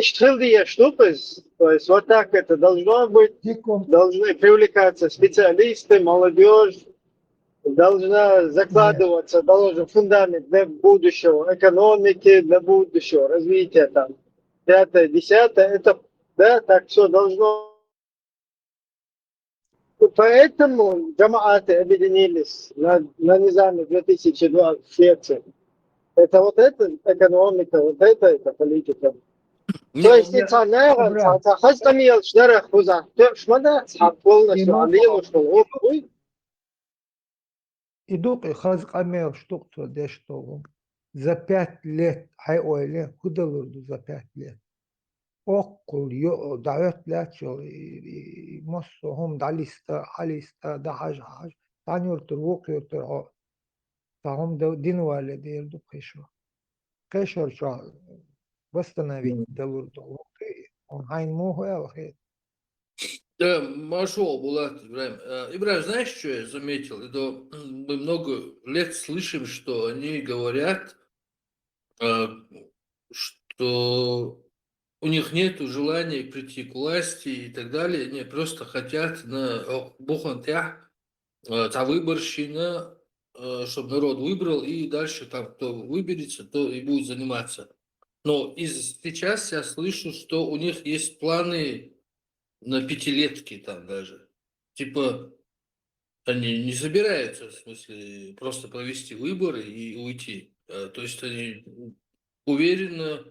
штрилдия штука, то есть вот так это должно быть, должны привлекаться специалисты, молодежь, должна закладываться, должен фундамент для будущего экономики, для будущего развития там. 5-10, это, да, так все должно. Поэтому джамааты объединились на низаме 2020. Это вот эта экономика, вот это политика. То есть и цанеран, хазкамил, шнерах хуза, шмада, полностью алилу, что идут и хаз камел штуку дештову. За 5 лет, хай ойле, худалурду за 5 лет. أقول دعوت لاتشو مصو هم داليستا حاليستا دا حاج تاني يرتروق يرترعو فهم دين والدي يردو قيشو شو восстановить دلوردو он хайн муху элхет. Да, Машо, Булат, Ибраим. Ибраим, знаешь, что я заметил? Это мы много лет слышим, что они говорят, что у них нет желания прийти к власти и так далее. Они просто хотят на бухантях, выборщина, чтобы народ выбрал, и дальше там кто выберется, то и будет заниматься. Но сейчас я слышу, что у них есть планы на 5-летки там даже. Типа, они не собираются, в смысле, просто провести выборы и уйти. То есть они уверенно,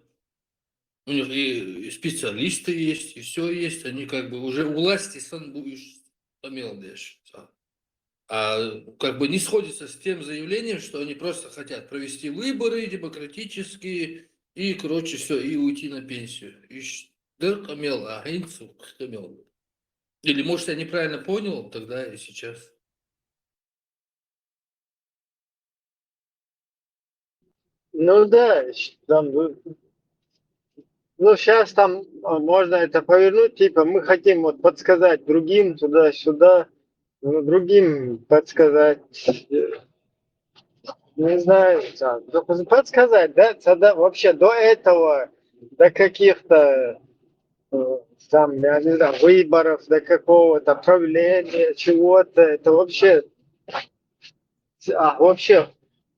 у них и специалисты есть, и все есть, они как бы уже у власти сан будешь помелдешь. Как бы не сходится с тем заявлением, что они просто хотят провести выборы демократические и, короче, все, и уйти на пенсию. Или, может, я неправильно понял тогда и сейчас. Ну да, там, ну сейчас там можно это повернуть, типа мы хотим вот подсказать другим туда-сюда, другим подсказать, не знаю, подсказать, да, вообще до этого, до каких-то там, я не знаю, выборов, до какого-то правления, чего-то, это вообще, вообще,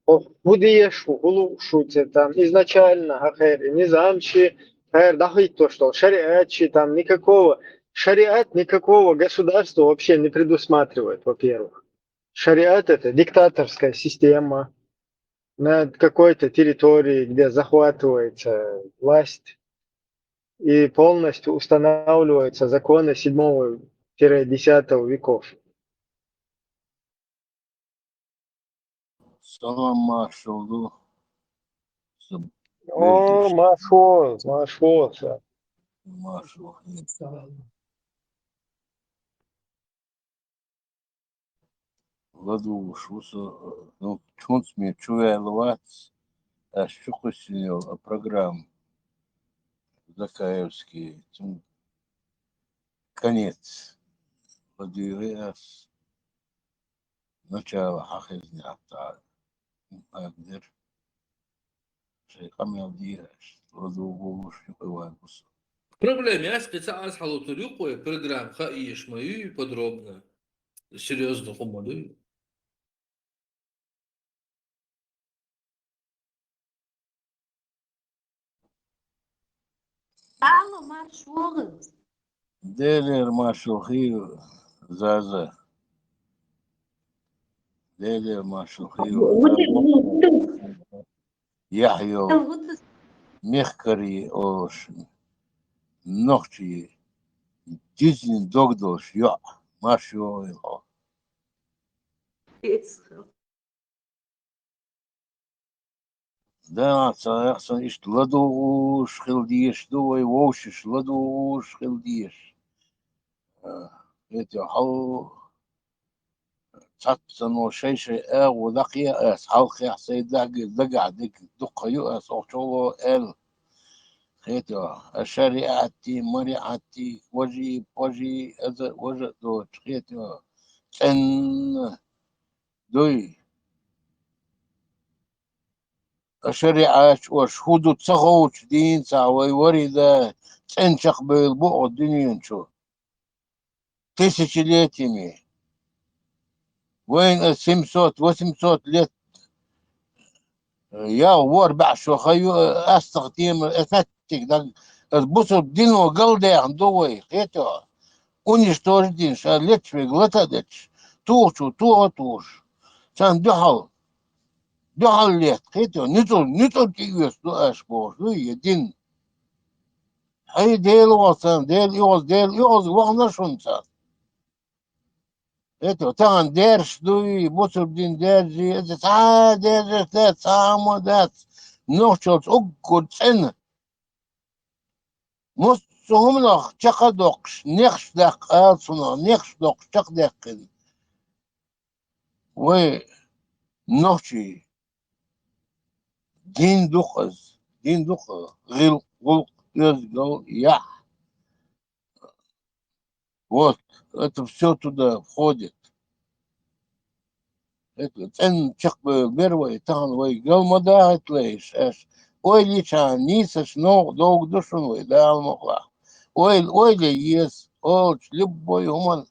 будешь улучшить там изначально, низамчи, то, что шариатчи, там никакого, шариат никакого государства вообще не предусматривает, во-первых. Шариат это диктаторская система на какой-то территории, где захватывается власть и полностью устанавливаются законы 7-10 веков. Салам маршалу. О, Машо. Маршал. Ладу шуса, ну, чунс мне чуяловат, а щукусил программ Закаевский, конец. Ладуирас, начало хахизня, Агдер, шейхам ялдираш, ладу гуш, юкыванкус. Проблема, я специально сказал турюку, программ хаиш мою подробно. Серьезно, хумаду. Алло, маршал. Делер маршалхи заза. Делер маршалхи Яхьё. Мехкари ош. Нохчи. Дизин догдош я. Маршал его. Да, царсон иш ладуш хилдиш, дуй вошиш ладуш хилдиш. Это хал цатсано шейше ودقيقة حلقة سيدك دقع دك دقيقة صوتوا ال خيتو الشريعتي مريعتي وجي وجه دو خيتو تن دوي الشريعة وشهود تصغوش دين ساوي وريدا تنشق بالبوع الدنيا شو тысячелетиями. وين 700 800 ليت يا واربع شو خيو استخدم اثتك دق البصر دينو قلدي عندوي خيتو уничтожить, лечь, глотать, туш. Sen dehal let, kito, nitol kiyos do ashbor, do yedin. Hay del olsan, del yoz, wagna şunsa. Eto, tan derş do, botur din derci, derci, sama dat. Nochchots uggod sen. Most sohumnach, chakadoksh, nechsdak, alsuna, nechsdok, chakdekin. We, nochi. Din duха, гул, я. Вот, это все туда входит. Это цен чакбы бервай, танвай, галмада атлейш, ой лича, нисаш, но долг душунвай, да алмахла. Ой ли ес, олч, любой уман,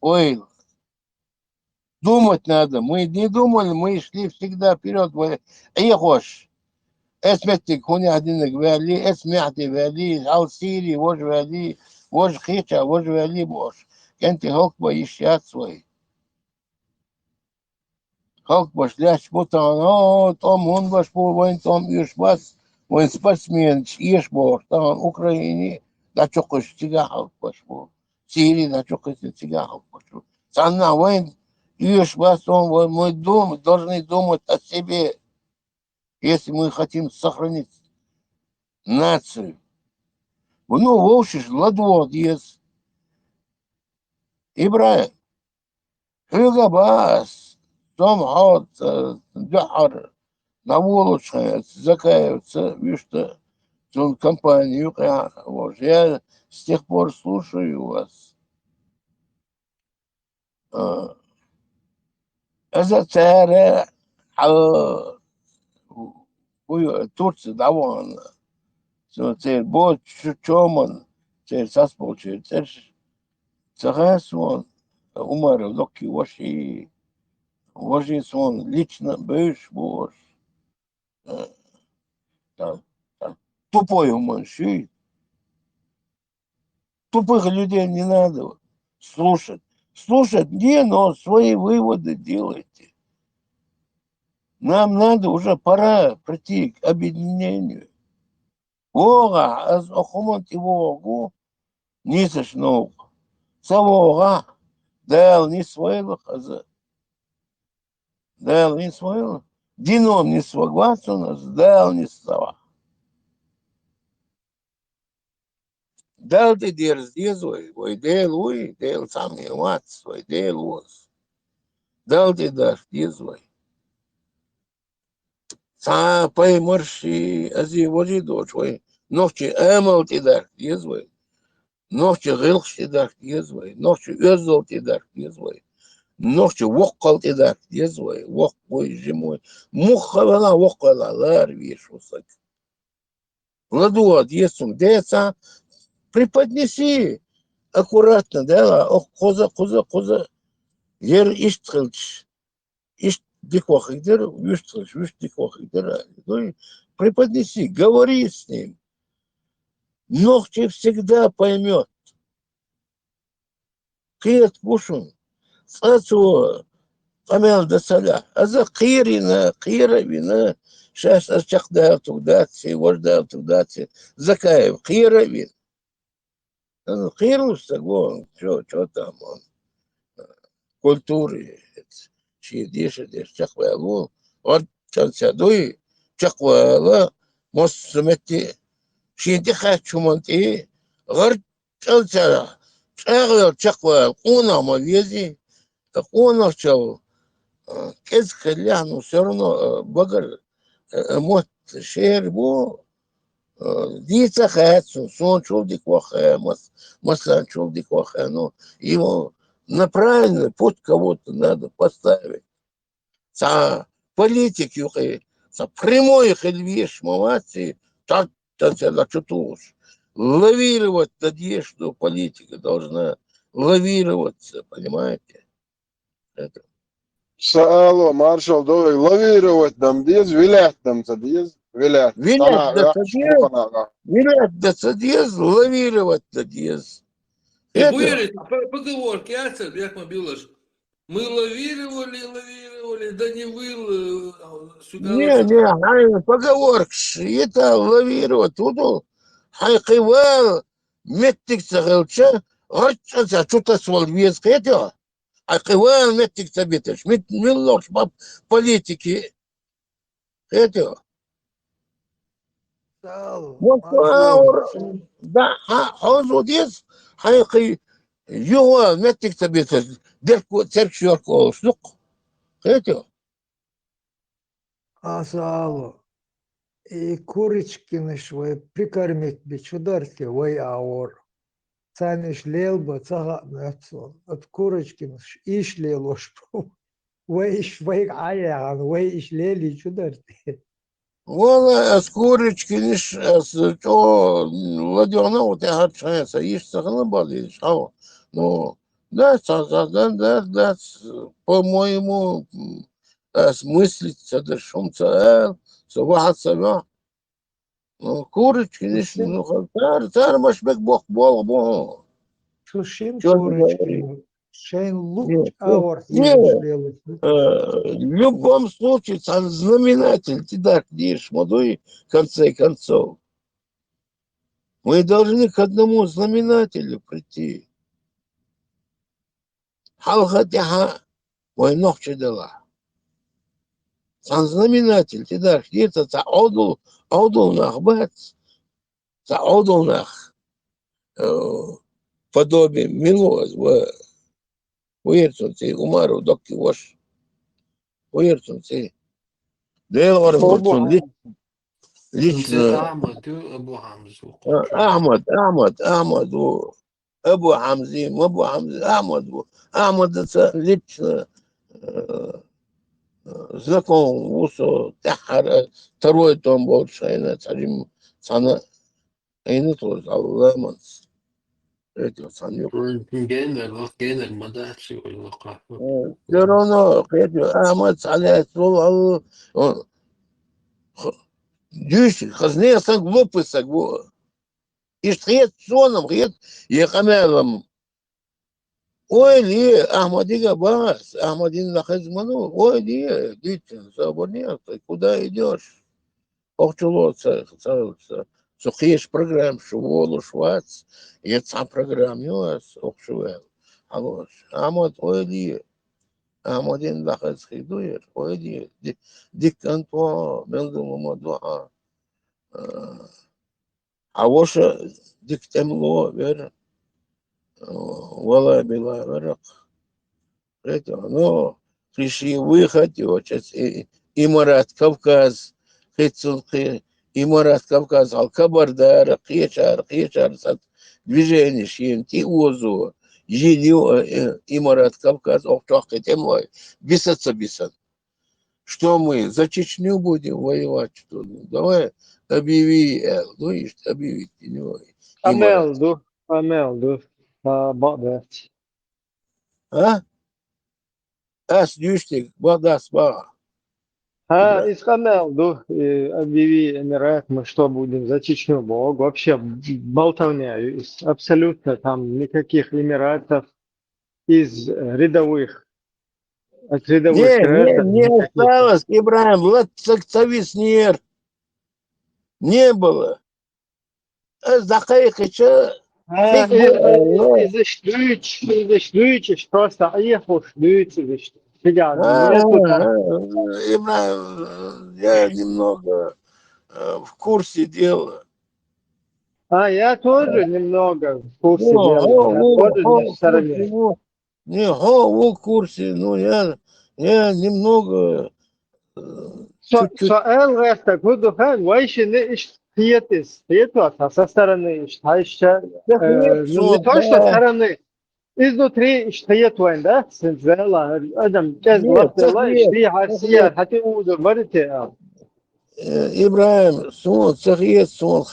ой. Думать надо, мы не думали, мы шли всегда вперед, эй, хош. اسمتك هوني عدينك بالي اسمعتي بالي او سيري وش بالي وش خيشة وش بالي بوش كنت هوك بيشيات سوي هوك باش لاش بوتان توم هون باش بو وين توم يش بس وين спортсмен يش بوش تان اوكرايني دا чокыш тига هوك باش بو سيري دا чокыш тига هوك باش بو سانا وين يش بس он мой дом должны думать о себе. Если мы хотим сохранить нацию, ну, волшиш, ладвод есть. Ибраим, Хюгабас, Том Хот, Джахар, Наволочка, Закаевца, видишь, что компанию, я с тех пор слушаю вас. Это царь, Турция довольна. Царь бот чуман, царь сасполчи, царь сон, умер локи ваши сон, лично бывший бож. Тупой уманши. Тупых людей не надо слушать. Слушать не, но свои выводы делайте. Нам надо уже пора прийти к объединению. Вога, аз охомонти вогу, нисаш ног. Савога, дал не своего хаза. Дал не своего. Дином не согласен, нас дал не става. Дал ты дерзой, ой, дел сам не мат свой, дел воз. Дал ты дашь дерзой. Са поймарши, ази вожи дочь, ой, ночи эмал ти дах дерзой. Ночи гылш ти дах дерзой, ночи özol ти дах дерзой. Ночи воккал ти дах дерзой, вок ой зимой. Мухавана воккалалар вешусак. Ладуат есум деца, преподнеси аккуратно, да, ох, коза. Ер иштхылч, дикохидер, виштхылч, дикохидер. Преподнеси, говори с ним. Ногти всегда поймет. Киет пушун, цацу, камел да саля. А за кировина, сейчас ачахдал тудаци, вождал тудаци, закаев, кировин. Кировся, вон, что там он, культуры, деш, чахвалу, вот чансядуй, чахвала, мосмети, شيدي خاتشو منتي غير تلتا شغل تشقوال قونا ماليزي قونا شو كيز خليانو سرنو بقر موت شير بو ديتا خاتشو сон شو ديك وخا مثلا شو ديك وخا ну его на правильный путь кого-то надо поставить. Са политики, са прямой хельвиш мамати, так лавировать надежду политика должна лавироваться, понимаете? Это. Алло, маршал, давай лавировать нам диез, вилять нам садиез, вилять. Вилять да садиез, лавировать да диез. И Это, верить, поговорки, як мобилаш. Мы лавировали, да не вы, не, поговорка, это лавировать, тут хайкивал, меттик цагалча, а что-то свалвецка, это, хайкивал, меттик цабиташ, миллош политики, это. Вот, да, حوزوديس حقيقي جوا متك تبيت دركو تركشوركو سوق خيتو Асало. И курочкины швы прикормить бичударки вой аур. Цаниш лелба цага мецон. От курочкины иш лелош. Вой иш вой аян, вой иш лели чударки. والله أذكرك نش تو ودينا وتهرش سايش سخنا باليش هوا но да, по-моему, смыслить совершенно واحد سبعة курочки ниш ну тар маш бек бог бог Сушин Чё ты курочки. говоришь? Шейн лук Нет, аур нет, шлелы. в любом случае, сам знаменатель, ты так видишь, молодой, в конце концов. Мы должны к одному знаменателю прийти. Халхатиха, мой ногче дала. Сам знаменатель, ты так где-то аудул нах бац, аудул нах подобие милоз, уерцунцы, умару, докки вош, уерцунцы. Дел оргурцун, лично. Абу Хамзу. Ахмад, Абу Хамзи, Ахмад это лично знаком Усо, Тахара, второй том больше, это царим, цана, это тоже, Алламанс, это цанюк. Генер, мадаци, Все равно, Ахмад, Саляет, он, дюши, хазне, сан глупый, сагво. Иштрет соном, рет, ехамелом. Ой, ли, Ахмадига бас, Ахмадин нахазману, ой, ли, дитин, забонет, куда идешь? Охчулоца, сухиш программ, шуволу, швац, и сам программ, юас, охчувел. Алош, Ахмад, ой, ли, Ахмадин нахаз хидуер, ой, ли, дикантуа, мелдуму мадуа. А воша диктемло, вера. Вала била верак. Это, ну, пришли выход, сейчас Имарат Кавказ, Хитсулки, Имарат Кавказ, Алкабардар, Хечар, движение шин, Тиозу, Елю, Имарат Кавказ, Охтахи, темой, бисат. Что мы, за Чечню будем воевать, что ли? Давай объяви, ну, объявить, Имарат. Амелду, Багдад. Дюштик, Багдас, Из Амелду, объяви Эмират, мы что будем за Чечню, Бог, вообще болтовня, абсолютно там никаких Эмиратов из рядовых, от рядовых граждан. Не осталось, Ибраим, вот цависнер. Не было. Захайхача. Из-за Шлюич, просто ехал Шлюич, нету там. Ибраим, я немного в курсе дела. Я тоже немного в курсе дела, я тоже на стороне. В курсе, ну я немного чуть-чуть. Суал растак, буду хан, вайши не ишхиетис, со стороны ишхайша, не то, что стороны, изнутри ишхиет вайн, да, сензела, адам, кез главдела, ишхи харсия, хати удур, варите. Ибраим, сон, цахиет, сон,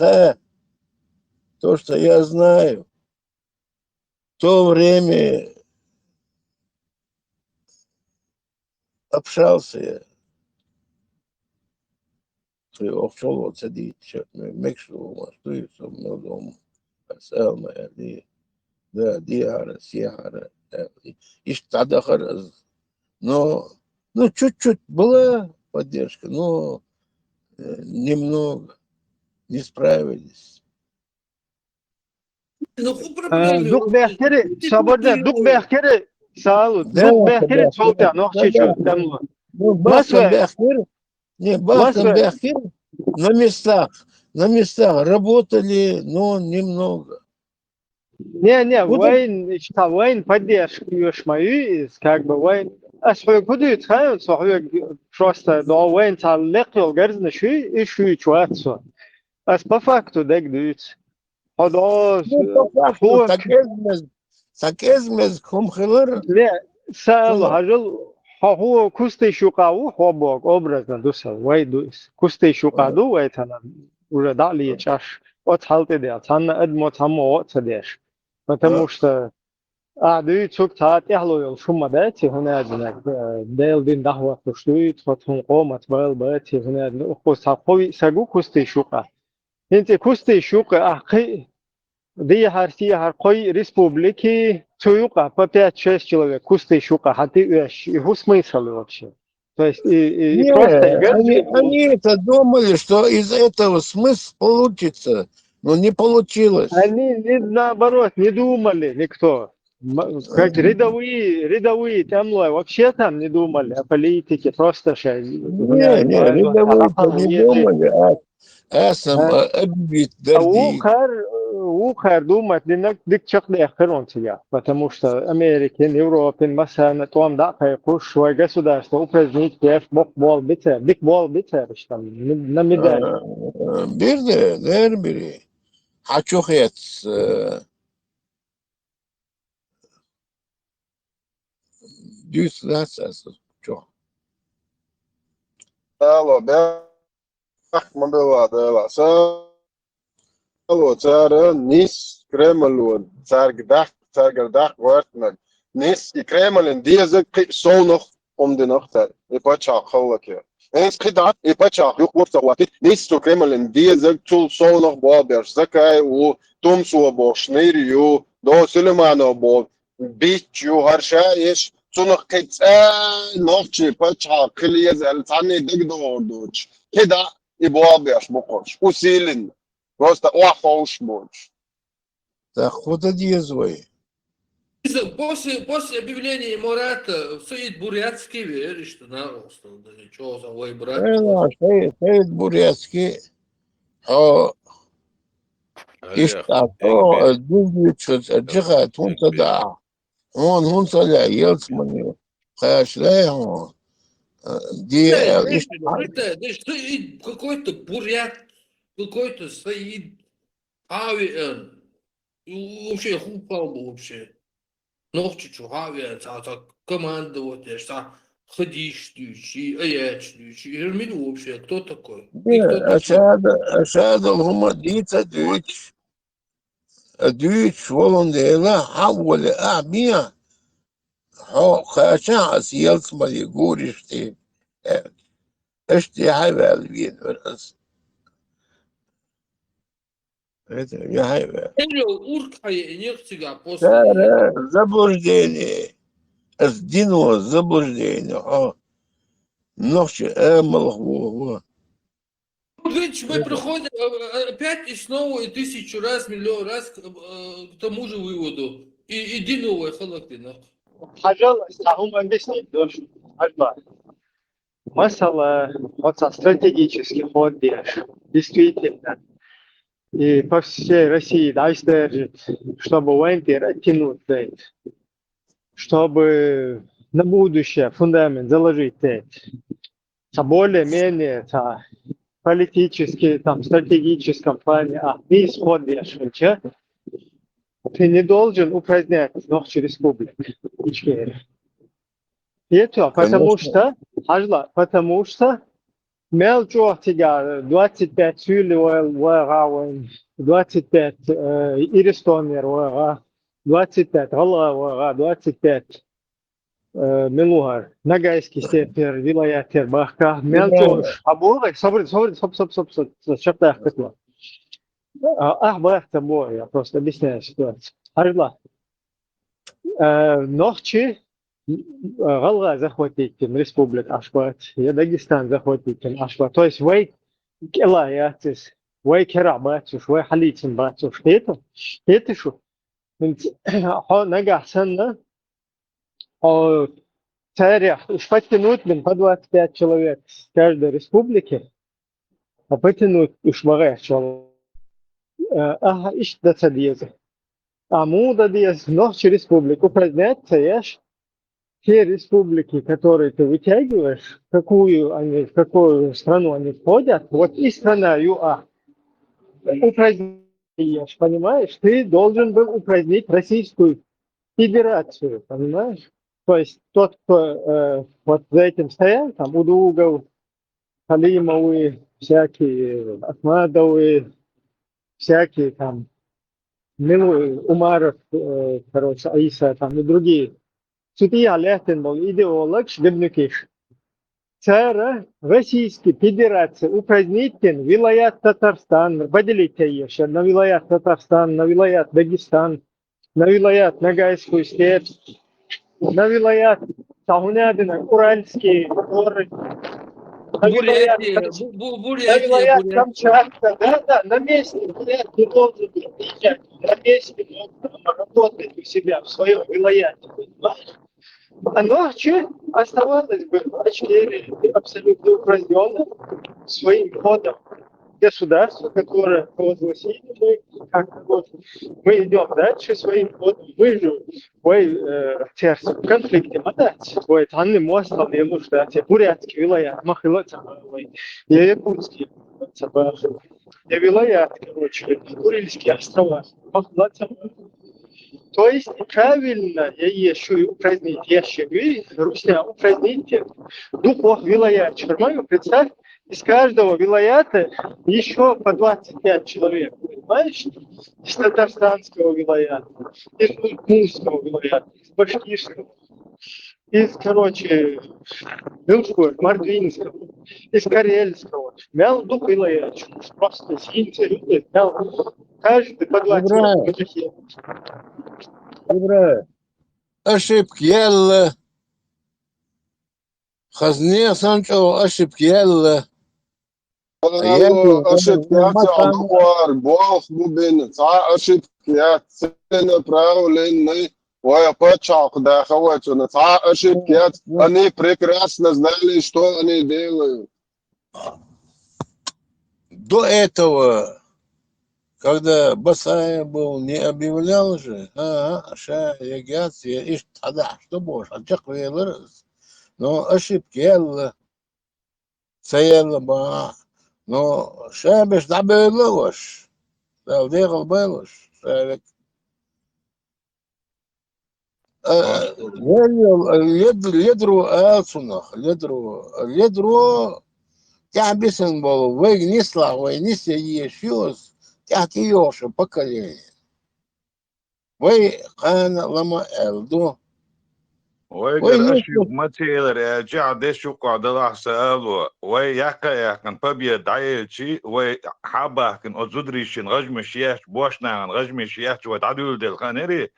то, что я знаю, в то время общался я. Охчоло цадит, мекшу, мастуется, много, Selma, да, диара, сиара. И тогда хорошо. Но, ну, чуть-чуть была поддержка, но немного не справились. Ну, управление. Дух бехтери, свободно, дух бехтери, салут, Да, дух бехтери, да, цолтя, да, нохчичу, да. темло. Ну, Масве, Бахтам-Бехтер масве, на местах работали, но немного. не, Вот Вайн поддержку ешь мою, как бы Вайн. А свой куда тхают, свой просто до Вайн таллекил герзна и шуй чуатсо. А по факту так дают. Хода, ну, по факту, хук, так эзмез хомхелер, не, сал, хажал, хо кусты шукау, хобок, образно дусал, Вай дус. Кусты шукаду, Вай тана, уже дали чаш. От халты да, тана эдмо тамо от садеш. Потому что دو چوب ساعت اهلویل شما داتی هنر دنگ دیل دین ده وقت شوی تفهم قومت بال باتی هنر دن خو ساقوی سگو کستی شوکا هنتی کستی شوکا اخی دی هرسی هر قوی республики цуюка по 5-6 человек кусты шука хаты его смысл вообще то есть и не, просто играть они это думали, что из этого смысл получится, но не получилось. они наоборот не думали никто. Как рядовые там вообще там не думали о политике, просто Не, рядовые-то не думали, объявить дожди. Ухар думать, дик чакли ахеронтия, потому что Америка, Европа, مثلا توام دا قيقوش شوي государство упразднить кеш бок бол битер, бик бол битер, что намидали. Bir de der biri. Ha çok et. Düz nasıl çok. Alô, man bija dēlā. Alô, cēra, nis, Kremlun, cērgardāk, vārtmen. Nis, I Kremlin diezag, sol nog om de nacht, I pačāk halakē. Eens gedaan, I pačāk, juk vārtā vārtīt, nis to Kremlin diezag, tul sol nog bābērs, zakai, u tumso boš, nīri, ju, do Sulemano bo, bić, ju haršā, ieš, Цунах ночи пача клиез альтани дигдордуч. Кида и бобяш бокош. Усилен. Просто уахош боч. Так вот одезвай. После объявления Мурата Саид Бурятский веришь, что на остров, да ничего, за вой брат. Саид Бурятский. Иштато, дубичус, джихат, он тогда. Он тогда Ельцман, Хашляйон. Какой-то бурят, какой-то Саид Авиан. Вообще хупал бы вообще. Ногчичу Авиан, командовать, ходишь, аячнющий. Ермину вообще, кто такой? Ашада Гумадица Дюч. Дюч Волондела, Хаволе, Мия. Хача с Ельцман, говоришь ты. Эшти Хайвел вин раз. Это не Хайвел. Заблуждение. Сдвинулось заблуждение. Ночи Эмалху. Говорит, мы приходим опять и снова, и 1000 раз, миллион раз к тому же выводу. И иди новая халактина. Хажал, сахум объяснить, дольше. Масала, вот стратегический ход держит. Действительно. И по всей России дальше держит, чтобы войны оттянуть, чтобы на будущее фундамент заложить. Более-менее политически, стратегическом плане, исход держит. Ты не должен упразднять ночи республик. Это потому что мелчо тебя 25 сюли 25 иристомер 25 гала 25 мелугар нагайский сепер вилаятер бахка мелчо абурай собри шаптах катла бахта бой я просто объясняю ситуацию. Ажла Нохчи Галга захватитель республик Ашбат, я Дагестан захватитель Ашбат. То есть вы келаятис, вы керабатиш, вы халитин батиш. Это что? Хо нагасанна, хо царя, потянуть по 25 человек с каждой республики, а потянуть уж человек. Ага, ищ до цадьеза. А муда диез ночь республику упраздняется, ешь. Те республики, которые ты вытягиваешь, в какую страну они входят, вот и страна ЮА упраздняешь, понимаешь? Ты должен был упразднить Российскую Федерацию, понимаешь? То есть тот, кто вот за этим стоял, там Удугов, Халимовы, всякие Ахмадовы, всякие там Умаров, короче, Аиса там и другие. Судья Лехтин был идеолог Шдебнюкиш. Царь Российской Федерации упразднитель вилаят Татарстан, поделите еще на вилаят Татарстан, на вилаят Дагестан, на вилаят Ногайскую степь, на вилаят Сахунядина, Уральские горы, на вилаят Камчатка, да, на месте, ты должен приезжать, на месте работать у себя в своем вилаяте, понимаешь? А ночью оставалось бы Башкирия абсолютно упраздненным своим ходом государства, которое провозгласили мы, мы идем дальше своим ходом. Мы же в конфликте мадать. Танны мостом не нужно. Бурятский вилаят, Махилоца, я якутский, я вилаят, короче, Курильские острова, Махилоца. То есть правильно я еще упразднить, я еще Русня упразднить духов вилаят. Чермаю, представь, из каждого вилаята еще по 25 человек, понимаешь? Из татарстанского вилаята, из Уркутского вилаята, из Башкирского, из, короче, Мордвинского, из Карельского. Мял дух вилаят, просто синцы, люди, мял каждый по 25 человек. ошибки ялла. Хазне Санчо ошибки ялла. ошибки Аквар, Бог Бубин, ошибки направлены. Ой, почал, да, хавачу, ошибки, они прекрасно знали, что они делают. До этого, когда Басаев был, не объявлял же, ягяция, и тогда, что больше, а тех вырос. Но ошибки ялла, цаялла ба, но шабеш да белош, да вдехал белош, шабек. Ледру Алцунах, ледру тябисен был, вынесла, вынесли еще, тятиёша поколение. Вы хана лама элду. ويقدر أشوف مثير جاء ديشو قادر سألو ويحكي كان ببي دايلشي وحابة كان أزودريشين رجم الشياش بوشنا رجم الشياش وتعدول دل خانري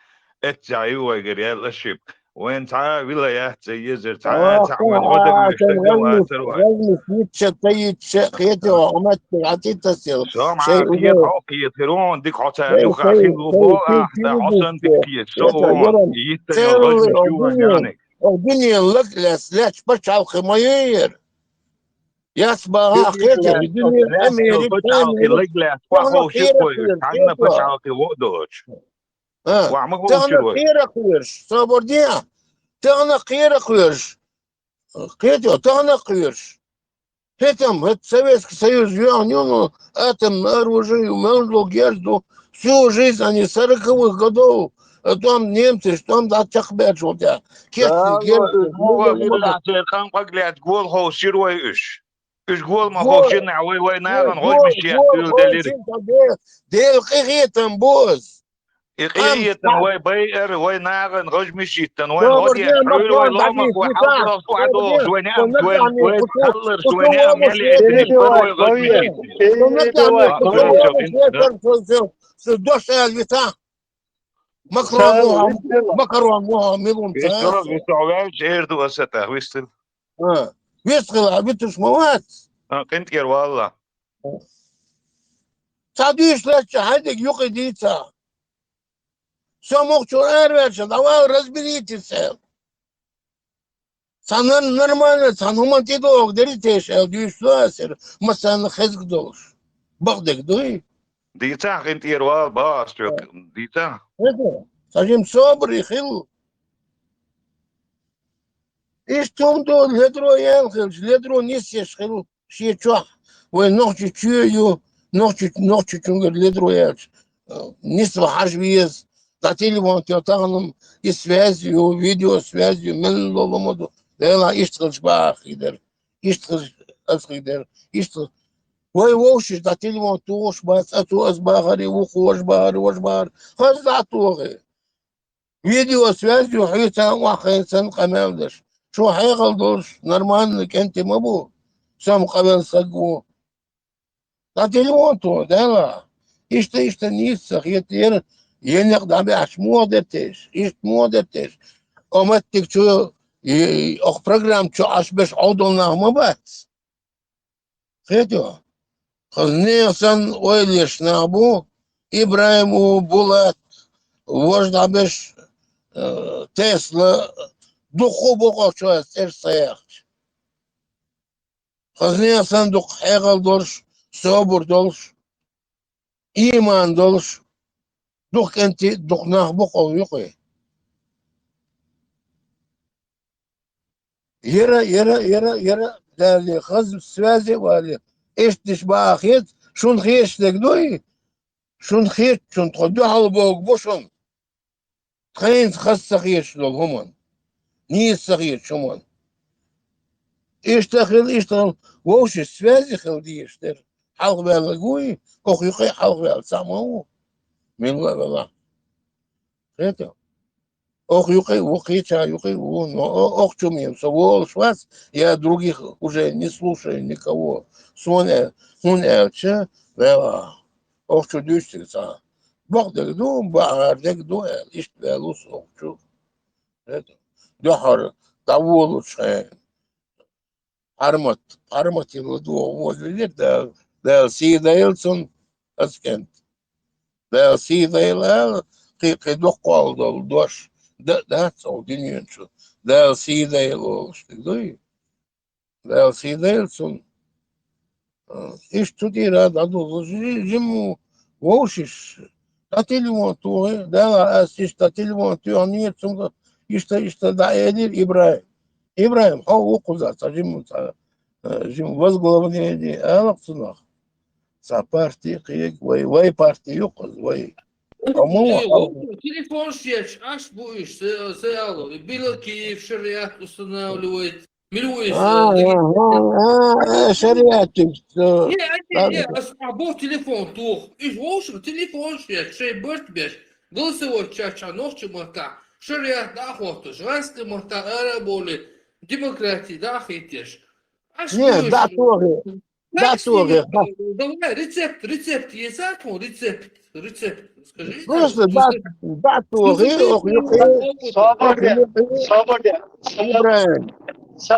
اتجاي ويقريال الشيب وين تعا ولايات يزر تعا تعوان غدر يشتغل رجم سنيتشا تيتشا خيتي وعمت عطيت السير سام عاقية عاقية تيرون ديك عطا يوخا خيل وبوء حسن ديك يتسوون يتنو رجم شو يعني الدنيا لك لاش بشعل خمير يسبها خيتي الدنيا أميري بشعل لجلس وحو شكوي عنا بشعل وقدوش تغنى خيرك ويرش صابرديا تغنى خيرك ويرش خيتي تغنى خيرش هتم Советский Союз вел атом оружие, мелдло герду всю жизнь, они 40-х годов, там немцы, там да тахбет вот я. كيف كان قلت قول هو شروي ايش قول ما هو شنع وي ناغن غوي مش يحكي ديل قيتم بوز إقلية وي بيئر وي ناغن غج مشيتن وين غدي حلول وي لومك وحضر وعدوش وين نعم وين تحلر وين نعم يلي اتني وي غج مشيتن دوش الوطا Макарон, милун цаас. Висович эрду асата вистил. Висхила, витуш моват. Кент гер валла. Садиш леча, хайдик юк идица. Все мохчур эрвеча, давай разберитесь. Санан нормально, сануман тидок, деритеш, дюш ласер, масан хезг долш. Багдек дуй. Дица кент гер вал баас, дица. Сажим собри, хил. Иштум до ледро янхилж, ледро нисеш хил, шиечуах. Ой, ночи чую, ночи чунгер ледро янж. Нисва хажвиез, за телефон тетаном и связью, видеосвязью, мен лоломоду. Дела иштхилж бах идер, иштхилж асхидер, иштхилж. Ой, вовшиш, за телефон туош бас, а туос бахари, ухош бахар, хаз да туохи. Видеосвязью хитан вахинсан камелдеш. Шо хайгалдош, нормально кенти мабу. Сам кабел сагу. За телефон то, дела. Иште ниссах, етер, енек даби аш модертеш, ишт модертеш. Ометтик чу, ох программ чу аш беш одолнах мабац. Хетё. Хазнесан ойлеш набу, Ибраиму булат, вожда беш Тесла, духу богов чуас, саяхч. Хазнесан дух хегал долш, собор долш, иман долш, дух кенти, дух нах богов юқи. Ера, дали хаз связи вали. Эштиш баахет, шун хештек дуй, шун тходу халбог бошун. Тхайн хаз сахеш дол хуман. Низ сахеш шуман. Иштахил, воши связи хил диештер. Халк бел гуй, ох юқи халк бел самау. Милла бела. Это. Ох юқи, вухича юқи, ох чумим, совол швац, я других уже не слушаю никого. Сон элче, вела. Ох чудюштица. Багдек ду, багдек ду, ишт велус ох чу. Это. Дохар, даволуче. Армат ду, возле да сидаэлцун аскент. Да сидаэл, ты дохал дол дош. That's all dinheiro. Del Sidael, Del Sidaelson. Estudira dado jimu вошиш. Тателимон то, дела assist тателимон то они цунга ишта да элир Ибраим, хау куза жим возглавление алаксунах. Са партия киек вай партия юкуз вай. Телефон шеч, аж будешь, зало, Белокиев, шариат устанавливает, милуется. Шариат. Не, а бог телефон тух. И волшеб телефон шеч, шей бърт беш. Голосовой чача, ночи мата, шариат да охоту, женский мата, араболи, демократии да хитеш. Не, да тоже. Да тоже. Давай, рецепт, есть закон, рецепт. Скажи. Просто да тоже.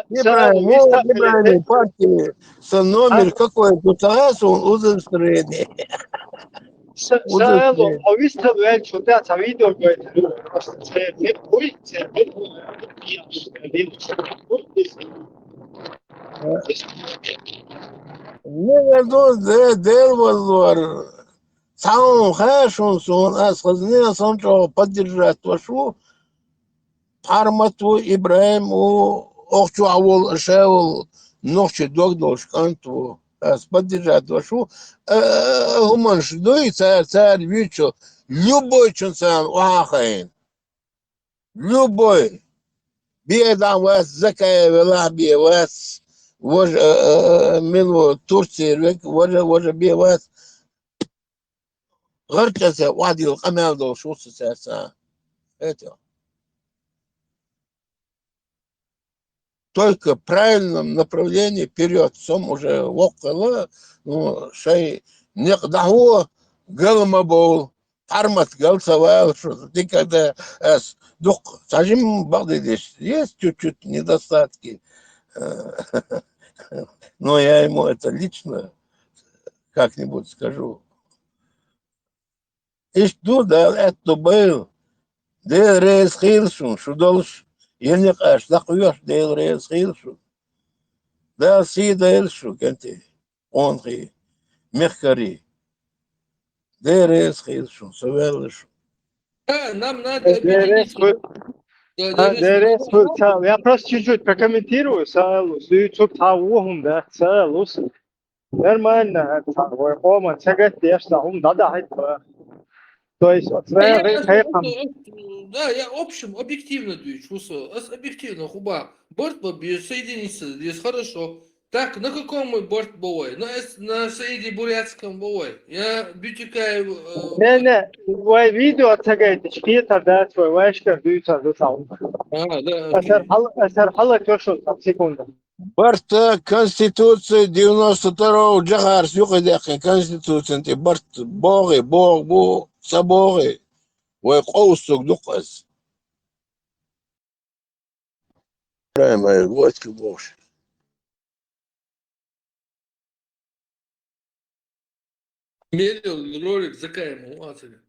Ибраим, партии, номер какой тут, он узел среди. Саэло, а ви сте чуте, а відео говорите, це не боїться, не дел возор. Сам хашун сон, асхазне сон чо поддержать вашу армату Ибраиму, охчу авол шеул, ночи догдош канту. Поддержать вашу гуманш дуй царь вичо любой чунсан вахаин любой бедам вас закая вела бе вас вож мило Турции век вож бе вас горчасе вадил камелдо шусса это только в правильном направлении вперед. Сом уже около, ну, шей не дахо галма был, Армат голосовал, что ты когда дух, сажим Багдадиш, есть чуть-чуть недостатки. Но я ему это лично как-нибудь скажу. И что, да, это был. Дел рейс хилшун, шудолш, ельник аш, лахуеш, дел рейс хилшун. Да, си дел шу, кенти, он хи, мехкари. Дел рейс хилшун, совелш. Нам надо объединить. Да, ДРС, я просто чуть-чуть прокомментирую, YouTube да, нормально, Ома, тягать дешево, то есть, да, я общем, объективно даю, объективно, хуба, борт соединиться, здесь хорошо. Так, на каком мой борт бывает? На Саиде Бурятском бывает. Я бютикаю... Не, видео тягать, чьи-то, да, твой вайшкар, даются, да. Асар хала кёшо, секунда. Борт Конституции 92-го Джахар, сюхадяхи, Конституция, ты борт Боги, Бог, Сабоги. Ой, коусук духас. Прямо, войска Божья. Мерил ролик закаем у Ацеля.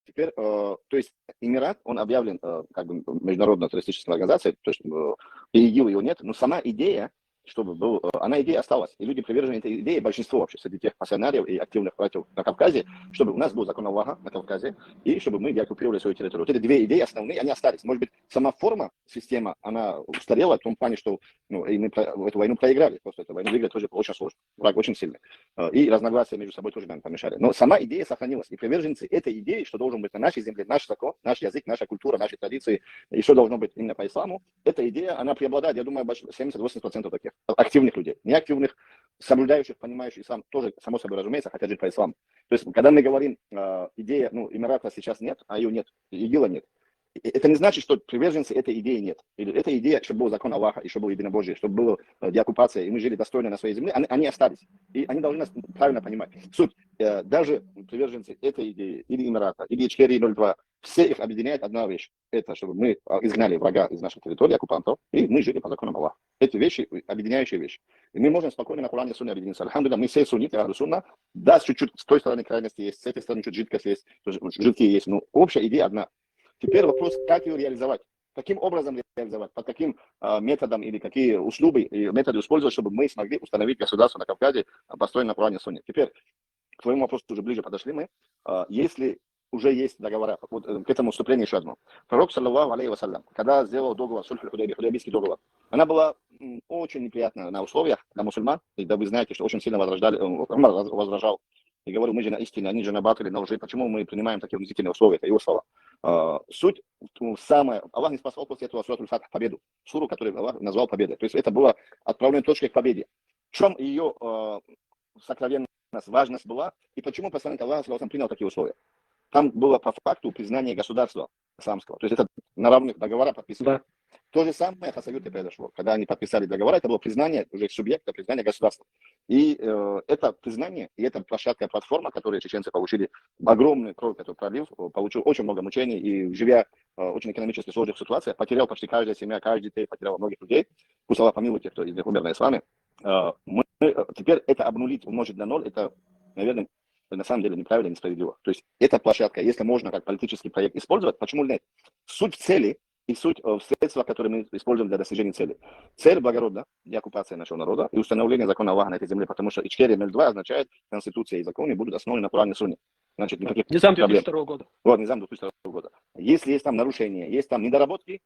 Теперь, то есть Эмират, он объявлен как бы международной террористической организацией, то есть ИГИЛ его нет, но сама идея, чтобы был, она идея осталась. И люди привержены этой идее, большинство вообще, среди тех пассионариев и активных братьев на Кавказе, чтобы у нас был закон Аллаха на Кавказе, и чтобы мы деоккупировали свою территорию. Вот эти две идеи основные, они остались. Может быть, сама форма, система, она устарела в том плане, что и мы эту войну проиграли. Просто эту войну выиграть тоже очень сложно. Враг очень сильный. И разногласия между собой тоже нам помешали. Но сама идея сохранилась. И приверженцы этой идеи, что должен быть на нашей земле наш закон, наш язык, наша культура, наши традиции, и что должно быть именно по исламу, эта идея, она преобладает, я думаю, 70-80% таких активных людей. Неактивных, соблюдающих, понимающих ислам, тоже, само собой разумеется, хотят жить по исламу. То есть, когда мы говорим, идея, Эмирата сейчас нет, а ее нет, ИГИЛа нет, это не значит, что приверженцы этой идеи нет. Или эта идея, чтобы был закон Аллаха, и чтобы было единобожие, чтобы была деоккупация, и мы жили достойно на своей земле, они остались. И они должны нас правильно понимать. Суть, даже приверженцы этой идеи, или Эмирата, или Ичкерии-02, все их объединяет одна вещь. Это, чтобы мы изгнали врага из нашей территории, оккупантов, и мы жили по законам Аллаха. Эти вещи, объединяющие вещи. И мы можем спокойно на Коране Сунне объединиться. Альхамдулилlah, мы все сунниты, Ахлу Сунна. Да, чуть-чуть с той стороны крайности есть, с этой стороны чуть жидкость есть, жидкие есть, но общая идея одна. Теперь вопрос, как ее реализовать. Каким образом реализовать, под каким методом или какие услуги и методы использовать, чтобы мы смогли установить государство на Кавказе, построенное на Коране Сунне. Теперь к твоему вопросу уже ближе подошли мы. Если уже есть договора, вот к этому вступлению еще одно. Пророк, саллаллаху алейхи вассалям, когда сделал договор, Худайбийский договор, она была очень неприятна на условиях для мусульман, и да вы знаете, что очень сильно возражал и говорил, мы же на истине, они же на батле, на лжи, почему мы принимаем такие унизительные условия, это его слова. Суть самая, Аллах не спасал после этого суратуль Фатх, победу, суру, которую Аллах назвал победой. То есть это было отправленной точкой к победе. В чем ее сокровенность, важность была, и почему посланник Аллаха принял такие условия? Там было по факту признание государства исламского. То есть это на равных договорах подписано. Да. То же самое в Хасавюрте произошло. Когда они подписали договора, это было признание уже субъекта, признание государства. И это признание, и эта площадка, платформа, которую чеченцы получили, огромный кровь, который пролив, получил очень много мучений, и живя в очень экономически сложных ситуациях, потерял почти каждая семья, каждый детей, потерял многих людей. Пусть Аллах помилует тех, кто из них умер на исламе. Мы теперь это обнулить, умножить на ноль, это, наверное, на самом деле неправильно и несправедливо. То есть эта площадка, если можно как политический проект использовать, почему нет? Суть цели и суть в средствах, которые мы используем для достижения цели. Цель благородна, деоккупация нашего народа и установление закона Аллаха на этой земле, потому что Ичкерия-02 означает, конституция и законы будут основаны на Коране Сунне. Значит, никаких Низам проблем. 2002 года. Вот, Низам 2002 года. Если есть там нарушения, есть там недоработки,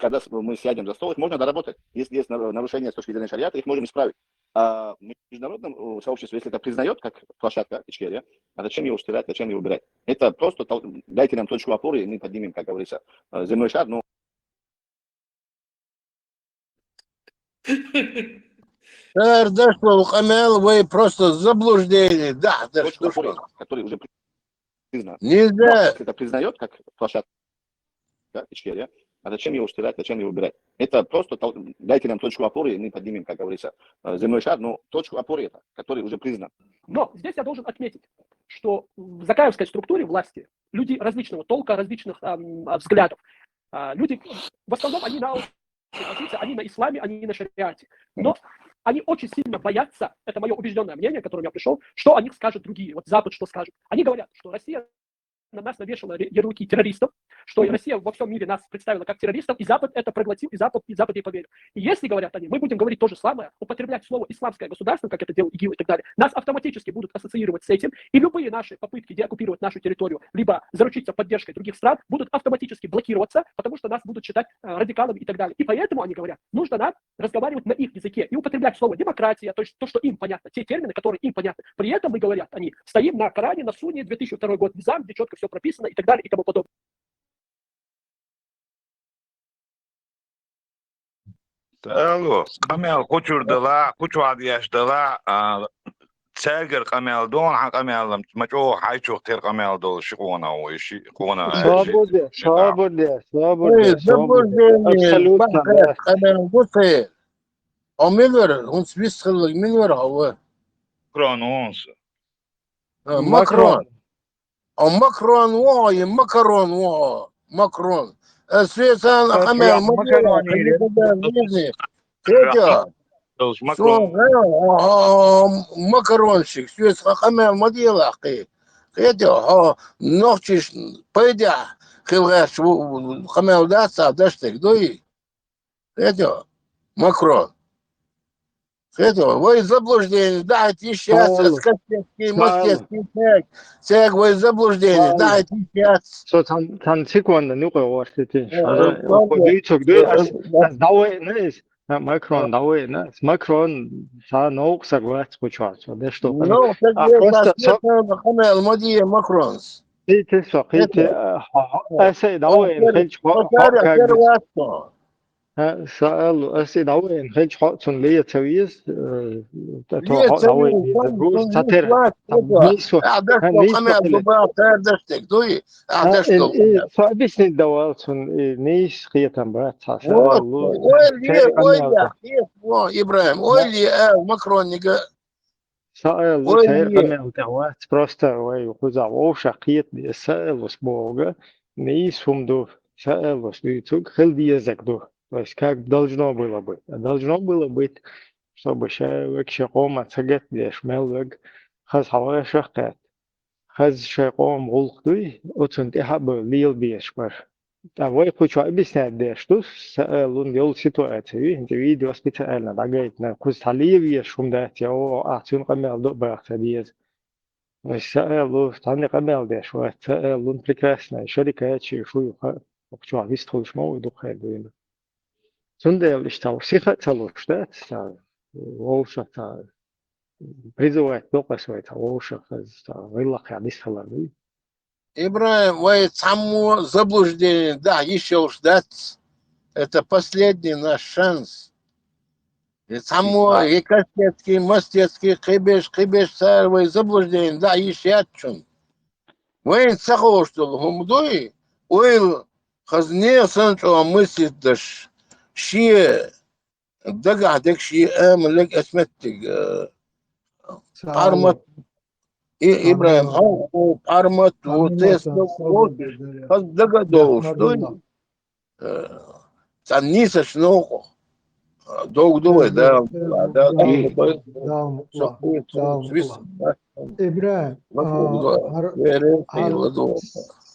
когда мы сядем за стол, их можно доработать. Если есть нарушения с точки зрения шариата, их можем исправить. А в международном сообществе, если это признает как площадка Ичкерия, а зачем ее устирать, зачем ее убирать? Это просто дайте нам точку опоры, и мы поднимем, как говорится, земной шар, но Дошло, Хамел, вы просто заблуждение. Да, точку опоры, который уже признан. Нельзя. Это признает как площадка Ичкерия, А зачем его стирать, зачем его убирать? Это просто дайте нам точку опоры, и мы поднимем, как говорится, земной шар, но точку опоры это, который уже признан. Но здесь я должен отметить, что в закаевской структуре власти люди различного толка, различных взглядов. Люди, в основном, они на позиции, они на исламе, они на шариате. Но они очень сильно боятся, это мое убежденное мнение, к которому я пришел, что о них скажут другие. Вот Запад что скажет. Они говорят, что Россия на нас навешала ярлыки террористов, что Россия во всем мире нас представила как террористов, и Запад это проглотил, и Запад ей поверил. И если, говорят они, мы будем говорить то же самое, употреблять слово исламское государство, как это делал ИГИЛ и так далее, нас автоматически будут ассоциировать с этим, и любые наши попытки деоккупировать нашу территорию, либо заручиться поддержкой других стран, будут автоматически блокироваться, потому что нас будут считать радикалами и так далее. И поэтому они говорят, нужно нам разговаривать на их языке и употреблять слово демократия, то есть то, что им понятно, те термины, которые им понятны. При этом мы, говорят они, стоим на Коране, на Суне, 2002 год, Низам, где четко все прописано и так далее и тому подобное. Алло, камел кучурдала, кучуад яшдала, تاجر قمال دون حق قمال مجو حيشو اختير قمال دول شقونا ويشي قونا Свободе. Абсолютно. Абсолютно. Омилер, он свистел, милер, а كرونونس Макрон. Макрон, ой, Макрон. Светан, Хамел, макаронщик, Светан, Хамел, Мадилахи. Это, ночиш, пойдя, хилгаш, Хамел, даться, даштек, дуй. Это, Макрон. Это, вы заблуждение, дайте сейчас, скотский, мостецкий цег, вы заблуждение, дайте сейчас. Så han sekund nu går det til. Og vi tog det, altså, Macron, Macron sa nok så godt почувать, så det что. Ну, просто Хамел, Мадия, Макронс. Ты что, ты, давай, سأل أسي دعوين خلج حقتن ليه تويز دعوين يدروس تاتر نيسو فأبيس ندوالتن نيس خيطان براتها إبراهيم أولي مكرون سأل تير قمل دعوات بروستا ويخوزع ووشا قيط دي سأل وسبوغا نيس هم دو سأل وسبيتوك خل ديزك дو. То есть как должно было быть. Должно было быть, чтобы человек шаком отсагет деш мелвег хаз хавая шахкат. Хаз шаком гулхдуй отсунт ихабы лил бешпар. А вы хочу объяснять деш тус лун дел ситуацию. Инте видео специально дагает на кусталивье шумдать я атун камел до бахтадиез. То есть лун тани камел деш вот лун прекрасная шарика чешу хочу объяснить шмау и духайдуина. Сундел иштал сихаталу штат ста волша та призывает допасвает волша та вылах адисалави. Ибраим, вы само заблуждение, да, еще ждать, это последний наш шанс. И само и кастетский, мастецкий, хибеш, царь, вы заблуждение, да, еще отчун. Вы цахо что гумдуй, уйл хазне санчо мыслит даш. شيء دق عندك شيء ملك اسمتك قرمت ابراهيم او قرمت وتيس قد دق دوش تنيس شنو دوق دوق ده إبراهيم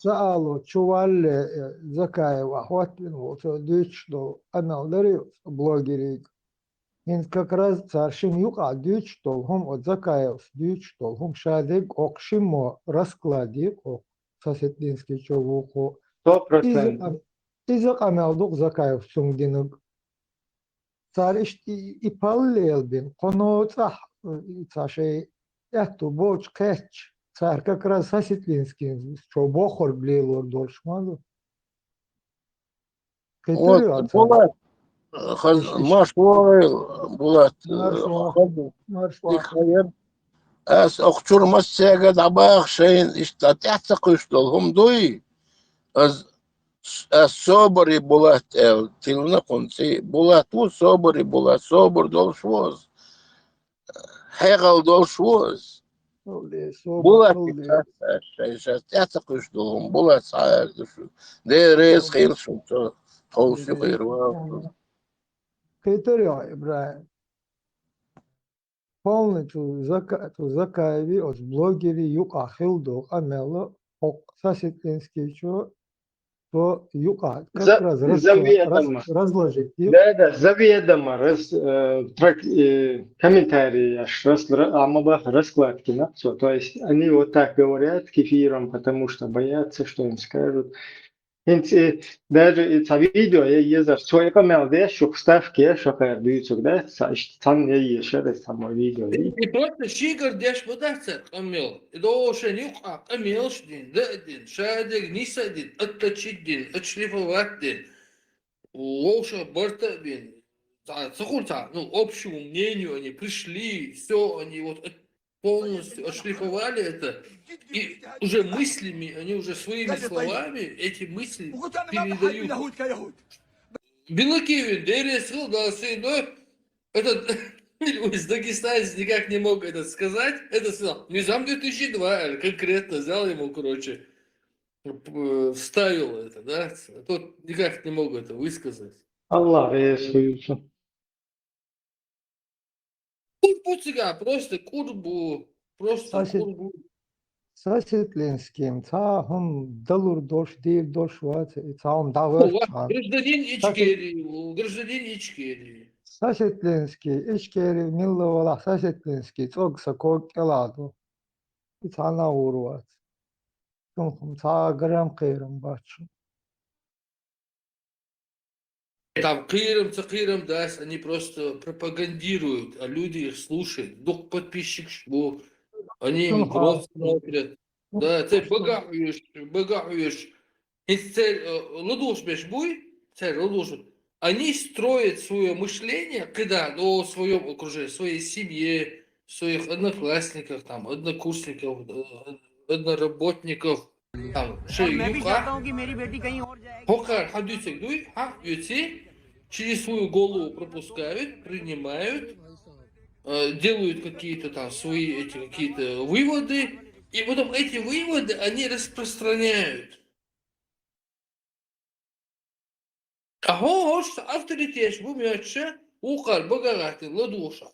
سألوا شوال زكاة وأخواتين وتدوش دو أنا لري بلوجري إن كقراز царшин юка дюч толхом от закаев дюч толхом шадик окшимо раскладик о сосетинский човухо 100%. Изак амелдук закаев сунгдинук цариш и паллелбин коно цашей яту боч кэч царь как раз сосетлинский что бохор блейлор дольшмаду вот Булат Машвай Булат أس أختور مسجد عباق شين إشتات يعتقش هم دوي أز Собори була тилна конці, була ту собори була, собор долшвоз, хегал долшвоз. Була фиксация, сейчас я такой что, була сая, де рез хилшун, то толщу кайрва. Критерия, Ибраим. Полностью закаеви от блогери юг ахилдо амела саситлинский чё то юга как раз Заведомо. разложить. Да, заведомо. Комментарии раскладки на все. То есть они вот так говорят кефиром, потому что боятся, что им скажут. Даже это видео я езжу, что я помню, да, что вставки, что я даю, да, там я езжу, это само видео. И просто шигар деш бодаться, амел. И доше нюха, амелшдин, дадин, шадик, нисадин, отточидин, отшлифоватдин. Лоша бартабин. Цахурта, ну, общему мнению они пришли, все, они вот полностью отшлифовали это, и уже мыслями, они уже своими словами эти мысли передают. Белокивин, Дересил, да, сын, но этот из Дагестанец никак не мог это сказать, это сказал, Низам 2002, конкретно взял ему, короче, вставил это, да, тот никак не мог это высказать. Аллах, Иисус. Курбуцыга, просто курбу, просто курбу. Саситлинским, цахом далур дош, дир дош вац, и цахом давар чан. Гражданин Ичкерии. Саситлинский, Ичкери, милла Саситлинский, цогса кокеладу, и цана урвац. Тумхум ца грам кирам бачу. Там цакиром, да, они просто пропагандируют, а люди их слушают. Дух подписчик, что они им в рот смотрят. Да, ты богахуешь. Лудуш бешбуй, они строят свое мышление, когда о своем окружении, своей семье, своих одноклассниках, там, однокурсников, одноработников, там, Хокар, хадюсик, дуй, через свою голову пропускают, принимают, делают какие-то там свои эти какие-то выводы, и потом эти выводы они распространяют. А хош, авторитет, бумяча, ухар, богатый, ладуша,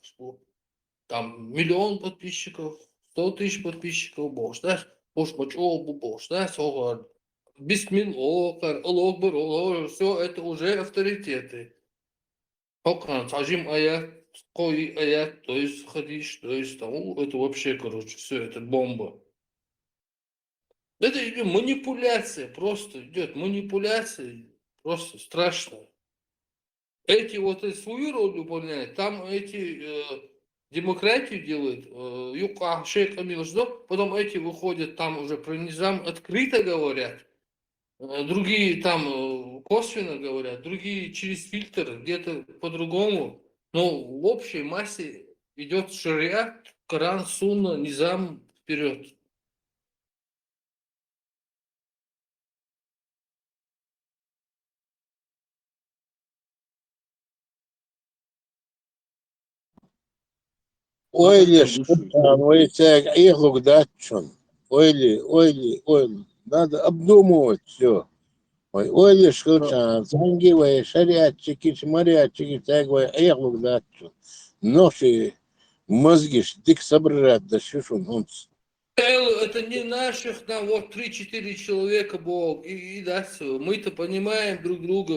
там 1 миллион подписчиков, 100 тысяч подписчиков, бош, да, бош, бош, да, согар. Бисмиллахар, Аллах, все это уже авторитеты. Хокан, сажим аят, кой аят, то есть хадиш, то есть там, это вообще, короче, все, это бомба. Это идет манипуляция, просто идет манипуляция, просто страшно. Эти вот свою роль выполняют, там эти демократию делают, юка, шейх Амил ждет, потом эти выходят, там уже про низам открыто говорят. Другие там косвенно говорят, другие через фильтр, где-то по-другому. Но в общей массе идет шариат, Коран, Сунна, низам вперед. Ойли, ойсек, иглук датчун. Ойли. Надо обдумывать все. Ойли, шкурчан, зангивай, шариатчики, шмариатчики, тягвай, иглук датчун. Ноши мозги, дик соображать, да шишун. Это не наших, там вот 3-4 человека, Бог, и да, все. Мы-то понимаем друг друга,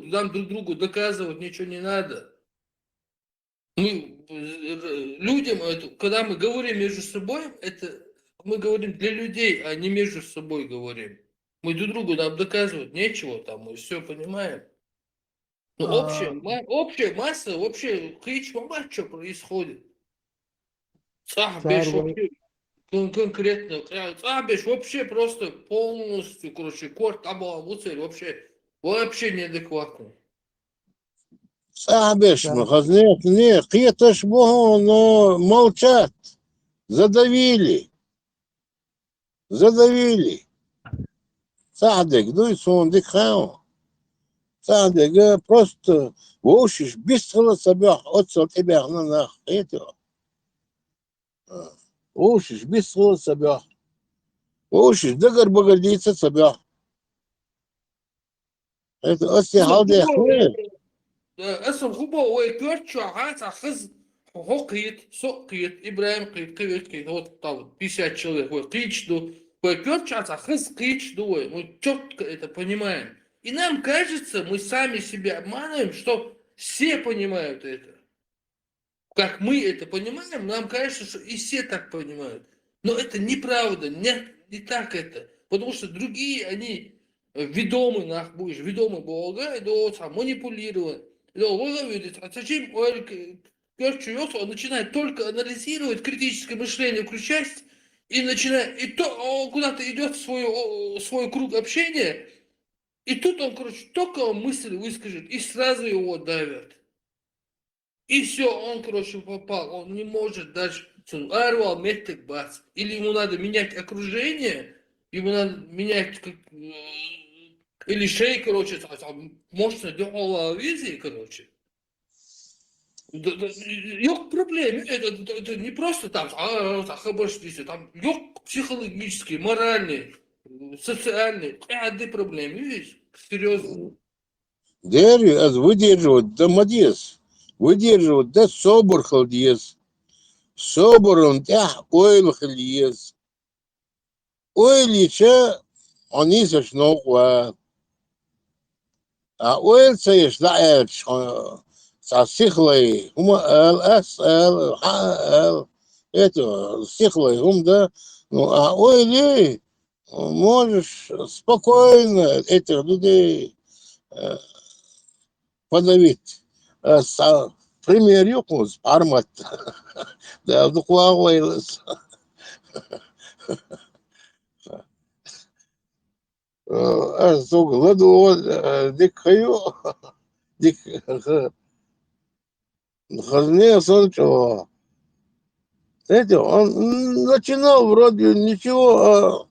нам друг другу доказывать ничего не надо. Мы людям, когда мы говорим между собой, это мы говорим для людей, а не между собой говорим. Мы друг другу нам доказывать нечего, там мы все понимаем. Но общая масса, вообще, мама, что происходит? Вообще, конкретно, вообще просто полностью, короче, корт, вообще неадекватный. Сабеш, не, какие-то шбого, но молчат. Задавили. صعدك دوي سون ديك خاو صعدك просто ووشش بيستغل صباح أتصل إباغنا ناخ إيتو ووشش بيستغل صباح ووشش دقر بقر ديتsa صباح إيتو أسي حالدي خير اسم غبو ويكورتشو عاتا خز هوقيت سوقيت ابراهيم قيت هو طال 50 человек вы кичду выкорчаться хыз кичду мы четко это понимаем и нам кажется мы сами себя обманываем что все понимают это как мы это понимаем нам кажется что и все так понимают но это неправда нет не так это потому что другие они ведомы нах будешь ведомы Бога и до там манипулировать. А зачем он начинает только анализировать критическое мышление, включать и начинает, и то он куда-то идет в свой круг общения, и тут он, короче, только мысль выскажет, и сразу его давят. И все, он, короче, попал, он не может дальше. Арвал метик бац. Или ему надо менять окружение, ему надо менять или шей, короче, мощно делала визии, короче. Yok проблем, это не просто там, там yok психологические, моральные, социальные, одни проблемы, видишь, серьезно. Дерри, аз выдерживать, да молодец. Выдерживать, да собор халдиес. Собор он, да, ойл халдиес. Ойлича, они зашнохва. ойл цаеш, да, сихлой, это, сихлой, да, ну, ойли, можешь спокойно этих людей подавить. Пример юкнус, армат, да, духлавайлас. Азуг, ладу, дик хаю, дик хазне санчо. Знаете, он начинал вроде ничего,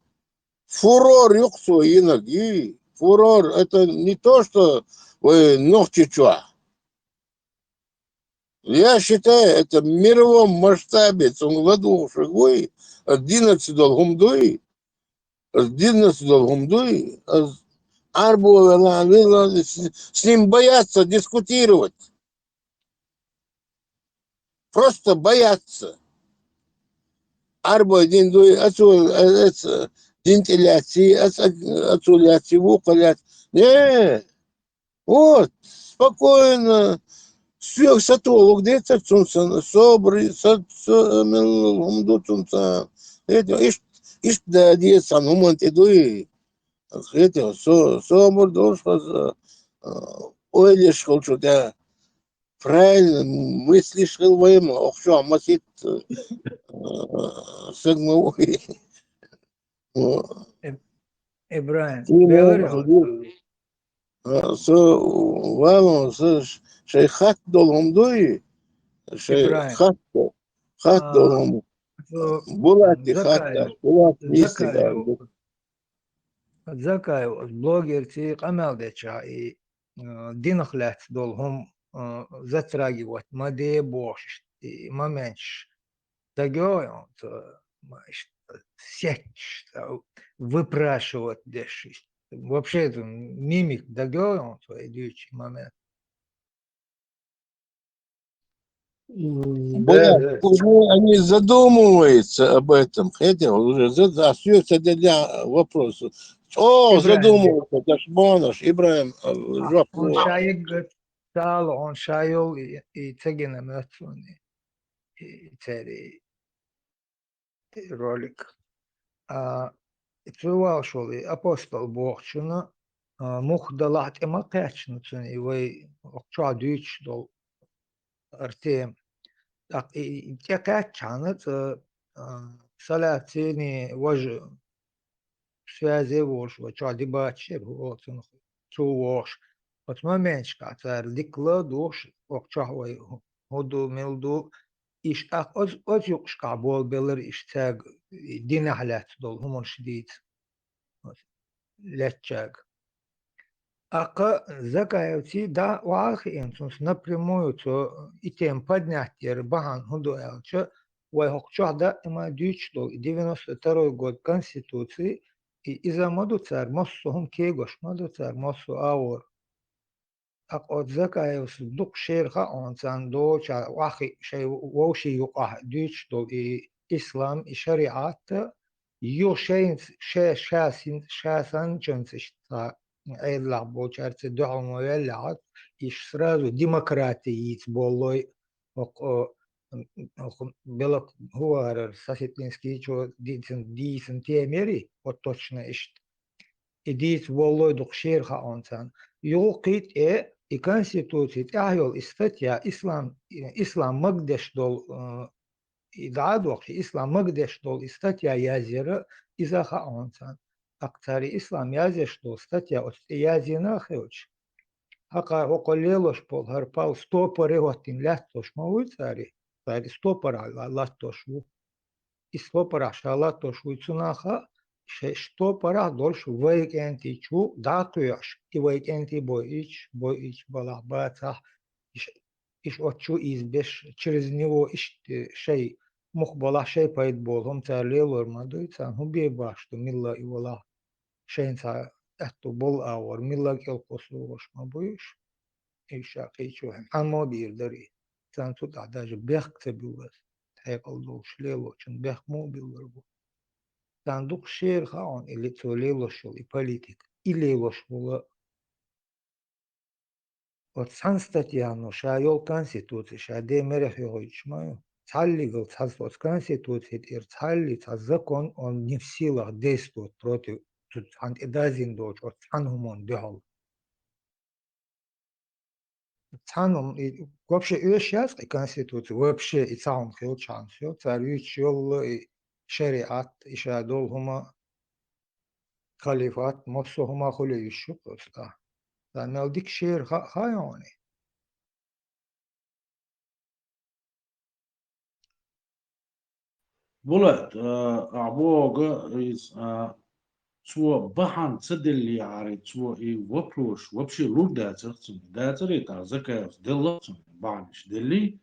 фурор юксу иноги. Фурор, это не то, что вы ногчичуа. Я считаю, это в мировом масштабе цунгладу шагой 11 долгумдуй, 11 долгумдуй, арбу с ним боятся дискутировать. Просто боятся. Арбу один дуй, динтиляции, ацуляции, вукаляции. Не, вот, спокойно. Все, сатолог, где-то цунсан, собры, цунсан. Это, иш да диесан, умант идуи. Это, собор должен, ойлиш холчу, да, правильно, мыслишь, хилваем, охшо, масит, сагмовой. إبراهيم بيوري شي خط دولهم دوي شي إبراهيم خط دولهم بولاتي خط بولاتي ميستي زكايو البلوجر تي قمال دي شاي دين خلات دولهم زتراجي وات ما دي بوش ما меньше дагёй сечь выпрашивать дешись. Вообще это мимик дагёй он свой идущий момент. Да, уже они задумываются об этом, хотя уже остается для вопроса. О, задумываются, Дашмонаш, Ибраим, Он шаек стал, он шаел и цегина мертвый и цери ролик. Итвал шоли апостол Богчуна мух далат и макачну цени вы окча дич дол артем. Так и те качанат салатини вож связи вож вача дебаче вот цу вож. Вот момент катар дикла душ окча вы ходу милду إيش أز يقشع بول بيلر إيش تاج دين حالات دول هم شديد лячаг. Ака закаевти да вах инсунс напрямую то и тем поднять бахан худоялча вайхокчахда има дючдол 92 год Конституции и иза моду царь моссухум кегош моду царь моссу аур. Ак от закаевс дук шерха он цан доча вахи шей воши юqah дючдол и ислам и шариат ю шейн шасан ченцишта Эйла получается дома велят, и сразу демократии болой белок говорер сосетинский что дисен темери вот точно ишт и дис болой духшерха онсан юқит и конституции тахил и статья ислам магдеш дол и дадох ислам магдеш дол и статья язера изаха онсан Актари ислам язеш дол статья от язина хевч Ака околелош пол харпал стопори готин латтош мауицари цари стопора латтош и стопора шалаттош уйцунаха штопора дольш вейкенти чу датуяш и вейкенти боич бала баца иш отчу избеш через него иш шей мухбала шей пайт болом царлелор мадуйцан хубе башту милла и вала шейнца эту бол аур милла келкосуош мабуиш إيشا قيشوهم أما بيردري كان تطلع داج بيخ تبيوس تحيق الدوش ليلو چون بيخ مو بيلربو كان دوك شير خاون اللي تو ليلو شول и политик и лейло шула от сан статьяно шайол конституции шаде мерех его ичмаю цаллигал цалсот конституции ир цалли закон он не в силах действовать против тут антидазин доч от цанхумон дехол цаном и вообще и сейчас и конституция вообще и цаун хил чан все царь чел и шариат и шадол хума халифат мосо хума хуле еще просто да мелдик шер хайони بولت أعبوغ إز سو بحن تدلي عاري سو إي وبروش وبشي لور داتر إتا زكايف دلت بعنش دلي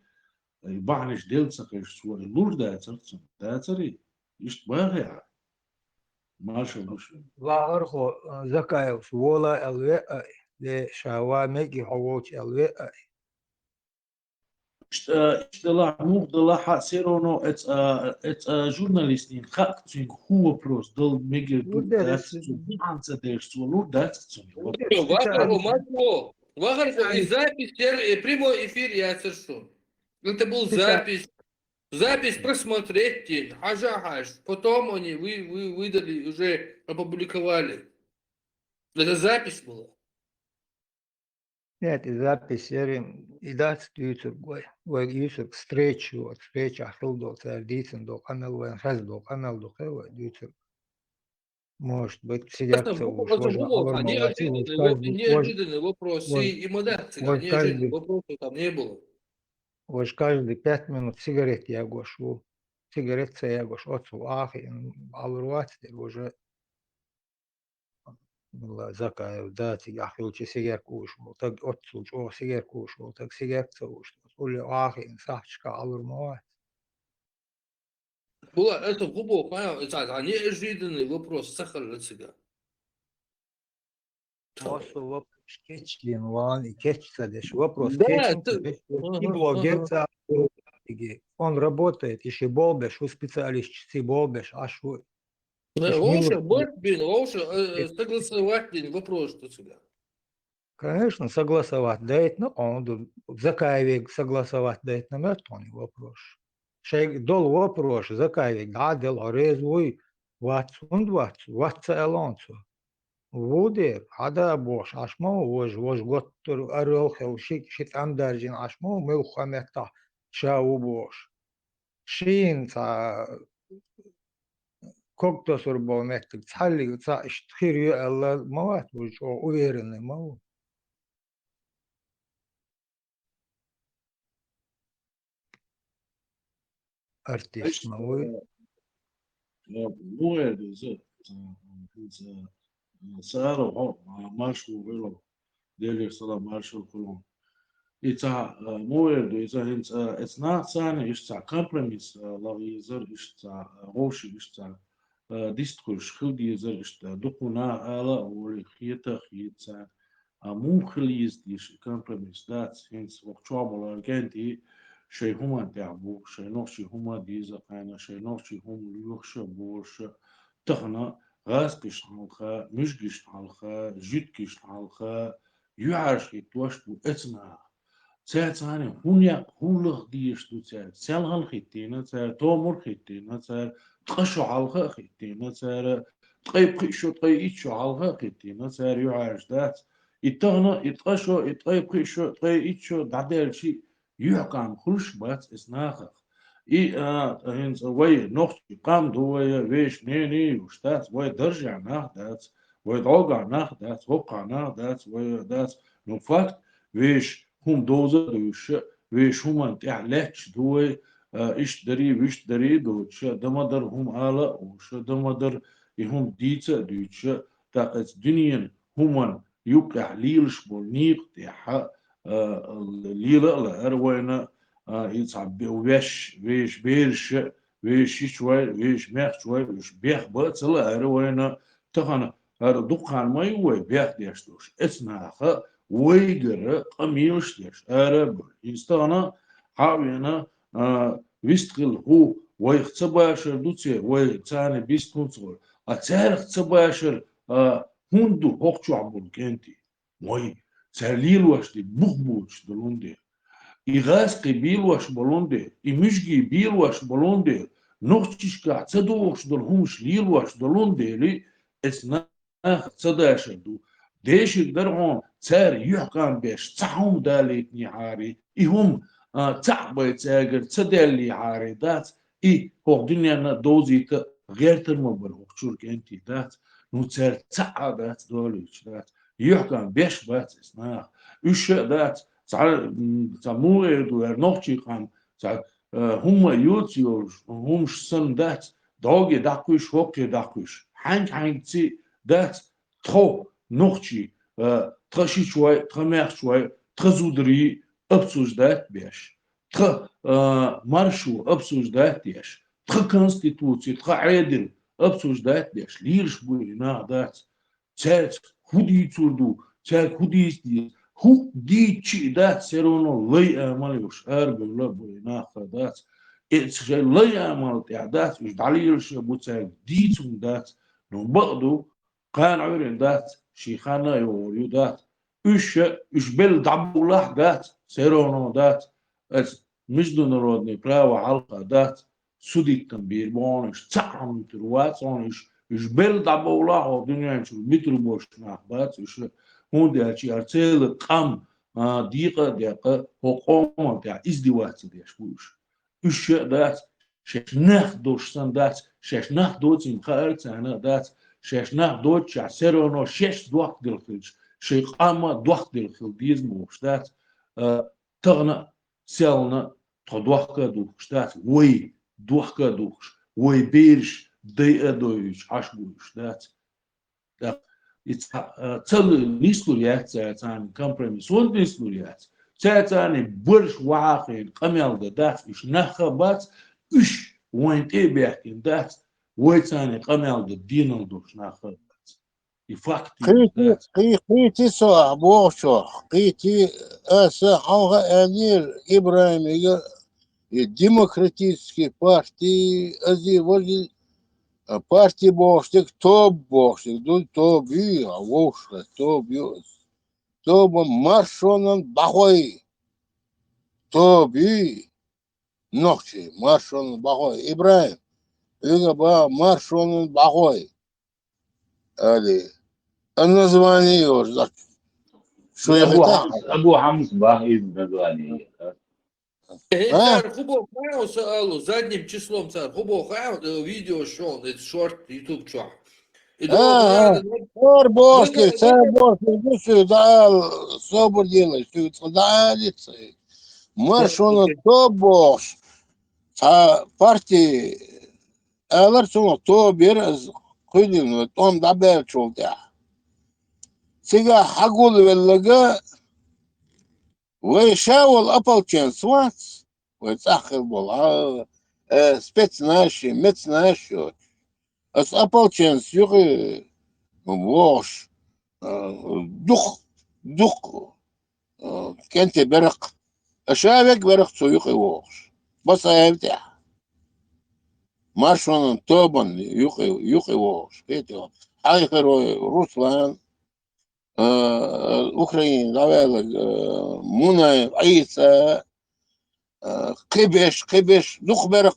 بعنش دلتسكش سو لور داتر إشت باغي ماشي ظاهر خو زكايف ولا الوي de شاوامي حووش الوي اشتلا مغدلا حاسيرونو ات جورناليستين خاكتين هو بروس دول ميجي دات بحن تدلش سو لور داتر Вахарху, и запись, прямой эфир я совершу. Это был запись просмотреть, хажахаш. Потом они вы выдали, уже опубликовали. Это запись была. Нет, и запись и дать ютуб ютуб встреча ахилдо цардицин до канал вен хаздо канал до хева ютуб может быть сидят Неожиданный вопрос и модерация, неожиданный вопрос там не было. Вож каждые 5 минут сигарет я гошу сигарет я гош отцу ахи алруатер уже закаев дать я хочу сигар кушал так отцу о сигар кушал так сигар цуш ули ахи сахчка алурмова Было это глубоко, неожиданный вопрос сахар от себя. Вопрос кечлин ван и кечцадеш вопрос Да, и блогер он работает еще болбеш у специалист си болбеш аж Лучше согласовать вопрос от себя. Конечно, согласовать дает, но он закаевик согласовать дает на мертвый вопрос. Шейк дол вопрос закаевик гаделорезвуй ватс элонцу. Вудер хада бош ашмо вож готтур аролхел шит амдаржин ашмо мелхамета шау бош. Шин та коктосур болметтик цалли ца иштхирю алла мават буш уверенный мау. Артист мой. Луэр из سألوا مارشو ويلو ديلي صلا مارشو كلهم إذا مويد إذا أنت إثناء ثانية إشتى كمبرميس لا يزر إشتى غوشي إشتى ديستكوش خل يزر إشتى دكونا ألا ولي خيتا خيتا مو خليز ديش كمبرميس دات هنس وقتشابل أرجنتي شيء هما تعبو شيء نوشي هما ديزا قانا شيء نوشي هم ليوخش بورش تخنا غاز قش حلقة مش قش حلقة جيت قش حلقة يعرش يتوشتو اتنا ثاني هونيا هولغ ديش دو سالغن خيتينا تومر خيتينا تقشو حلقة خيتينا تقيب خيشو تقيشو حلقة خيتينا يعرش دات يتغنا يتقشو يتقيب خيشو تقيشو دعدل شي يحكم خلش بات اسناخ هنز وي نوختي قام دوية ويش نيني وشتات وي درجع ناخ دات وي دوغا ناخ دات وقع ناخ دات وي دات نفاك ويش هم دوزة دوش ويش هم انت اعلاتش دوي ايش دري ويش دري دوش دمدر هم آلا وش دمدر هم ديتا دوش تاقت دنيا هم يوقع ليلش بولنيق تيحا ليلة لأروينا يتصعب ويش بيرش ويش شوي ويش مخ شوي ويش بيخ بتصل أروينا تخنا دقان ما يوي بيخ ديشتوش اسناخ ويجر قميوش ديش أرب إنستانا حاوينا ويستغل هو ويختباشر دوتي ويتاني بيستونسول أتارخ تباشر هندو هوكشو عبول كنتي موي تاليل واش دي بوخبوش دلوندي إغاسقي بيل واش بلوندي إمشجي بيل واش بلوندي نوختشكا تدوش دلهمش ليل واش دلوندي لي اسنا تداشر دو ديش درعون تار يحكم بيش تحوم داليتني عاري إهم تعبي تاجر تدالي عاري دات هو دنيا دوزيت غير ترمبر هوكشور كنتي دات نوتر تعبت دولش دات يحكم بيش بات اسنا ايش دات مو يدو نوتشي قام هم يوتيوش هم سن دات دوغي داكوش هوكي داكوش هانج تي دات ترو نوتشي ترشي شوي ترمير شوي ترزودري ابسوش دات بيش تر مارشو ابسوش دات بيش تر كونستيتوسي تر عدل ابسوش دات بيش ليرش بوينا دات تات هودي تردو تات هودي دي هو دي تشي دات سيرونو لي اماليوش اربل لبوينا دات اتس جاي لي امال دات مش داليرش بوتال دي تون دات نو بقدو كان عورين دات شيخانا يوريو دات اش بل دعبولاه دات سيرونو دات مش دون رودني براو حلقة دات سوديك تنبير بونش تعم تروات صونش إش بل دعبولاه ودنيا شو متر بوش ناخبات إش هون ده شيء أرسل قام دقيقة حقوم ده إزدواج ده شوش إش دات شش نخ دوش سن دات شش نخ دوت إن خارج سنة دات شش نخ دوت شعسرونو شش دوخ دلخلش شيء قام دوخ دلخل ديز موش دات تغنى سيلنا تدوخ دوش دات وي دوخ دوش وي بيرش دي أدويش عشبوش دات تل نيسلوريات تاعتان كومبريميس ول نيسلوريات تاعتان برش واقعين قميل دات إش نخبات إش وين بيحكين دات ويتاني قميل دينال دوش نخبات يفاكتي دات قيتي صح بوشو قيتي حوغا أمير إبراهيم демократический партии ази вози партии бошник топ бошник дун тоби авошла тоба маршонан бахой тоби нохчи маршонан бахой Ибраим ига ба маршонан бахой али название его что я أبو حمص باهي название. Царь Хубо Хао саалу задним числом царь Хубо Хао видео шоу, это шорт YouTube чё. Бошки, ну сюда собор делай, сюда лицей. Маршон то бош. Партии, алар соң то бер күйден том да бер чолда. Цыга хагул веллага, вышавал ополченц вас, высахал был, спецнаши, мецнаши, с ополченц юры, вош, дух, кенте берег, шавек берег цуюхи вош, басаевтя. Маршон Тобан, юхи вош, это айхерой Руслан, Украина, Гавел, Мунаев, Аиса, Кибеш, дух берег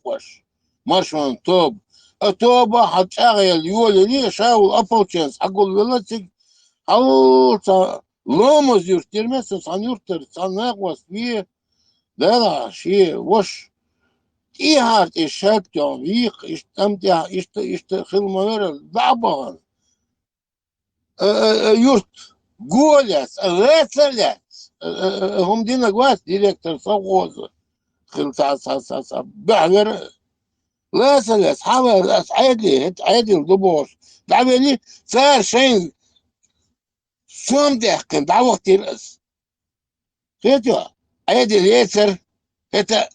Маршон Тоб, Тоба хатшагал юли ли шаул ополченц, агул велатик, ломоз юртирмес, санюртер, санагвас, ви, да, ши, вош, и харт и шаттон, вих, и там тя, и хилмавер, дабан, юрт, голец, рецелец, гумдина гвас, директор совхоза, хилца, бавер, рецелец, хавер, عادي الدبوش، دعوة صار شيء شوم دهكن دعوة تيرس، خيتوا، عادي اليسر، это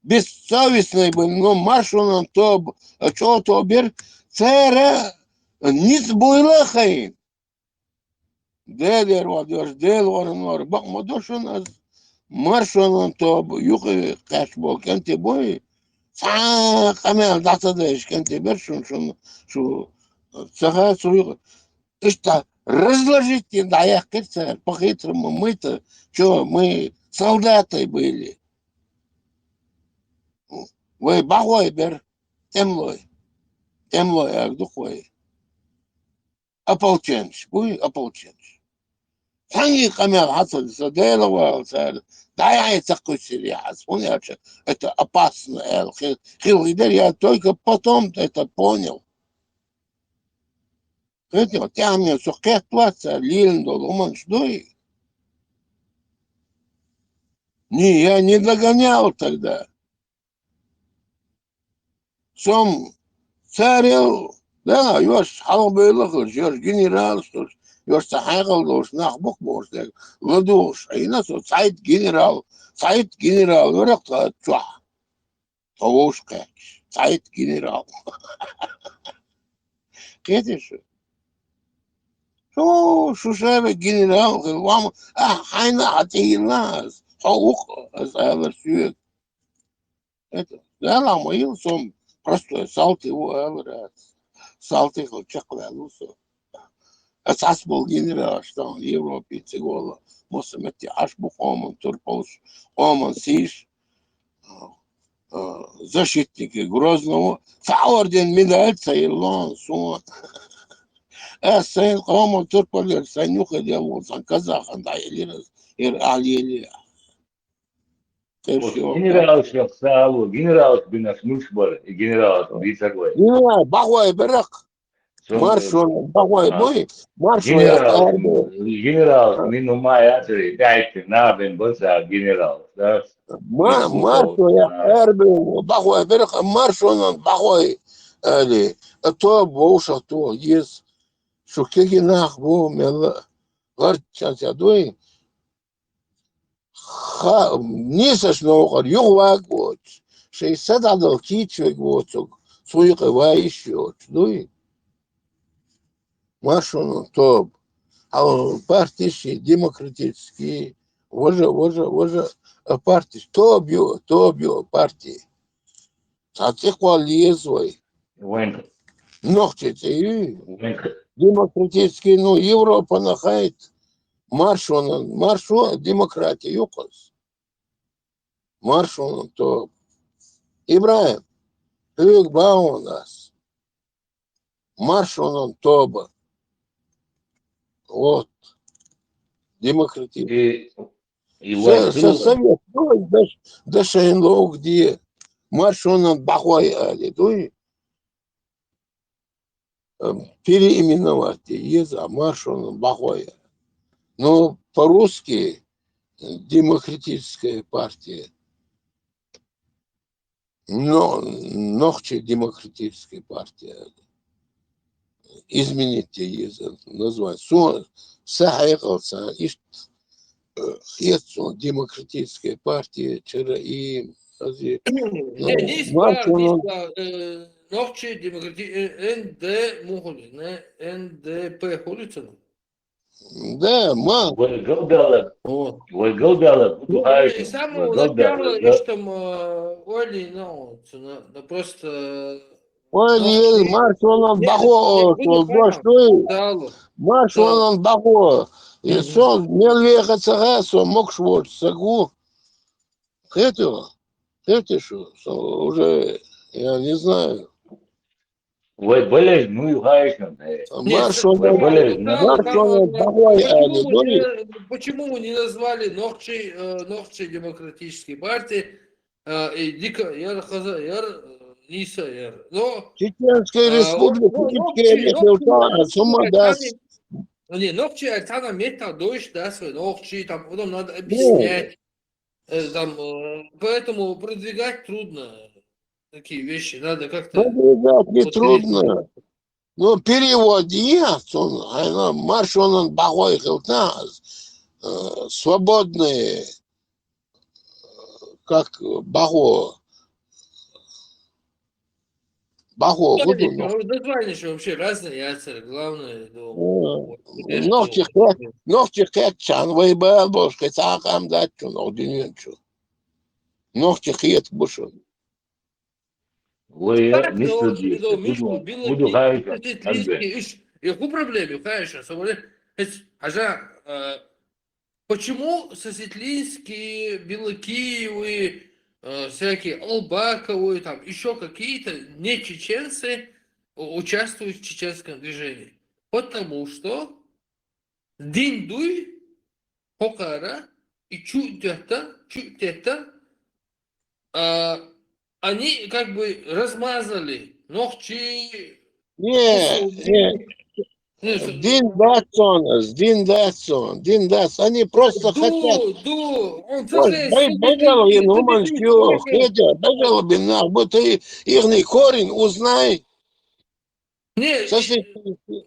бессовестный был, но маршал то, что то бер, цара, низ было хай. Делер водош, дел ворнор, бак модошон, маршал то, юхи кашбо, кенти бой, камел датадеш, кенти бершун, шо, цаха, суюх, что разложить не даях кирца, по-хитрому мы-то, что мы солдаты были. Вы багой бер, темлой, як духой. Ополченч, вы ополченч. Санги камер хацали, соделывал, да я и такой серьез, это опасно, Хилгидер, я только потом это понял. Это тягнет, что кэтлаться, лилндол, уман, что и? Не, я не догонял тогда. Сам царил, да, ёж халбылыгы, ёж генерал, ёж сахайгыл дош, нахбук бош, ладош, а инас сайт генерал, выракта чуа, тавош кэч, сайт генерал. Кетиш? Шушеве генерал, вам, хайна атеинас, хаук, азавер сюет. Это, да, ламаил сом, просто салт его, салт его чаквелусо. Асас был генерал, что он в Европе цегола, мосамети ашбух оман, турполш, оман сиш, защитники Грозного, фаорден медаль цейлон, сон. Сайн оман турполер, санюха делал, сан казахан, да, или алили. Генерал Шахсалу, генерал Бинашмушбар и генерал Бисагвай. Не, багой берег. Маршал, багой бой, маршал. Генерал, Минумай Атри, дайте на бен бонса генерал. Маршал, я эрбил, багой берег, маршал, багой. Али, то боуша, то есть, что кегинах бо мела, ларчан сядой. Нисаш ногор ювак вот, 60 адал кичвек вот, суйка ваищет, ну машину топ, а партии демократические, вожа партии, тобью партии, а те лезвой, ногти, демократические, ну Европа нахает. Маршу демократия юкос. Маршу то Ибраим, Хюк Бау нас. Маршу тоба. Вот. Демократия. Совет, да шейнло, где маршу бахой али, дуй. Переименовать еза маршу бахой. Но по-русски демократическая партия, но ногче демократическая партия. изменить название. Сон сахайкался, ишь, демократическая партия, вчера и Не спар, ногче демократии, НД, мухоли, НДП, холится. да, ма. والجودة Вот. والجودة Ну, بتهاجم и с самого والجودة начала, и что там, Оли, ну, просто, Оли, марш он бахо, что марш он бахо. И сон, не леха цага, сон мог швот, сагу. Это что, уже, я не знаю. وبلاش نو هايكم Марш он وبلاش бахой, а не дури. почему мы не назвали Ногчей демократической партии, и дико, Ниса, но... Чеченская республика, Не, Ногчи, Альтана Мета, дождь, да, свой Ногчи, там потом надо объяснять, там, поэтому продвигать трудно такие вещи, надо как-то... Продвигать не трудно. Но переводи, марш он бахой, свободные, как бахо. Бахо, название же вообще разные яйца, главное. Ногти хэтчан, вайбал бошка, цахам датчу, ногдиненчу. Ногти хэт бушон. буду هايكم Яку проблему, конечно, почему Сосветлинские, Белокиевы, всякие Албаковы, там еще какие-то не чеченцы участвуют в чеченском движении? Потому что Диндуй, Хокара и Чутета, они как бы размазали Ногчи. Дин Датсон, они просто хотят. Он будто их корень узнай. Сосветлинский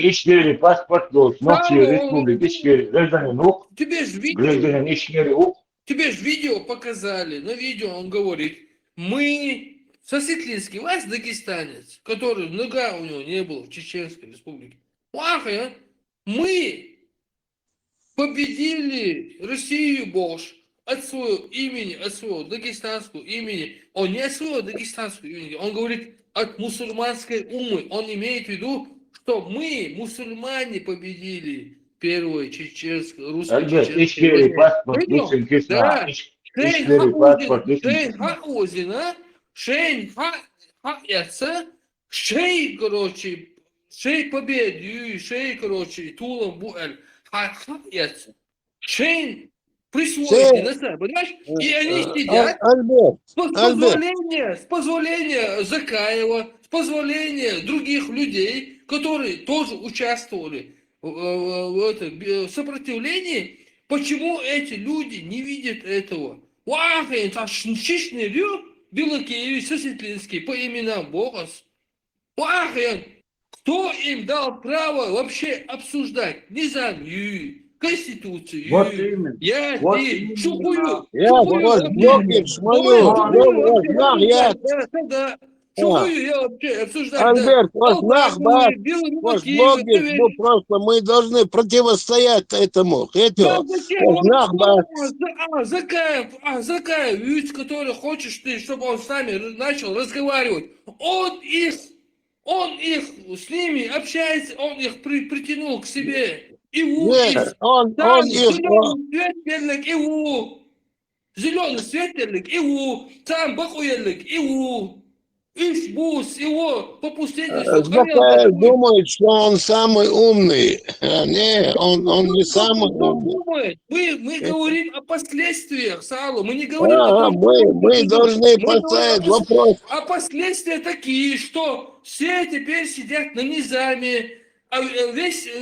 ичкери паспорт Ногчи республики ичкери гражданин ук. Гражданин ичкери ук. Тебе же видео показали, на видео он говорит, мы, Сосветлинский, вас дагестанец, который нога у него не было в Чеченской республике, мы победили Россию, Бош, от своего имени, от своего дагестанского имени, он не от своего дагестанского имени, он говорит от мусульманской умы, он имеет в виду, что мы, мусульмане, победили первую чеченскую, русскую чеченскую. Да, Шейн Хаяца, Шей, короче, Шей победу, Шей, короче, Тулам Буэль, Хаяца, Шейн присвоили на себя, понимаешь? И они сидят с позволения Закаева, с позволения других людей, которые тоже участвовали в сопротивлении. Почему эти люди не видят этого? Белокиевич, Сосветлинский по именам Богос. Кто им дал право вообще обсуждать низамию, конституцию? Вот именно. Альберт, просто мы должны противостоять этому. Закаев, который хочешь ты, чтобы он с нами начал разговаривать, он их с ними общается, он их притянул к себе. Зеленый светлик, там бахуелик, Ишбус, его по пустыне. Закаев думает, что он самый умный. Не, он не самый умный. Мы говорим о последствиях, Сало. Мы не говорим о том, мы должны поставить вопрос. А последствия такие, что все теперь сидят на низаме, а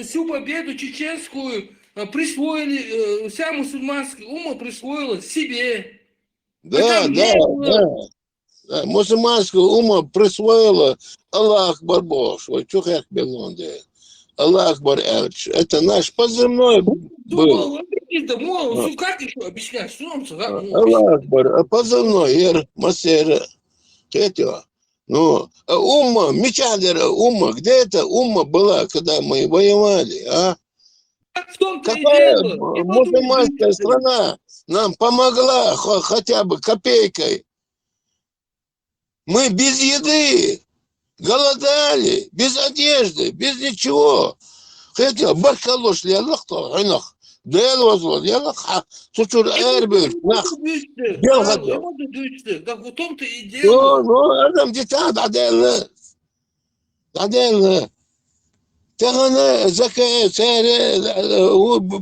всю победу чеченскую присвоили, вся мусульманская ума присвоила себе. Да. Мусульманская ума присвоила Аллах Акбар Бог, что чухах белонде. Аллах Акбар Элч. Это наш позывной был. Как еще объяснять? Аллах Акбар. Позывной Эр Масера. Третьего. Ну, умма, Мичадера, умма. Где эта умма была, когда мы воевали, а? Какая мусульманская страна нам помогла хотя бы копейкой? Мы без еды, голодали, без одежды, без ничего. Хотя баркалош лялах то инах. Дел возвод лялах сучур эрбер нах. Так в том-то и дело. Ну, adam детат аделла. Аделла. Тагана закая царе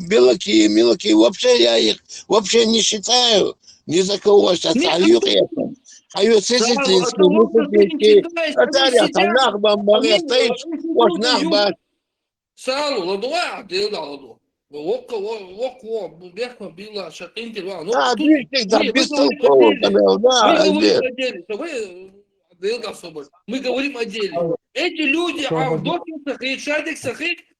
белаки, мелки. Вообще я их вообще не считаю. Ни за кого сейчас аюк я. Аюк сестринский, мусульманский. Атаря танах бамбаре тайш. Вот нахба. Салу, ладуа, делал. Воко, бехма била, шатинки, Да, ты там бестолково, да, мы говорим о деле. Эти люди,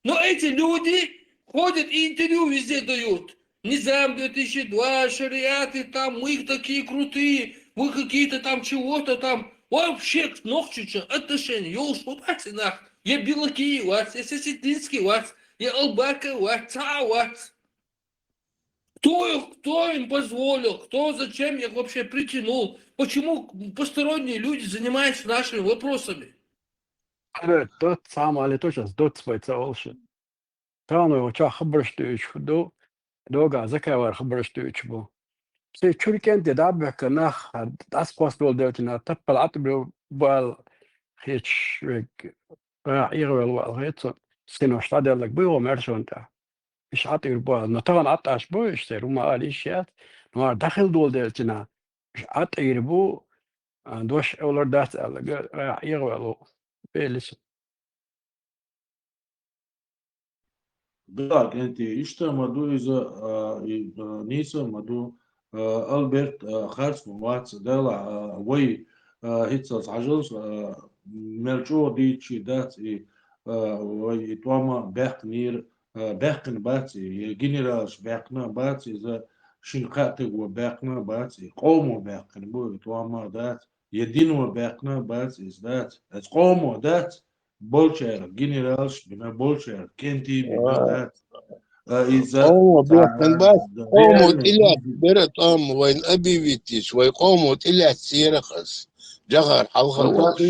но эти люди ходят и интервью везде дают. Низам 2002, шариаты там, мы такие крутые, вы какие-то там чего-то там. Вообще, ногчича, отношения, ёлшпубайте нах. Я белаки вас, я сестринский вас, я албака вас, вас. Кто им позволил, кто зачем их вообще притянул, почему посторонние люди занимаются нашими вопросами? Тот самый, але точно дотспайца олши. Тану его ча хабрштуюч до закавар хабрштуюч бу. Все чуркен де дабек нах асквас дол деутина тапал атбил бал хич يغوي الوالغيت سكنوا شتادر لك بيو مرشونتا مش عطير بال نطغن عطاش بو يشتروا ما قاليشيات نوار داخل دول ديلتنا مش عطير بو دوش اولر دات يغوي الو بيلس Так, ишта маду из Ниса маду Альберт Харц Муац дела вой хитсас ажус мелчо дичи дат и вой тома бехнир бехн бати генералш бехна бати за шинқаты و бехна бати قومو бехн бу тома дат едино бехна бати дат as قومو дат Bolcher, generals, bina Bolcher, Kenti, bina dat. قوموا إلى برت وين أبي فيتيش ويقوموا إلى سيرخس جغر حلقة وش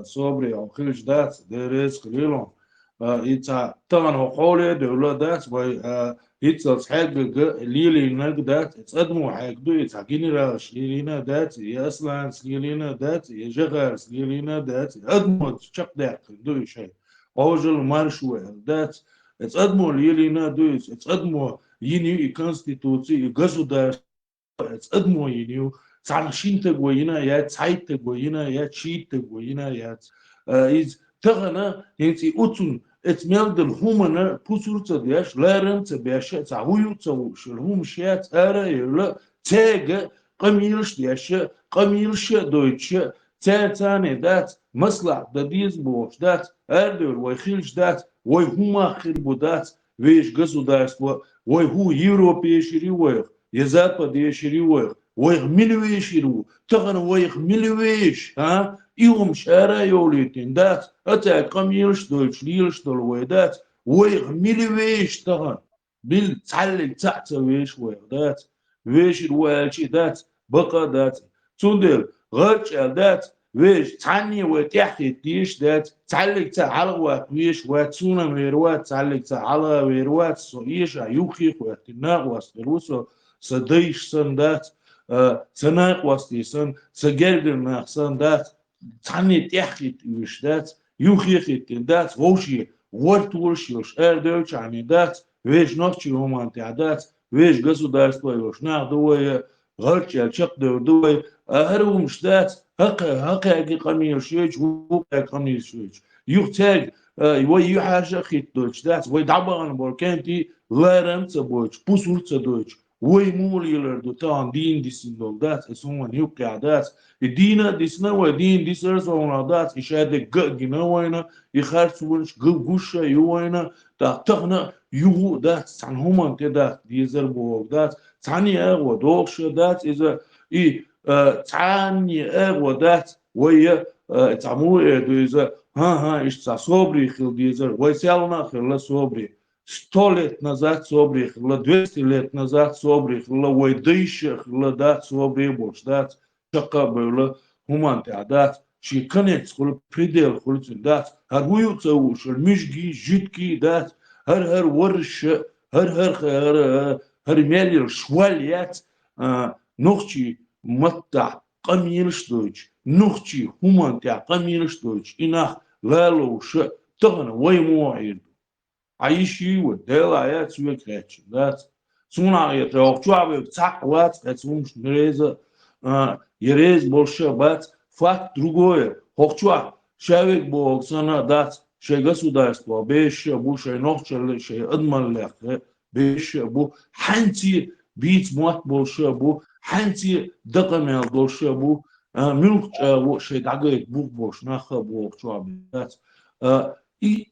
صبري أو خلش دات درس خليلهم إيتا طبعا هو قولي دولة دات وي إيتا حاج ليلي نقدات تصدموا حاج دو إيتا جنرال سليلينا دات يا أصلا سليلينا دات يا جغر سليلينا دات أدمو شق دات دو شيء أوجل مارشوه دات تصدموا ليلينا دو تصدموا ينيو كونستيتوسي غزودار تصدموا ينيو تعرشين تقوينا يا تعيد تقوينا يا تشيد تقوينا يا إز تغنى ينتي أتون اتميل الهومنا بوسور تدياش لارن تبياش تعويو تسوش الهوم شيات أرا يلا تاج قميلش دياش قميلش دويتش تاني دات مصلح دديز بوش دات أردور ويخيلش دات ويهما خربو دات ويش государство ويهو يوروبيشري ويخ يزابديشري ويخ ويخ ملويشرو تغن ويخ ملويش ها يوم شارع يوليتين دات أتا قميلش دولش ليلش دول ويدات ويخ ملويش تغن بالتعلق تحت ويش ويخ دات ويش الوالشي دات بقى دات تندل غرش دات ويش تعني وتحكي تيش دات تعلق تعلق ويش واتسونا ويروات تعلق تعلق ويروات صيش يوخي واتناق واستلوسو سديش سندات سناق واستيسن سجرجر سندات تعني تحكي تيش دات يوخي دات ووشي ورت ورشيوش اردوش عني دات ويش نفسي همان تعدات ويش государство يوش ناخدوه غرش الشق دوه هرومش دات هقا قميل شيء وقا قميل شيء يحتاج ويحاجة خيط دوتش دات ويدعبان بوركانتي لارم تبوتش بوسور تدوتش ويمول دوتان دين ديسين دات اسمه نيوكليا دات الدينا ديسنا ودين ديسرز ونادات إشادة جنا وينا يخرج ونش جوشة يوينا تغنا يو دات سان همان تدات ديزر بوغ دات تاني أغوى دوغش دات إذا إي تاني أغوى دات ويا تعمو إذا ها إيش صبري خل ديزر ويسالنا خل صبري 100 лет назад собрих, 200 лет назад собрих, ويديش دات صبري بوش دات شقا بولا همان تعدات شي كنت خل بريدل خل دات هر هو تسوش المشجي جيتكي دات هر ورش هر ميل شواليات نوخشي متع قميلش دوش نوخشي همان تع قميلش دوش إناخ لالو ش تغنى ويموعين عايشي وديل عيات سوى كراتش دات سونا يتوقع شعب بتاعوات كتسومش نريزة يريز больше бат факт другое хоча шавек боксана дат ше государство беше буше нохчел ше адмаллах беше бу ханти бит мот больше бу ханти дакамел больше бу милк ше дагает бух бош наха бокча дат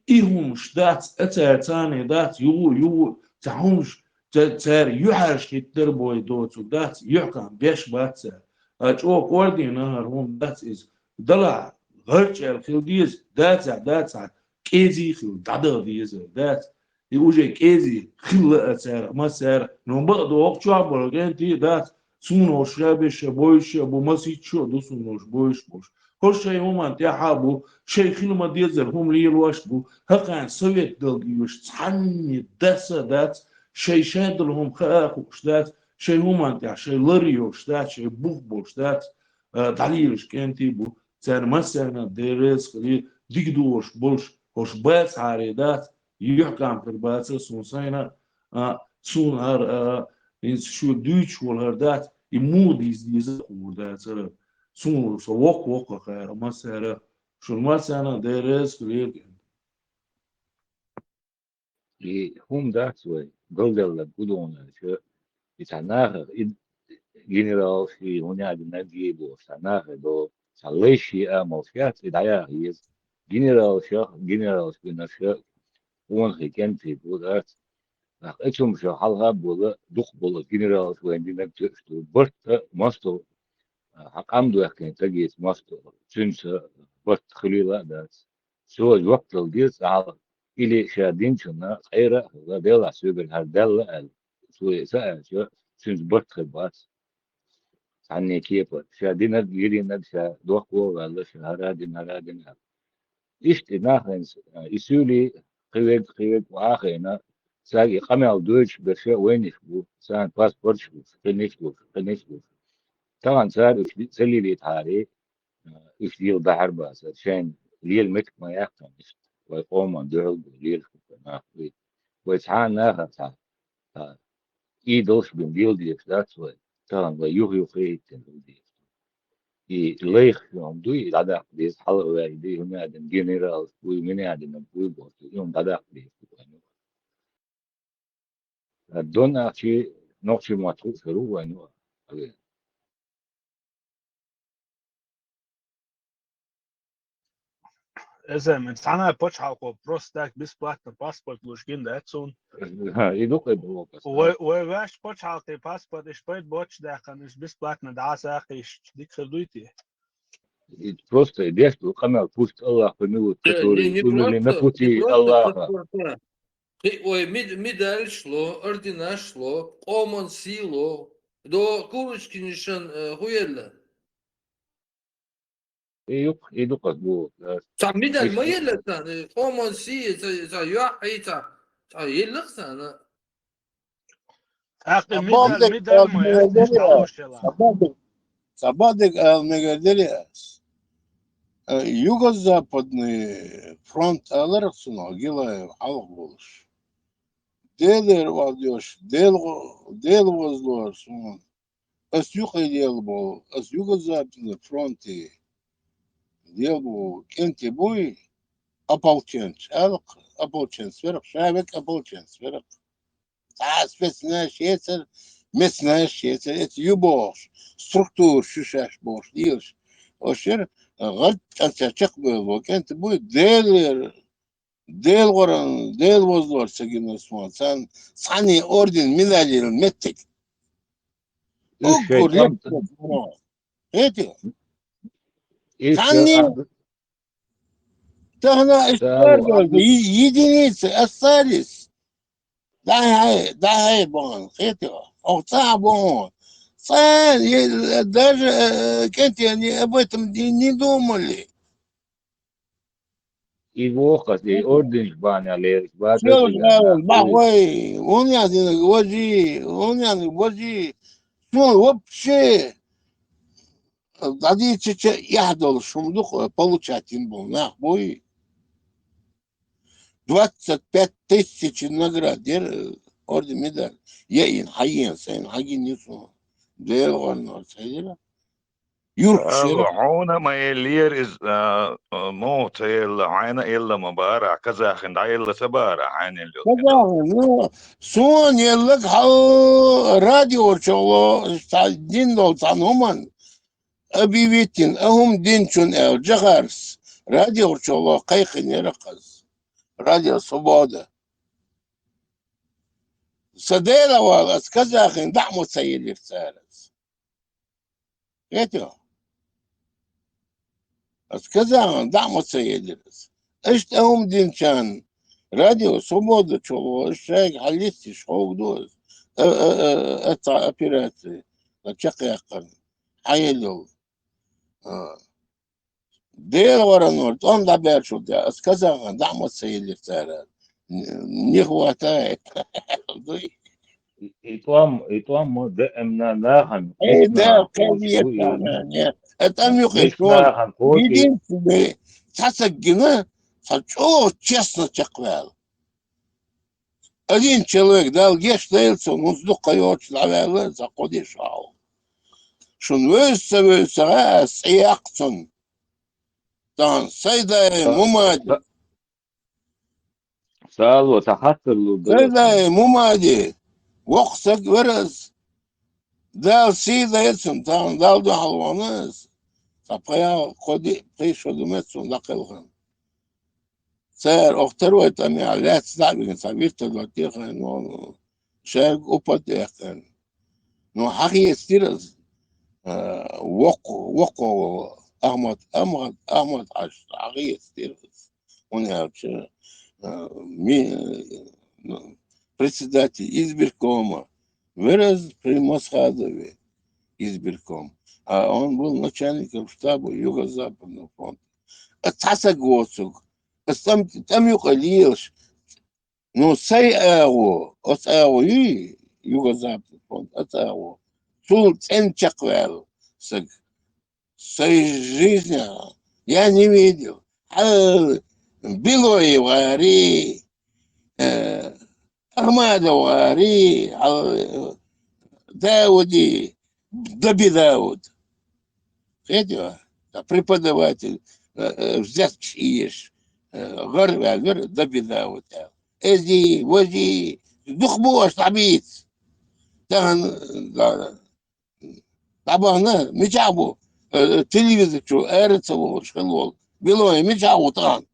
إيهم شدات أتاني دات يو تعونش تار يحرش يتربوي دوت ودات يحكم بيش بات أجو كوردي نهر هم دات إز دلع غرش الخلديز دات كيزي خل دادر ديز دات يوجي كيزي خل أتار ما سار نبغى دوق شو عبرجنتي دات سونوش رابش بويش أبو مسيد شو دوسونوش بويش كل شيء هم أنت حابو شيء خلوا ما ديزر هم ليه الواش بو هكان سويت دلقيوش تعني دات شيء شادل هم خاخوش دات شيء هم أنت شيء لريوش دات شيء بوش دات دليلش كنتي بو تان مثلا درس خلي ديكدوش بولش هوش بات عاري دات يحكم في البات سون سينا سون هر إنس شو دوتش والهر دات يموديز ديز دات سون سو وق خير ما سير شو ما سنة درس خلي هم دات وي قلدر لبودون شو يتعناها جنرال في هنا بنجيبه سناها دو سالشي أموفيات إدعاء هي جنرال في نشأ وان خيكن في بودات أكتم شو حالها بولا دخ بولا جنرال وين دينك تشتو برت ماستو حقام دو يحكي تجيس ماستو تنس برت خليلا دات سو الوقت الجيس على إلي شادين شنا خيرة ولا ديلا سوبر هردل سو سأل شو تنس برت خبات عني كيف شادين يرينا شا دوخو ولا هرادين إيش ناخن يسولي قويد وآخرنا ساقي قمع دوش بس وين بو سان باسبورت شو فينيش بو طبعا صار سلي لي تاري إيش ديال بحر باس عشان ليل مك ما يحكم ويقوم من دول ليل ما ويتعان ناخر تا إيدوش بين ديال دي ذاتس واي طبعا ويوهي تنودي ليخ يوم دوي دادا ديس حلوة دي هم عندن جنرال ومن عندن بوي بوت يوم دادا ديس دون شيء نوشي ما تروح وينو إذا من سنة почалку просто так бесплатно паспорт лужгин дацун. Иду как было. Ваш почалку паспорт и шпейт боч дахан is бесплатно да сах иш дик хердуйти. Просто идешь, камер пусть Аллах помилует, который умерли на пути Аллаха. Ой, медаль шло, ордена шло, омон сило, до курочки нишан хуелла. Иду как было. Там медаль ما يلا ثاني омон سي تا يوحي تا يلق ثاني. أخي медаль ما يستعوش لا. Сабадык Мегаделиас. Юго-западный фронт аларсуна гилаев халық болуш. Делер вадёш, дел воздуш. As дел был, as юго-западный фронте дел был, кенте буй, ополченц, ополченц, верх, шавек ополченц, верх. Спецназ, шецер, Знаешь, это юбош, структур, шишаш бош, дилш. Ошер, гад, анчачак был, кент будет делер, дел ворон, дел воздор, сагин осман, сани орден, медаль, меттик. Огур, الشيطان эти, إيش сани, тахна, سالوا единицы, остались. Да, бон, эти, овца, бон. Даже Кенти, они об этом не думали. и وقت أردن بان عليه بعد Все تجانا كوي бахвай, он я не гвози, все вообще, один чече яхдол шумдух получать им был, нахуй. 25 тысяч наград, орден медаль. Я ин хаген несу. Дел он, sayıra. Yurk şerif. عونا ما يلير إز موت يلا عينا إلا مبارع كذا خند عيلا سبارع عين اللي Ну, son yıllık radyo çolo din dol tanıman abivetin ahum din çun ev cagars radyo çolo kayıkın yere kız radyo soboda sadela valas kazakın da'mu sayılir saras eto as kazakın da'mu sayıliriz işte ahum din çan радио «Свобода» чего человек халисти шоу это операции чакяқан хайелил дел воронор он да берчу да сказал да мы sayılır не хватает и там دائما ناهن да نسنا конечно нет это مش мюхешон ناهن كوتي единственный сасагина сачо честно чаквел. Один человек дал гештейлцу, он сдукает шлавелы за кодишал. Шун высавился сиякцун. Тан сайдай мумади. سالوا تحت له Сайдай мумади. Воксак выраз. Дал сидайцун, тан дал духалваныз. Сапая коди пришел думецун лакылган. Цер, второй там я лет ставим, совета для тех, но человек упадет. Но хахи стираз, воко, Ахмад, аж хахи стираз. Он вообще председатель избиркома, выраз при Мосхадове избирком, а он был начальником штаба Юго-Западного фронта. Это Гоцук. Там юхалилш, но сей от и юго-запад фонд, от Сул ценчаквел, сей жизни я не видел. Билой вари, Ахмадов вари, Дауди, Даби Дауд. Это преподаватель, взять чиешь. غير دبيدا وتاع ازي وجي دخبوش عبيد تاعن طبعا مجابو التلفزيون شو ارتسو شغل بيلوي مجابو طان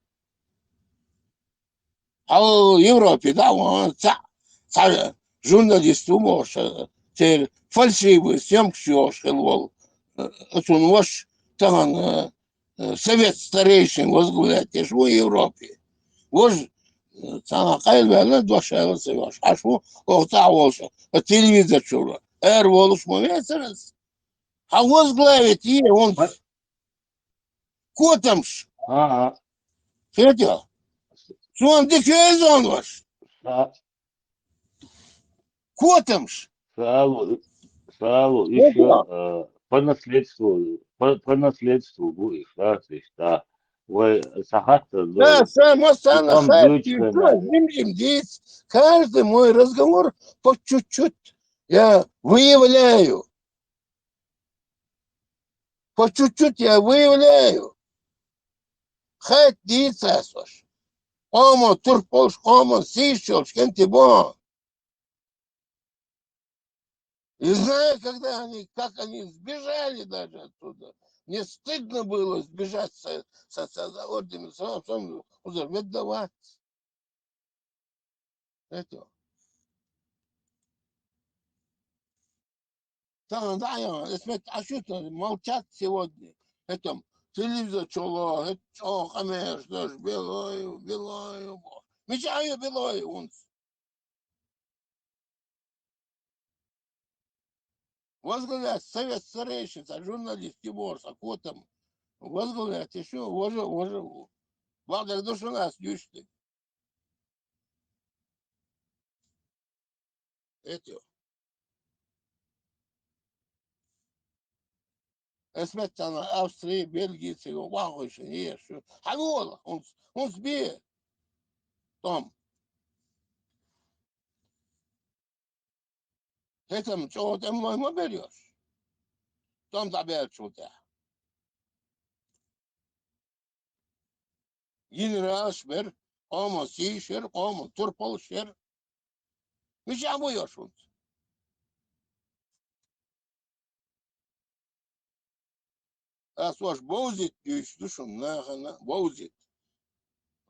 او يوروبي دعوة صح журналисту موش تير فالشيبو سيمك شو شغل اتون وش تاعن Совет старейшин возглавляет в Европе. Вот sana kaybederler doşarı seviyor. Aşu orta olsa. Televizyon çorba. Eğer oluşmayasınız. Ha возглавит и он котомш. Хотел. Что он дефизон ваш? Котомш. Сало еще по наследству будешь, да, то есть, да, вы сахатта, Да, само sana там зачем здесь каждый мой разговор по чуть-чуть я выявляю. По чуть-чуть я выявляю. Хоть дицасош. Омо турполш, омо сишош, кентибо. И знаю, когда как они сбежали даже оттуда. Мне стыдно было сбежать с орденом, отдавать. Это. Да, а что молчат сегодня? Это телевизор чоло, это конечно, белое. Мечаю белое, он. Возглавлять совет старейшин, журналист Тиморс, а кто там возглавлять еще, уже, благодаря душу нас, дюшты. Это. Esmetana, Австрии, Бельгии, вау, еще не что. Алло, он сбил. Там. Это что ты мой берешь? Там заберешь что-то. Генерал шбер, омо сишер, омо турпол шер. Мы сейчас боешь он. А слушай, боузит, душу нахана, боузит.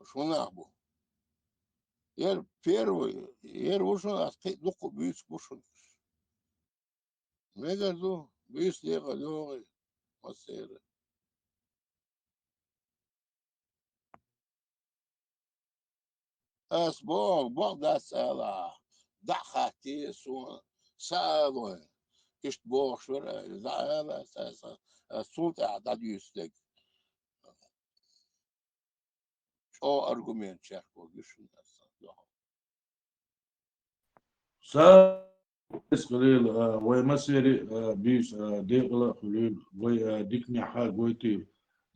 Шунахбу. Ер первый, ушун, а ты духу бьюсь кушун. Мегарду, бьюсь лего лёгой, масеры. As Bog da sala, da hati sun, salo, iş boş ver, da sulta da yüksek. O argument çarpı düşünürsen. ساس قليل ومسيري بيس ديقلا خليل ديكني حال قويتي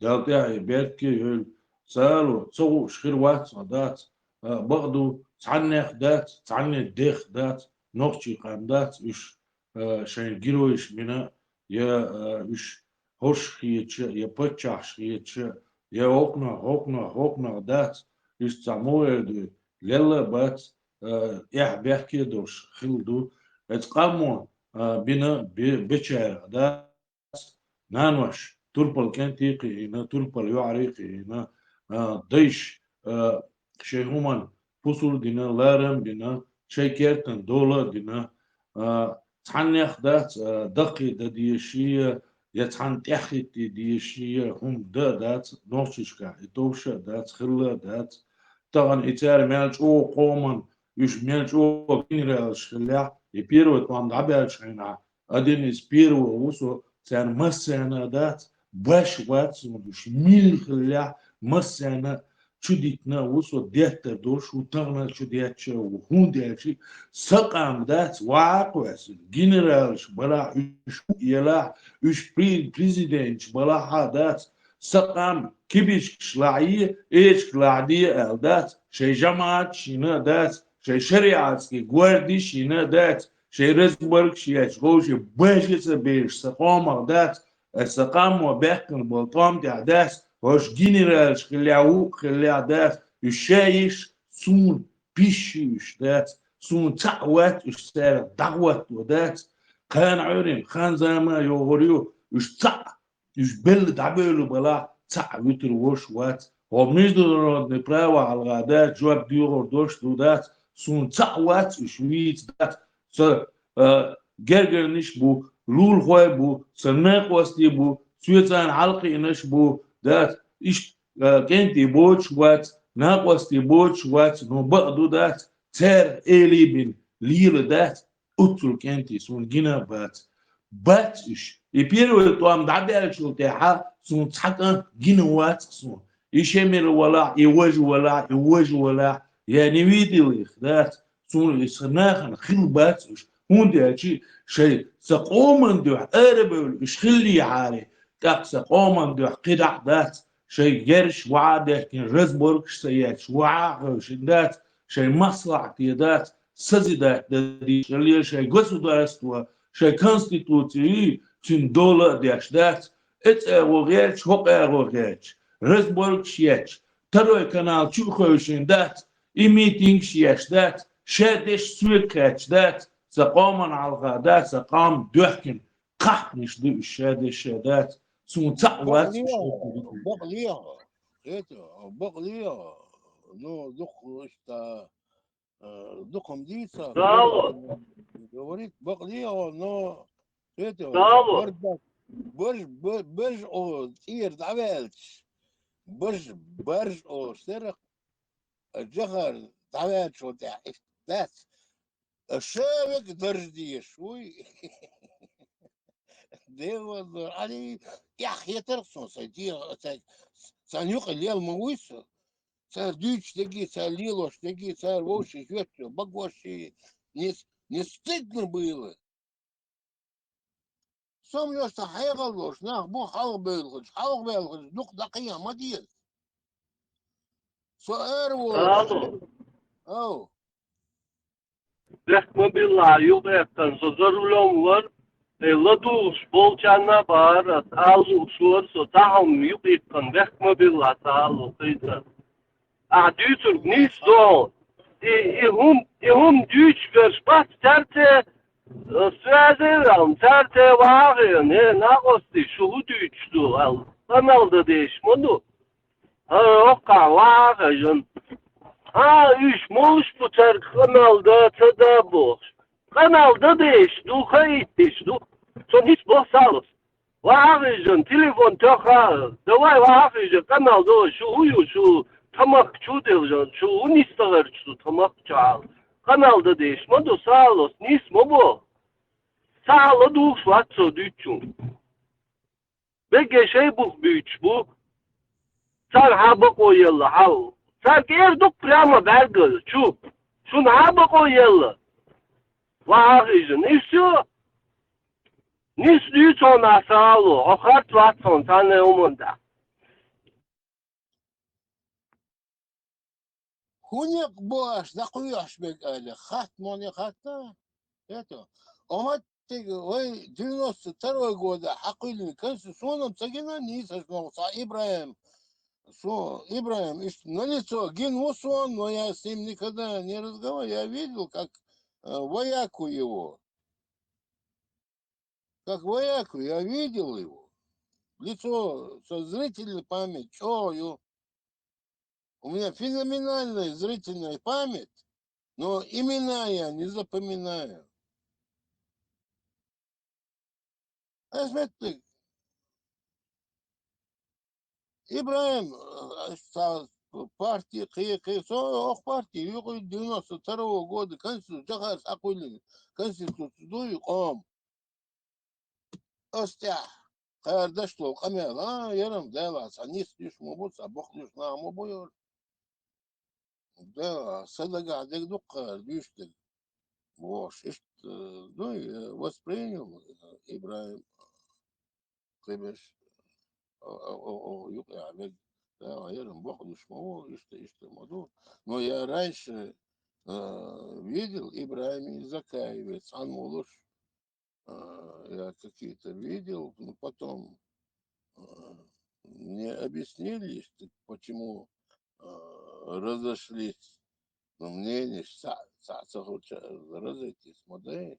دالتاعي بيتكي هل سالو تصو شخير وات صدات بغدو تعني دات تعني ديخ دات نوخشي قام دات إش شين جيرويش منا يا إش هوش خيتش يا بتشاش خيتش يا هوكنا دات إش تسموه ليلا بات بيحكي دوش خلدو اتقامون بنا بشعر دا نانوش تربل كنتيقي هنا تربل يعريقي هنا ديش شي همان فصول دينا لارم دينا شي كيرتن دولة دينا تحنيخ دات دقي دا ديشية يتحن تحيت ديشية هم دات نوشيشكا اتوشا دات خلا دات طبعا اتار مالج او قومن يش مالج او جنرال شلع يبيرو طبعا عبال شينا ادين يسبيرو وسو تان مسانا دات باش وات مش ميل خلع مسانا شديتنا وسو ديتا دوش وطغنا شديتش وهونديتش سقام دات واقوس جنرال بلا يلا يش بريزيدنت بلا حدات سقام كبيش شلعي ايش كلاعدي الدات شي جماعات شينا دات شي شريعات كي غوردي شينا دات شي رزبرغ شي شغوشي باجي سبيش سقام دات السقام وبحكم بالطام دات وش جنرال خليعو خليع دات يشايش سون بيشيش دات سون تعوات يشتار دعوات ودات خان عرين خان زما يوغريو يشتع يشبل دعبلو بلا تعويت الوش وات ومجد نبراو على الغادات جواب ديور دوش دودات سون تعوات يشويت دات س جرجر نش بو لول خوي بو سناق وستي بو سويتان حلقي نش بو دات إيش كنتي بوش وات ناقوستي بوش وات نو بقدو دات تر إلي بن لير دات أتل كنتي سون جنا بات إيش يبيرو توام دعبالك شو تاعها سون تحقن جنوات سون يشمر ولا يوج ولا يعني ويدي ذات سون يسناخن خلبات هون دي شيء سقومن دو أربل إيش خلي عاري تاق سقومن دو قدع ذات شيء جرش وعاده كن رزبورغ شيات وعاغش ذات شيء مصلحة ذات سزدات دي شيء государство شيء конституции تين دولة ديش ذات ات وغيرش هوق وغيرش رزبورغ شياتش تروي كانال تشوخوشين ذات اي ميتينغ شياش ذات شادش سويكاتش ذات سقام على الغادات سقام دحكن قحنش دو الشهادات سون تعوات بقليها بقليها ну что духом диться говорит бaqliha но это برج او تير تعبالش برج او سرق الجهر تعبالش وتاع الشابك درجدي شوي ديو علي يا اخي ترسون سيدي سانيوق اللي المويسه صار дичь такие, царь лилош такие, царь вовши, ветки, багоши. Не стыдно было. Сам я стахайга лош, нах, бо халк белгыч, дух дакия, мадиет. Суэр вош. Ау. Rehme billah yuqyaptan sozarulom var. Laduş bolçanna bar, alu şuar so tahum yuqyaptan rehme billah ta'alu qıysa. Dütür nis do. Ihum düç verspat terte terte var ne nagosti şu düçtü al. Kanalda değişmedi. Oka var jön. Üç moş bu ter kanalda tada boş. Kanalda değişti, kayıt son hiç boşalız. Vahıcın telefon toka, davay vahıcın kanalda şu uyu şu tamak çudelcan, şu unistalar şu tamak çal. Kanalda değişmedi, sağ olasın, nismo bu. Sağ ol, duş vatso düçün. Ve geçey bu büyüç bu. Sen haba koyalı hav. Sen gerduk prama bergıl, şun haba koyalı. Vahıcın, nisyo. Nis düçün asalı, okart vatson, sana umunda. Хуняк баш, нахуяш бек али, хат моне хатта. Это. Омат ой 92 года хакуйлин конституционным цагина не сошелся Ибраим. Ибраим на лицо генусон, но я с ним никогда не разговаривал. Я видел, как вояку его. Как вояку, я видел его. Лицо со зрительной память, чою. У меня феноменальная зрительная память, но имена я не запоминаю. А смотри, Ибраим партии, партии, 92 года, Конституция, Конституцию, Остя, дошло, камел, яром, дела, они слишком мобут, бог лишь на мобуер. Да, садага, дегдука, дюштег. Вош, ну и воспринял Ибраим Кыбеш, да, яром, бог лишь мобу, моду. Но я раньше видел Ибраим Закаевец, Анмулуш. Я какие-то видел, но потом мне объяснили, почему разошлись мнения, разойтись модели.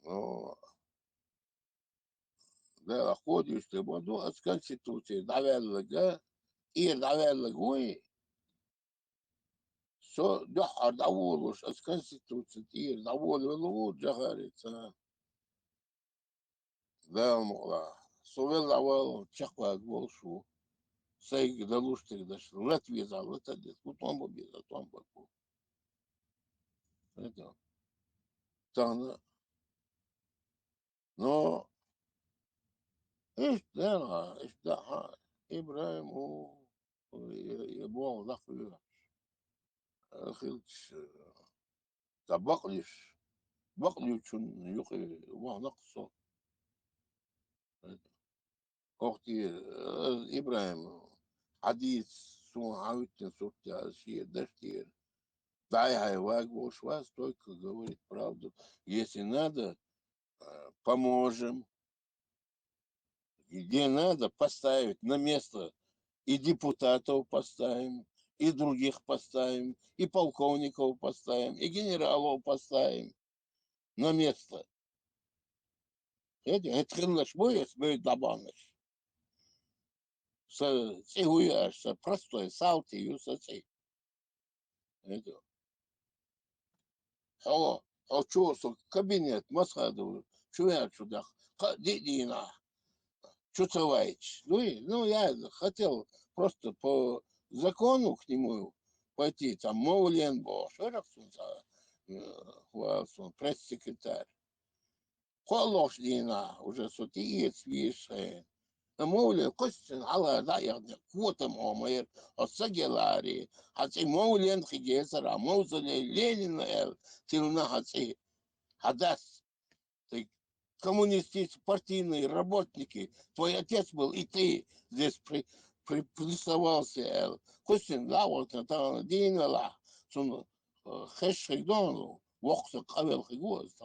Но да, ходишь ты воду от Конституции, давеллага, и давеллагуи, все, да, даволуш от Конституции, и даволу, джагарица. Да, мула, сувел давал, чахвак волшу. Сайг далуштик даш, Латвия зал, это дед, кутом бобеза, том баку. Это, тана. Но, да, Ибраим, يبغى ضخ خلش تبقلش بقليشون يقي ونقصه أختي إبراهيم حديث سو عاوتن صوتي شيء дашкир. Дай его швас только говорит правду. Если надо, поможем. Где надо, поставить на место и депутатов поставим, и других поставим, и полковников поставим, и генералов поставим на место. Это хренаш боец будет добавнешь. Цигуяшься, простой салти и усоцей. Это. Алло, а что, кабинет, Масхадов, что я сюда, Дина, Чуцеваич. Ну, я хотел просто по закону к нему пойти, там, Моулен Бош, пресс-секретарь. Холош Дина, уже сутиец, видишь, Моулен, Костин, Алла, да, я квотом омер, Осагелари, Хаци Моулен, Хигезера, Моузеле, Ленина, Тилна Хаци, Хадас, ты коммунистические партийные работники, твой отец был, и ты здесь присовался. Костин, да, вот это Динала, сон хэш хигдону, вокса кавел хигуаз,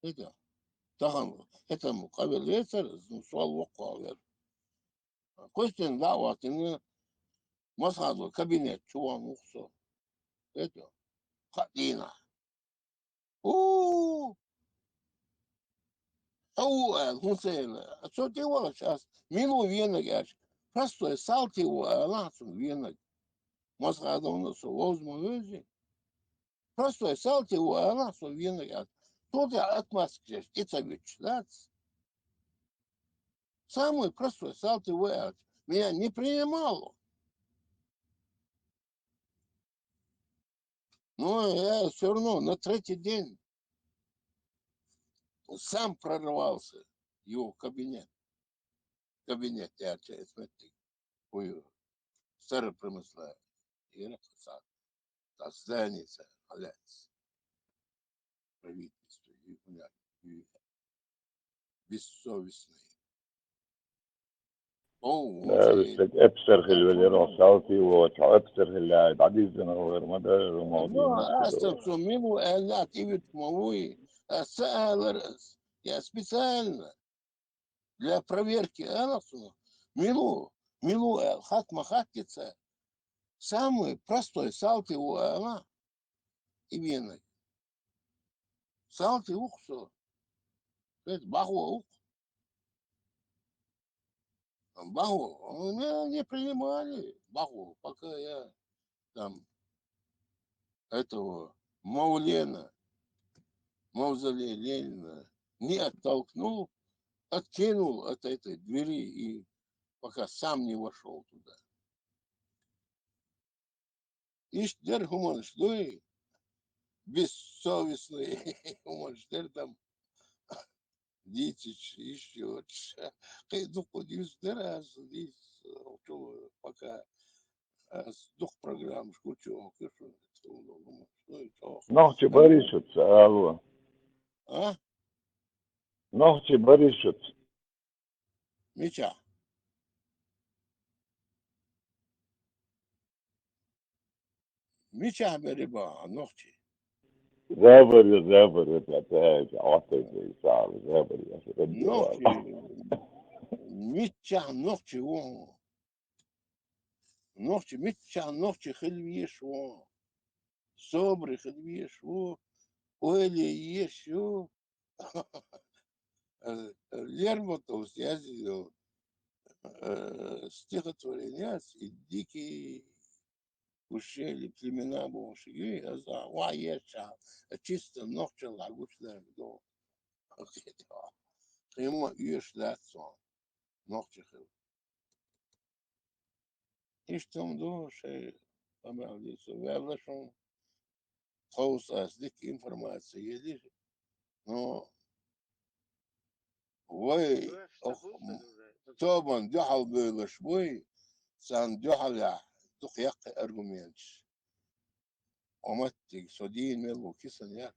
это. Это кавел ветер, свал вокавер. Костин, да, вот, и Масаду, кабинет, чуван, ухсо. Это. Хатина. У Хусейна, а что ты его сейчас? Мину венок, простой салти его, лацун венок. Масхадовна солозма вези. Простой салти его, лацун венок. Тут я отмазки, это ведь, да? Самый простой салти его, меня не принимало. Но я все равно на третий день сам прорвался в его кабинет. Кабинет, я смотрю, старый промысла. Здание, Аляц, правительство, и бессовестные. ابصر اللي راساتي وابصر اللي بعدين غير مدار Ну, Астасу, мимо Элят, и ведь Мавуи, я специально для проверки Эласу, Милу Эл, Хатмахатица, самый простой салти у Эла и вены. Салти ухсо, это Баху ух. Баху, меня не принимали, Баху, пока я там этого Маулена, Мавзолея Ленина не оттолкнул, откинул от этой двери и пока сам не вошел туда. Ишь, дер хуманыш, ну и бессовестный хуманыш, дер там дитич, еще. Ну, подивись, дер аз, пока дух программ, шкучок, и что نهتي بريشت ألوه А? نهتي بريشت Меча. Меча береба, ногти. زابر تعتاج عوضتي صعب زابر يا شباب Ногти. Меча, ногти, о. Ногти, меча, ногти, хельвиш, о. Собры, хельвиш, о. Оли, ешь, о. Лермонтов сделал стихотворение и дикие ушели племена бошки, а за ваеша, чисто ногти лагуш до. Ему ешь датсон, ногти хел. И что душе, помолиться, вялышом, хауса, дик информации есть, но Вой, тобан дюхал было швой, сан дюхаля, дух як аргумент. Оматтик содин мелу кисан я,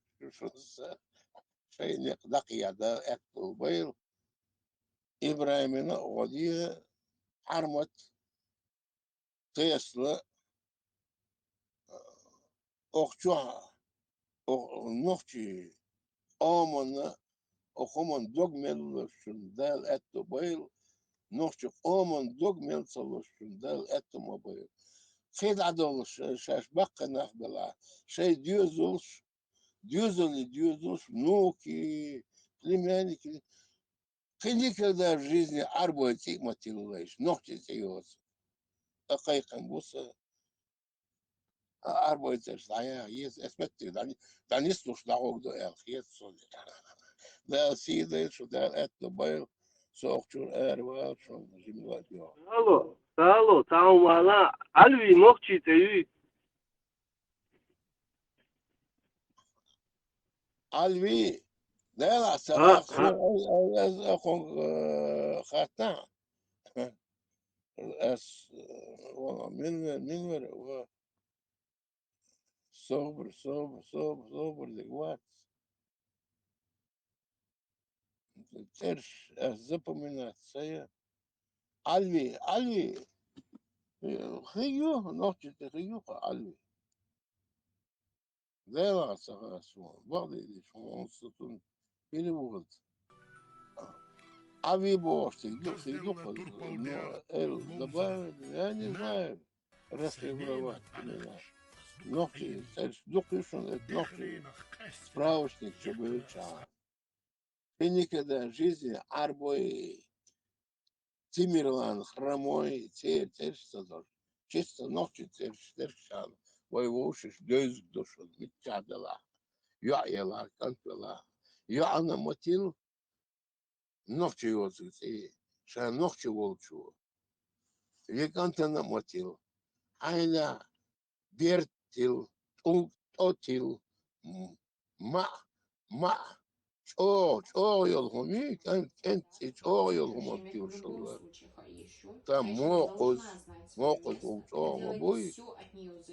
шейник дакия да эктл байл, Ибраимина одия армат Тесла охчуа, ногчи, омана, охоман догмел шундал эту байл, ногчи оман догмел салошундал эту мобайл. خيد عدولش شاش بقى نخبلا شيء дюзулш, внуки, племянники. Ты никогда в жизни арбуете мотивируешь, ногти серьезно. А кайкам буса арбуете, что я есть, эсметти, да не слушай, да огду эл, есть соли. Да сидит, что да это был, сохчур эрвал, что жимлать его. Алло, там мала, альви ногти ты. Альви, да ла, сахах, خاتنا اس والله من صبر دلوقتي ترش запоминаться Альви خيو نوتي خيو Альви да сахасу بعض شو ستون перевод Ави бошти, но добавить, я не знаю, расшифровать именно. Ногти, духишон, это ногти, справочник, чтобы уча. Ты никогда в жизни арбой, Тимирлан, хромой, чисто ногти, тершан, воевушишь, дёйз душу, митчадала, ела, кантвела, ана мотил, ногти йозы, ша ногти волчу. Викантана мотил. Айна бертил, отил, ма, йолгум, кенти, йолгум отил шалла. Там мокоз, мобой,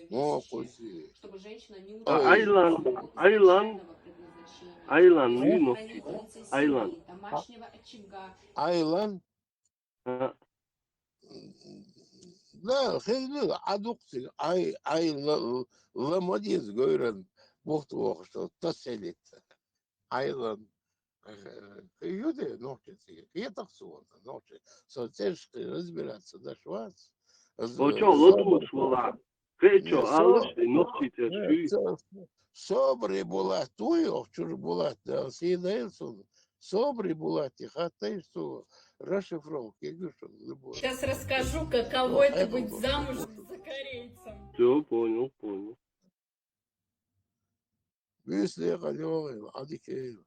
мокози. Айлан, не ногти. Айлан? Да, хейну, адукти, ламадис гойран, бухтвох, что таселит. Айлан. Юды, ногти, я так сон, ногти. Соцешки разбираться, да, швац. Очо, лоту швала. Кречо, алышты, ногти терши. Собри була, туйох, чур була, да, съедается. Собри була, тихотейство, расшифровки. Я говорю, что любовь. Сейчас расскажу, каково это быть замужем за корейцем. Все, понял. Если я говорю, адикею.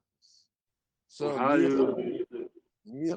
Алло. Мира.